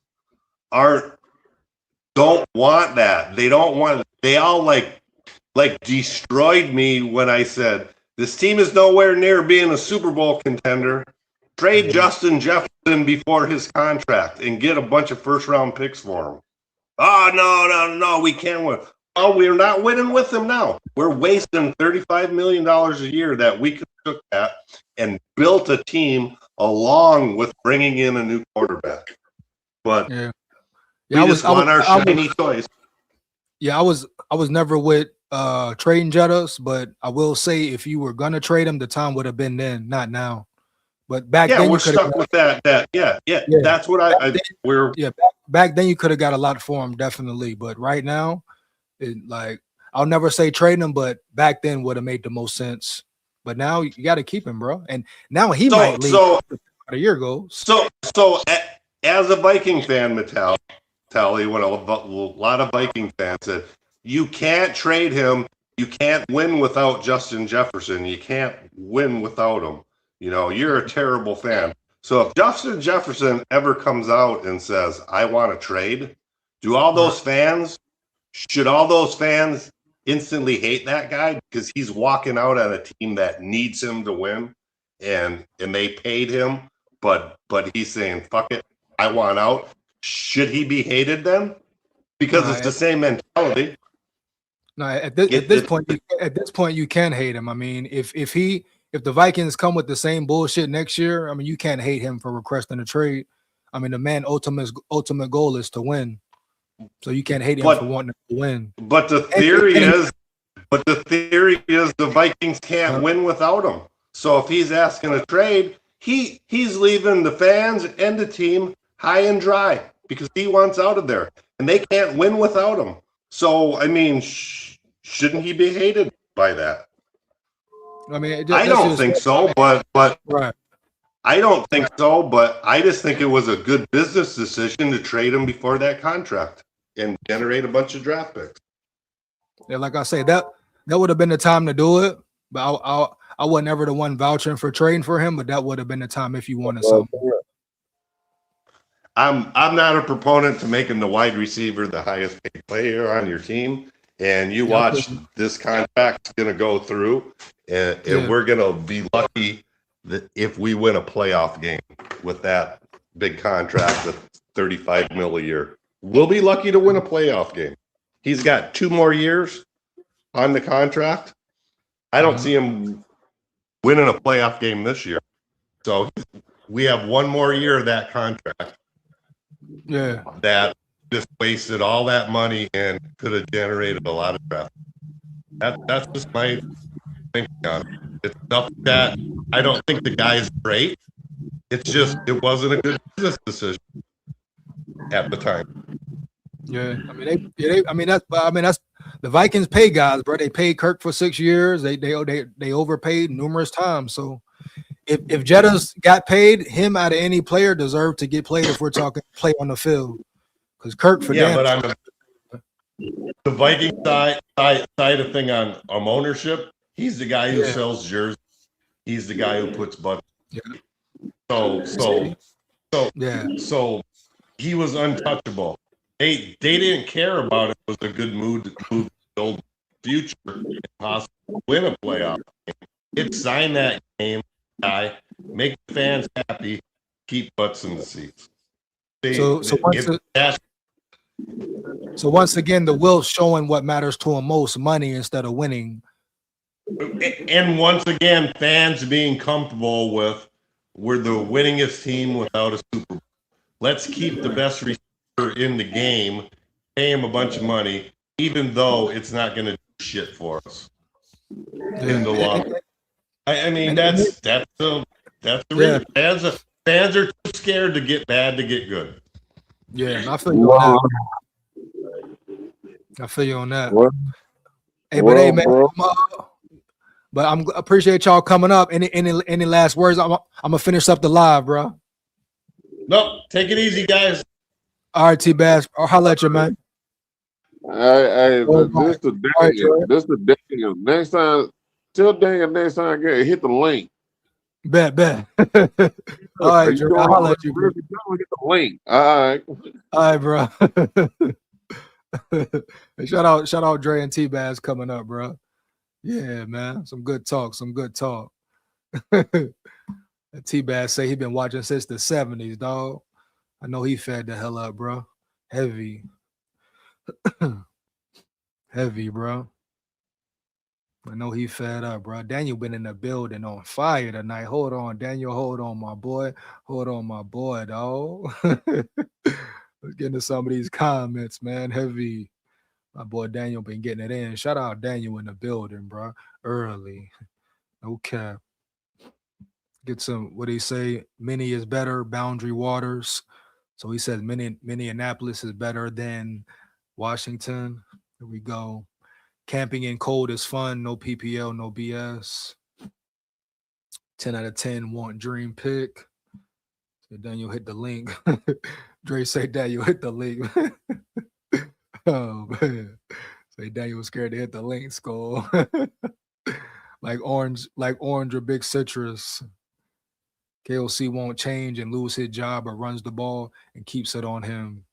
don't want that. They don't want it. They all like destroyed me when I said, this team is nowhere near being a Super Bowl contender. Trade Justin Jefferson before his contract and get a bunch of first-round picks for him. Oh, no, we can't win. Oh, we're not winning with him now. We're wasting $35 million a year that we could took that and built a team along with bringing in a new quarterback. But we just want our shiny toys. Yeah, I was never with trading Jettas, but I will say if you were gonna trade him, the time would have been then, not now. But back then, we're stuck with that. Yeah. That's what back then you could have got a lot for him, definitely. But right now, I'll never say trade him, but back then would have made the most sense. But now you got to keep him, bro. And now he might leave a year ago. So as a Viking fan, Tally, what a lot of Viking fans said, you can't trade him. You can't win without Justin Jefferson. You can't win without him. You know, you're a terrible fan. So if Justin Jefferson ever comes out and says, I want to trade, should all those fans instantly hate that guy because he's walking out on a team that needs him to win and they paid him, but he's saying, fuck it, I want out. Should he be hated then? Because it's the same mentality. No, at this point, you can hate him. I mean, if the Vikings come with the same bullshit next year, I mean, you can't hate him for requesting a trade. I mean, the man's ultimate goal is to win, so you can't hate him for wanting to win. But the theory is the Vikings can't win without him. So if he's asking a trade, he's leaving the fans and the team high and dry because he wants out of there, and they can't win without him. So I mean, shouldn't he be hated by that? I mean, I don't think so, but right. I don't think so, but I just think it was a good business decision to trade him before that contract and generate a bunch of draft picks. Yeah, like I say, that would have been the time to do it. But I wasn't ever the one vouching for trading for him, but that would have been the time if you wanted something. I'm not a proponent to making the wide receiver the highest paid player on your team. And you watch this contract's going to go through, and we're going to be lucky that if we win a playoff game with that big contract of $35 million a year, we'll be lucky to win a playoff game. He's got 2 more years on the contract. I don't see him winning a playoff game this year. So we have 1 more year of that contract. Yeah. That just wasted all that money and could have generated a lot of traffic. That's just my thinking on it. It's nothing that I don't think the guy is great. It's just it wasn't a good business decision at the time. Yeah, I mean that's the Vikings pay guys, bro. They paid Kirk for 6 years. They overpaid numerous times. So if Jettas got paid, him out of any player deserved to get played if we're talking play on the field. Because Kirk for but the Viking side of thing on ownership, he's the guy who sells jerseys. He's the guy who puts buttons. Yeah. So he was untouchable. They didn't care about it. Was a good move to build future and possibly win a playoff game. It's sign that game, guy, make the fans happy, keep butts in the seats. So once again, the will showing what matters to him most, money instead of winning. And once again, fans being comfortable with we're the winningest team without a Super Bowl. Let's keep the best receiver in the game, pay him a bunch of money, even though it's not going to do shit for us in the long run. I mean, that's the reason. Fans are too scared to get bad to get good. Yeah, I feel you on that. I feel you on that. Hey, but hey, man, but I'm appreciate y'all coming up. Any last words? I'm gonna finish up the live, bro. Nope, take it easy, guys. All right, T-Bass. I'll holler at you, man. Hey, this the Daniel. Next time, tell Daniel next time I get hit the link. Bet. All right, Dre. I'll holler at you, bro. Hit the link. All right, bro. Shout out Dre and T-Bass coming up, bro. Yeah, man. Some good talk. T-Bass say he been watching since the 70s, dog. I know he fed the hell up, bro. Heavy, bro. I know he fed up, bro. Daniel been in the building on fire tonight. Hold on, Daniel. Hold on, my boy. Hold on, my boy, dog. Let's get into some of these comments, man. Heavy. My boy Daniel been getting it in. Shout out Daniel in the building, bro. Early. No cap. Get some, what he say? Mini is better, boundary waters. So he says Minneapolis is better than Washington. Here we go. Camping in cold is fun. No PPL, no BS. 10 out of 10 want dream pick. So Daniel hit the link. Dre say Daniel hit the link. Oh, man. Say Daniel was scared to hit the link, SKOL. like orange or big citrus. KOC won't change and lose his job, but runs the ball and keeps it on him.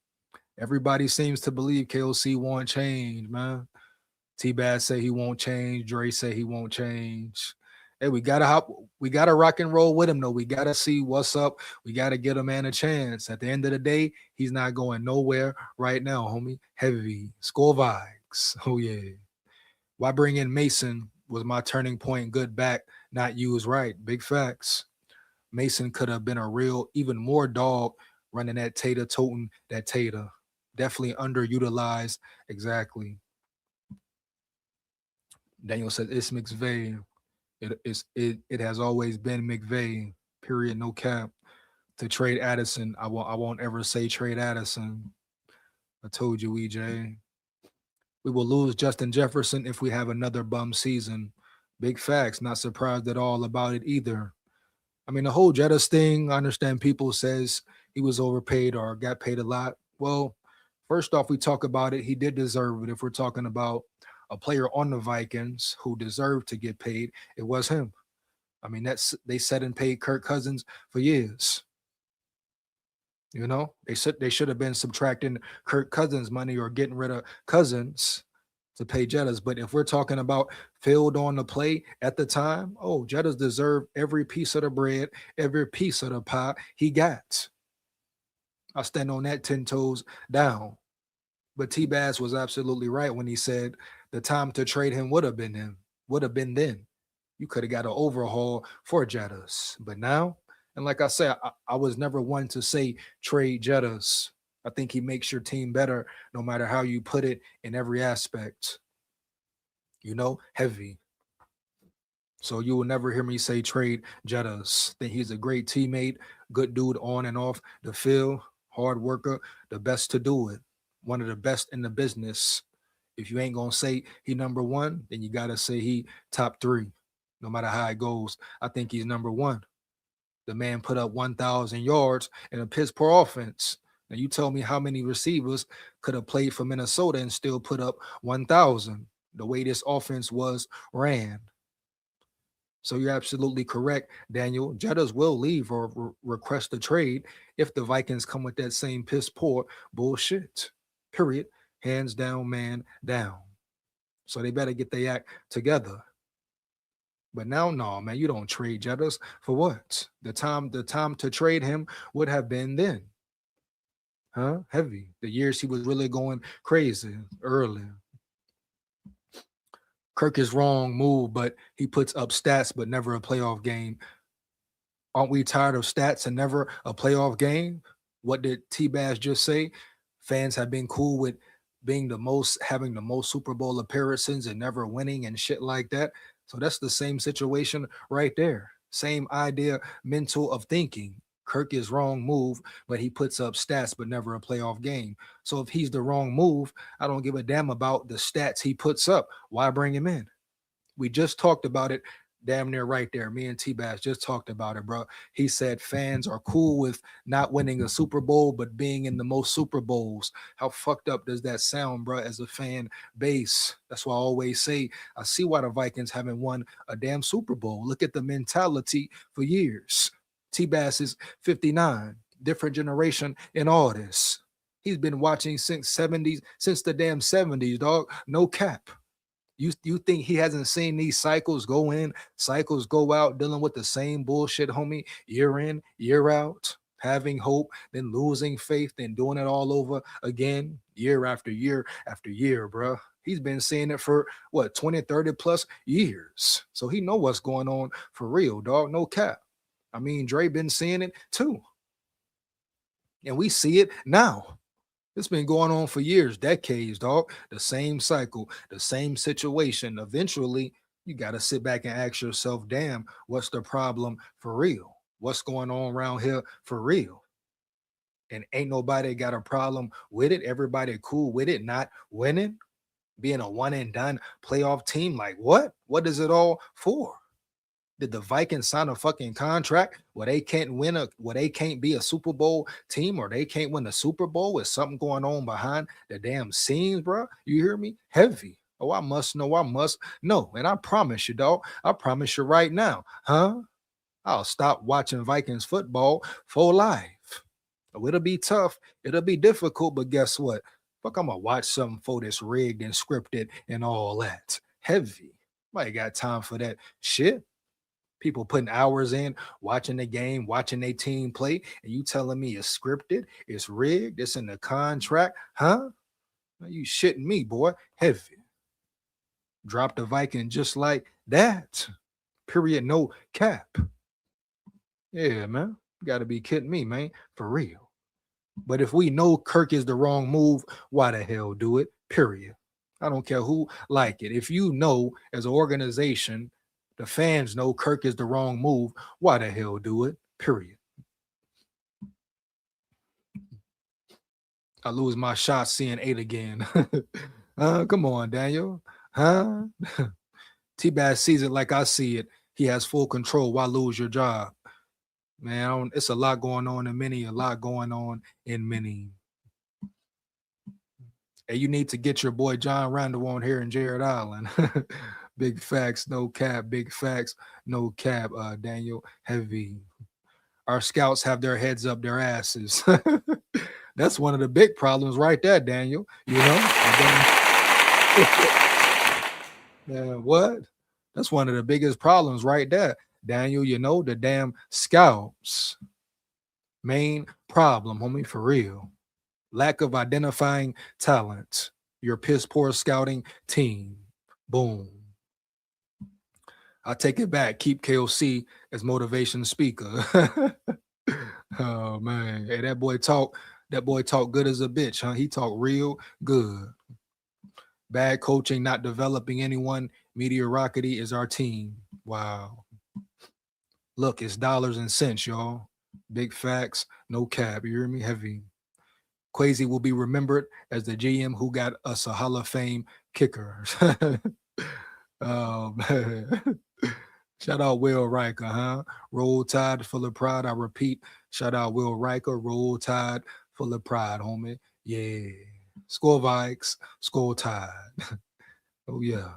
Everybody seems to believe KOC won't change, man. T-Bass say he won't change. Dre say he won't change. Hey, we gotta rock and roll with him, though. We gotta see what's up. We gotta get a man a chance. At the end of the day, he's not going nowhere right now, homie. Heavy. SKOL VIKES. Oh, yeah. Why bring in Mason? Was my turning point good back, not used right? Big facts. Mason could have been a real, even more dog running that Tater, toting that Tater. Definitely underutilized. Exactly. Daniel said it's McVay. It has always been McVay. Period. No cap. To trade Addison, I won't ever say trade Addison. I told you, EJ. We will lose Justin Jefferson if we have another bum season. Big facts. Not surprised at all about it either. I mean, the whole Jettas thing, I understand people says he was overpaid or got paid a lot. Well, first off, we talk about it. He did deserve it. If we're talking about a player on the Vikings who deserved to get paid, it was him. I mean, they said and paid Kirk Cousins for years. You know, they should have been subtracting Kirk Cousins money or getting rid of Cousins to pay Jettas. But if we're talking about field on the play at the time, oh, Jettas deserved every piece of the bread, every piece of the pie he got. I stand on that 10 toes down. But T-Bass was absolutely right when he said the time to trade him would have been then. You could have got an overhaul for Jettas. But now, and like I said, I was never one to say trade Jettas. I think he makes your team better no matter how you put it in every aspect. You know, heavy. So you will never hear me say trade Jettas. Think he's a great teammate, good dude on and off the field, hard worker, the best to do it. One of the best in the business. If you ain't going to say he number one, then you got to say he top 3. No matter how it goes, I think he's number 1. The man put up 1,000 yards in a piss poor offense. Now you tell me how many receivers could have played for Minnesota and still put up 1,000 the way this offense was ran. So you're absolutely correct, Daniel. Jettas will leave or request a trade if the Vikings come with that same piss poor bullshit. Period. Hands down, man down. So they better get their act together. But now, no, man, you don't trade Jettas for what? The time to trade him would have been then. Huh? Heavy. The years he was really going crazy early. Kirk is wrong move, but he puts up stats, but never a playoff game. Aren't we tired of stats and never a playoff game? What did T-Bass just say? Fans have been cool with being the most, having the most Super Bowl appearances and never winning and shit like that. So that's the same situation right there. Same idea, mental of thinking. Kirk is wrong move, but he puts up stats, but never a playoff game. So if he's the wrong move, I don't give a damn about the stats he puts up. Why bring him in? We just talked about it damn near right there. Me and T-Bass just talked about it, bro. He said fans are cool with not winning a Super Bowl, but being in the most Super Bowls. How fucked up does that sound, bro, as a fan base? That's why I always say, I see why the Vikings haven't won a damn Super Bowl. Look at the mentality for years. T-Bass is 59, different generation in all this. He's been watching since the damn 70s, dog. No cap. You think he hasn't seen these cycles go in, cycles go out, dealing with the same bullshit, homie, year in, year out, having hope, then losing faith, then doing it all over again, year after year after year, bro. He's been seeing it for what, 20, 30 plus years. So he know what's going on for real, dog. No cap. I mean, Dre been seeing it too. And we see it now. It's been going on for years, decades, dog. The same cycle, the same situation. Eventually, you got to sit back and ask yourself, damn, what's the problem for real? What's going on around here for real? And ain't nobody got a problem with it. Everybody cool with it, not winning, being a one and done playoff team. Like what? What is it all for? Did the Vikings sign a fucking contract where they can't where they can't be a Super Bowl team, or they can't win the Super Bowl with something going on behind the damn scenes, bro? You hear me? Heavy. Oh, I must know. I must know. And I promise you, dog. I promise you right now, huh? I'll stop watching Vikings football for life. Oh, it'll be tough. It'll be difficult, but guess what? Fuck, I'm gonna watch something for this rigged and scripted and all that. Heavy. Nobody got time for that shit. People putting hours in, watching the game, watching their team play, and you telling me it's scripted, it's rigged, it's in the contract, huh? You shitting me, boy. Heavy. Drop the Viking just like that. Period. No cap. Yeah, man. You gotta be kidding me, man. For real. But if we know Kirk is the wrong move, why the hell do it? Period. I don't care who like it. If you know as an organization, the fans know Kirk is the wrong move, why the hell do it? Period. I lose my shot seeing 8 again. Come on, Daniel. Huh? T-Bass sees it like I see it. He has full control. Why lose your job? Man, it's a lot going on in many, a lot going on in many. And you need to get your boy John Randall on here in Jared Island. Big facts, no cap. Big facts, no cap. Daniel, heavy. Our scouts have their heads up their asses. That's one of the big problems right there, Daniel. You know? What? That's one of the biggest problems right there, Daniel. You know, the damn scouts. Main problem, homie, for real. Lack of identifying talent. Your piss poor scouting team. Boom. I take it back. Keep KOC as motivation speaker. Oh man, hey, that boy talk good as a bitch, huh? He talk real good. Bad coaching, not developing anyone. Mediocrity is our team. Wow. Look, it's dollars and cents, y'all. Big facts, no cap. You hear me? Heavy. Quasi will be remembered as the GM who got us a Hall of Fame kicker. Oh man. Shout out Will Riker, huh? Roll Tide, full of pride. I repeat, shout out Will Riker. Roll Tide, full of pride, homie. Yeah. Skol Vikes, Skol Tide. Oh yeah.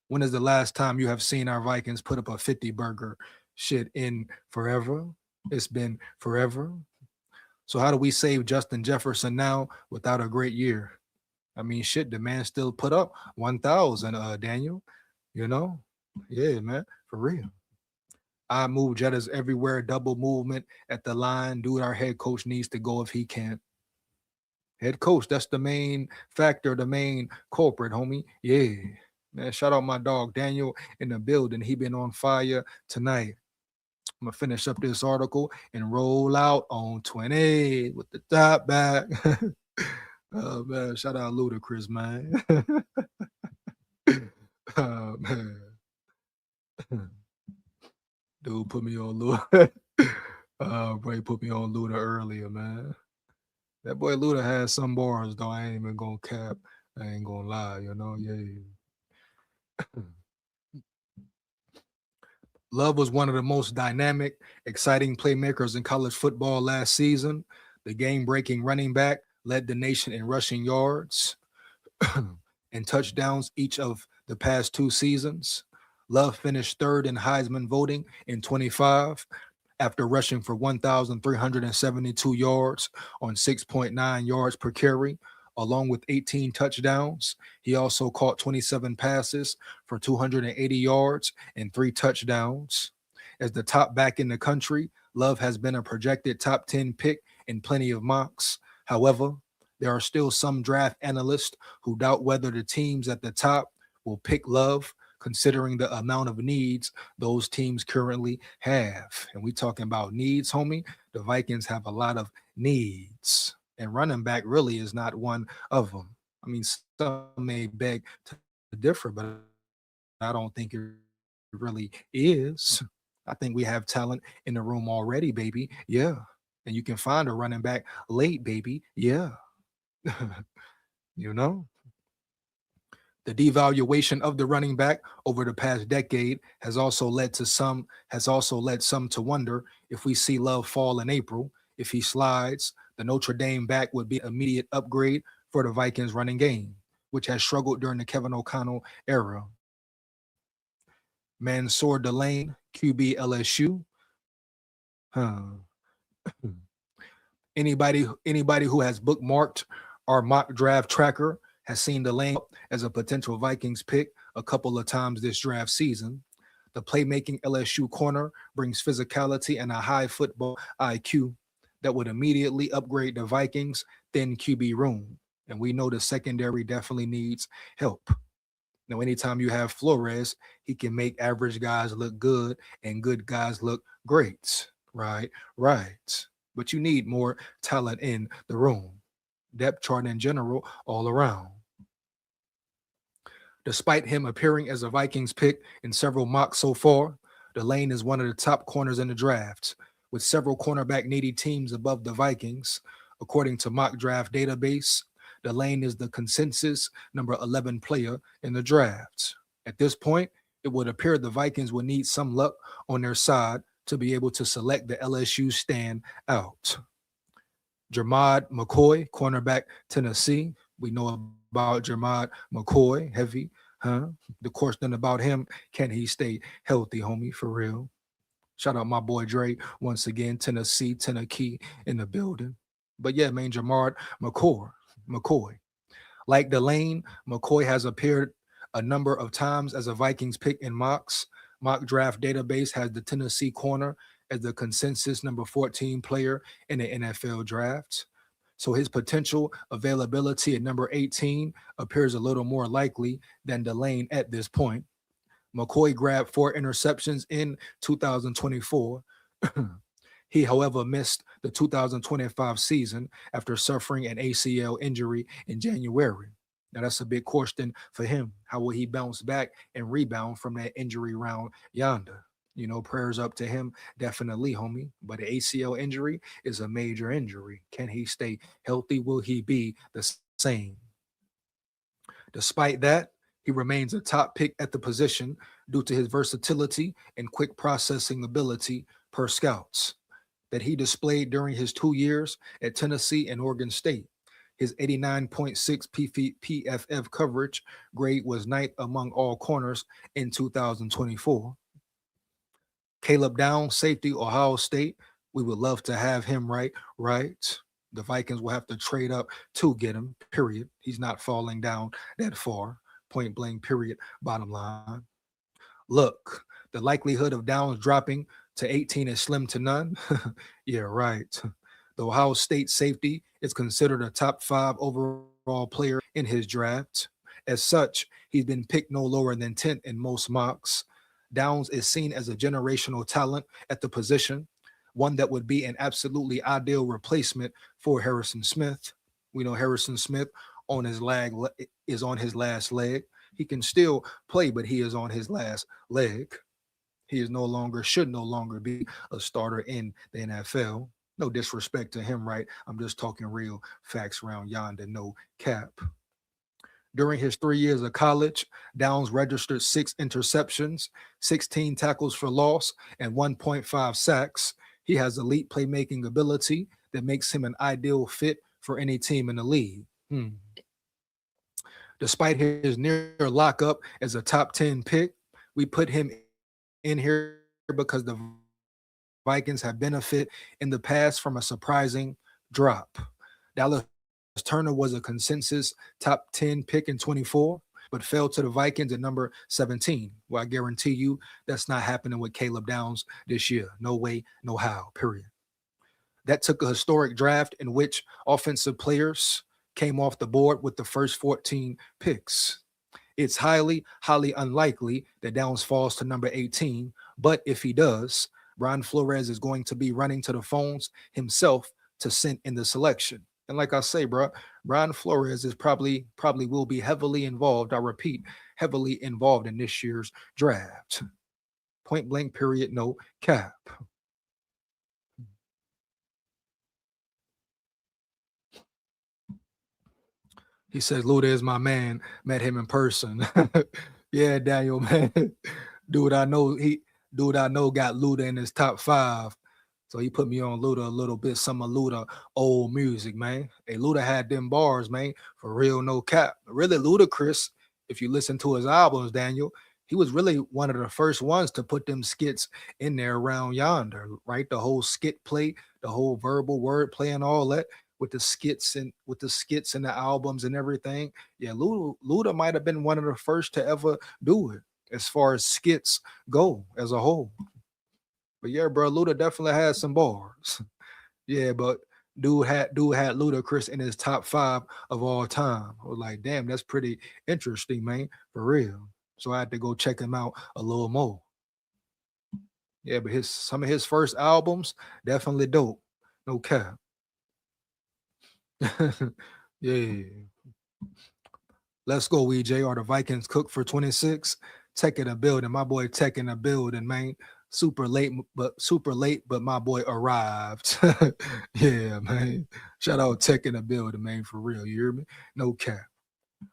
When is the last time you have seen our Vikings put up a 50 burger shit in forever? It's been forever. So how do we save Justin Jefferson now without a great year? I mean, shit, the man still put up 1,000, Daniel. You know? Yeah, man, for real. I move Jettas everywhere, double movement at the line. Dude, our head coach needs to go if he can't. Head coach, that's the main factor, the main culprit, homie. Yeah. Man, shout out my dog Daniel in the building. He been on fire tonight. I'm gonna finish up this article and roll out on 20 with the top back. Oh man, shout out Ludacris, man. Oh man. Dude put me on Luda. Bro, he put me on Luda earlier, man. That boy Luda had some bars, though. I ain't even gonna cap. I ain't gonna lie, you know. Yeah. Love was one of the most dynamic, exciting playmakers in college football last season. The game-breaking running back led the nation in rushing yards and touchdowns each of the past 2 seasons. Love finished third in Heisman voting in 25 after rushing for 1,372 yards on 6.9 yards per carry, along with 18 touchdowns. He also caught 27 passes for 280 yards and 3 touchdowns. As the top back in the country, Love has been a projected top 10 pick in plenty of mocks. However, there are still some draft analysts who doubt whether the teams at the top will pick Love, considering the amount of needs those teams currently have. And we talking about needs, homie. The Vikings have a lot of needs, and running back really is not one of them. I mean, some may beg to differ, but I don't think it really is. I think we have talent in the room already, baby. Yeah. And you can find a running back late, baby. Yeah. You know? The devaluation of the running back over the past decade has also led some to wonder if we see Love fall in April. If he slides, the Notre Dame back would be an immediate upgrade for the Vikings running game, which has struggled during the Kevin O'Connell era. Mansour Delane, QB LSU. Anybody who has bookmarked our mock draft tracker has seen Delane as a potential Vikings pick a couple of times this draft season. The playmaking LSU corner brings physicality and a high football IQ that would immediately upgrade the Vikings' thin QB room. And we know the secondary definitely needs help. Now, anytime you have Flores, he can make average guys look good and good guys look great. Right. But you need more talent in the room. Depth chart in general, all around. Despite him appearing as a Vikings pick in several mocks so far, Delane is one of the top corners in the draft, with several cornerback needy teams above the Vikings. According to Mock Draft Database, Delane is the consensus number 11 player in the draft. At this point, it would appear the Vikings would need some luck on their side to be able to select the LSU stand out. Jermod McCoy, cornerback, Tennessee. We know about Jermod McCoy, heavy, huh? The question about him, can he stay healthy, homie, for real? Shout out my boy Dre once again, Tennessee in the building. But yeah, man, Jermod McCoy. Like Delane, McCoy has appeared a number of times as a Vikings pick in mocks. Mock Draft Database has the Tennessee corner as the consensus number 14 player in the NFL draft. So his potential availability at number 18 appears a little more likely than Delane at this point. McCoy grabbed 4 interceptions in 2024. He, however, missed the 2025 season after suffering an ACL injury in January. Now, that's a big question for him. How will he bounce back and rebound from that injury round yonder? You know, prayers up to him, definitely, homie. But the ACL injury is a major injury. Can he stay healthy? Will he be the same? Despite that, he remains a top pick at the position due to his versatility and quick processing ability per scouts that he displayed during his 2 years at Tennessee and Oregon State. His 89.6 PFF coverage grade was 9th among all corners in 2024. Caleb Downs, safety, Ohio State. We would love to have him, right? The Vikings will have to trade up to get him, period. He's not falling down that far. Point blank, period, bottom line. Look, the likelihood of Downs dropping to 18 is slim to none. Yeah, right. The Ohio State safety is considered a top 5 overall player in his draft. As such, he's been picked no lower than 10th in most mocks. Downs is seen as a generational talent at the position, one that would be an absolutely ideal replacement for Harrison Smith. We know Harrison Smith on his leg is on his last leg. He can still play, but he is on his last leg. He is no longer, should no longer be a starter in the NFL. No disrespect to him, right? I'm just talking real facts around yonder, no cap. During his 3 years of college, Downs registered 6 interceptions, 16 tackles for loss, and 1.5 sacks. He has elite playmaking ability that makes him an ideal fit for any team in the league. Despite his near lockup as a top 10 pick, we put him in here because the Vikings have benefited in the past from a surprising drop. Dallas Turner was a consensus top 10 pick in 24, but fell to the Vikings at number 17. Well, I guarantee you that's not happening with Caleb Downs this year. No way, no how, period. That took a historic draft in which offensive players came off the board with the first 14 picks. It's highly, highly unlikely that Downs falls to number 18, but if he does, Brian Flores is going to be running to the phones himself to send in the selection. And like I say, bro, Brian Flores is probably will be heavily involved. I repeat, heavily involved in this year's draft. Point blank, period, no cap. He says, Luda is my man. Met him in person. Yeah, Daniel, man. Dude, I know got Luda in his top 5. So he put me on Luda a little bit, some of Luda old music, man. Hey, Luda had them bars, man, for real, no cap. Really ludicrous. If you listen to his albums, Daniel, he was really one of the first ones to put them skits in there around yonder, right? The whole skit play, the whole verbal word play and all that with the skits and the albums and everything. Yeah, Luda might have been one of the first to ever do it as far as skits go as a whole. But yeah, bro, Luda definitely had some bars. Yeah, but dude had Ludacris in his top 5 of all time. I was like, damn, that's pretty interesting, man, for real. So I had to go check him out a little more. Yeah, but some of his first albums definitely dope. No cap. Yeah. Let's go, EJ. Are the Vikings cooked for 26? Tech in the building. My boy Tech in the building, man. Super late, but my boy arrived. Yeah, man. Shout out Tech in the building, man, for real. You hear me? No cap.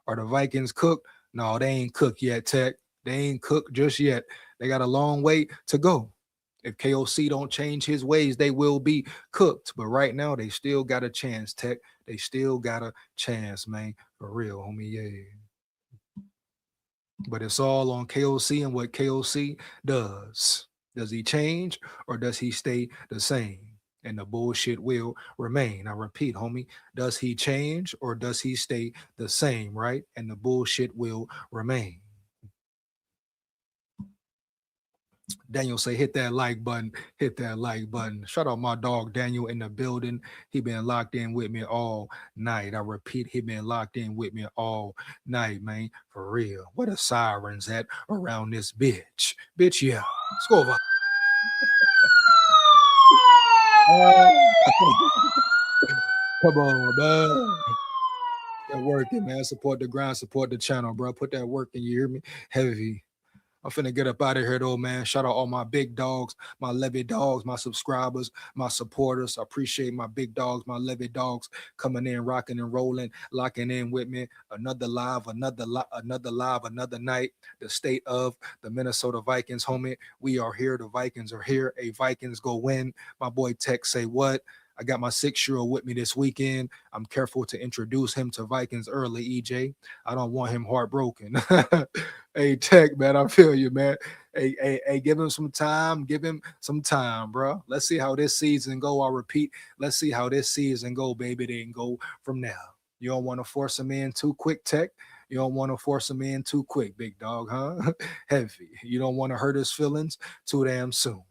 Are the Vikings cooked? No, they ain't cooked yet, Tech. They ain't cooked just yet. They got a long way to go. If KOC don't change his ways, they will be cooked. But right now, they still got a chance, Tech. They still got a chance, man. For real, homie. Yeah. But it's all on KOC and what KOC does. Does he change or does he stay the same? And the bullshit will remain. I repeat, homie, does he change or does he stay the same, right? And the bullshit will remain. Daniel say, hit that like button, hit that like button. Shout out my dog Daniel in the building. He been locked in with me all night. I repeat, he been locked in with me all night, man. For real. Where the sirens at around this bitch? Bitch, yeah. Let's go over. Come on, man. That working, man. Support the grind, support the channel, bro. Put that work in, you hear me? Heavy. I'm finna get up out of here though, man. Shout out all my big dogs, my levy dogs, my subscribers, my supporters. I appreciate my big dogs, my levy dogs coming in, rocking and rolling, locking in with me. Another live, another night. The state of the Minnesota Vikings, homie. We are here. The Vikings are here. A Vikings go win. My boy Tech say what? I got my 6-year-old with me this weekend. I'm careful to introduce him to Vikings early, EJ. I don't want him heartbroken. Hey, Tech, man, I feel you, man. Hey, give him some time. Give him some time, bro. Let's see how this season go. I repeat, let's see how this season go, baby. Then go from now. You don't want to force him in too quick, Tech. You don't want to force him in too quick, big dog, huh? Heavy. You don't want to hurt his feelings too damn soon.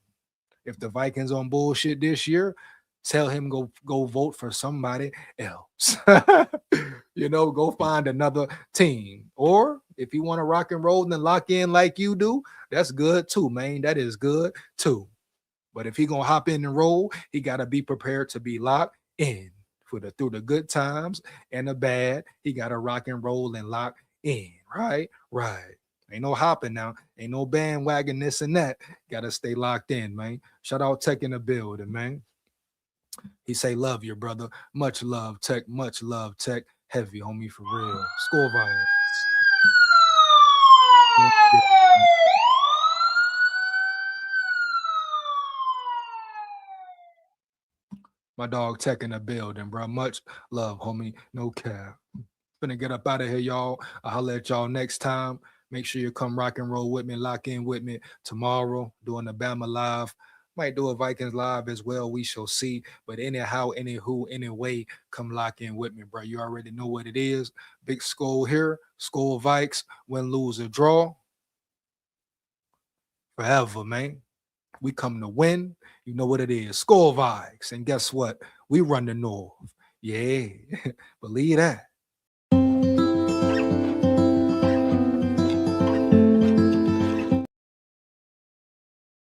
If the Vikings on bullshit this year, Tell him go vote for somebody else. Go find another team. Or if you want to rock and roll and lock in like you do, that's good too, man. That is good too. But if he gonna hop in and roll, he gotta be prepared to be locked in through the good times and the bad. He gotta rock and roll and lock in. Right. Ain't no hopping now. Ain't no bandwagon this and that. Gotta stay locked in, man. Shout out Tech in the building, man. He say, love your brother. Much love, Tech. Much love, Tech. Heavy, homie, for real. SKOL vibes. My dog Tech in the building, bro. Much love, homie. No cap. Finna get up out of here, y'all. I'll holler at y'all next time. Make sure you come rock and roll with me, lock in with me tomorrow doing the Bama Live. Might do a Vikings Live as well. We shall see. But anyhow, anywho, anyway, come lock in with me, bro. You already know what it is. Big SKOL here. SKOL Vikes. Win, lose, or draw. Forever, man. We come to win. You know what it is. SKOL Vikes. And guess what? We run the North. Yeah. Believe that.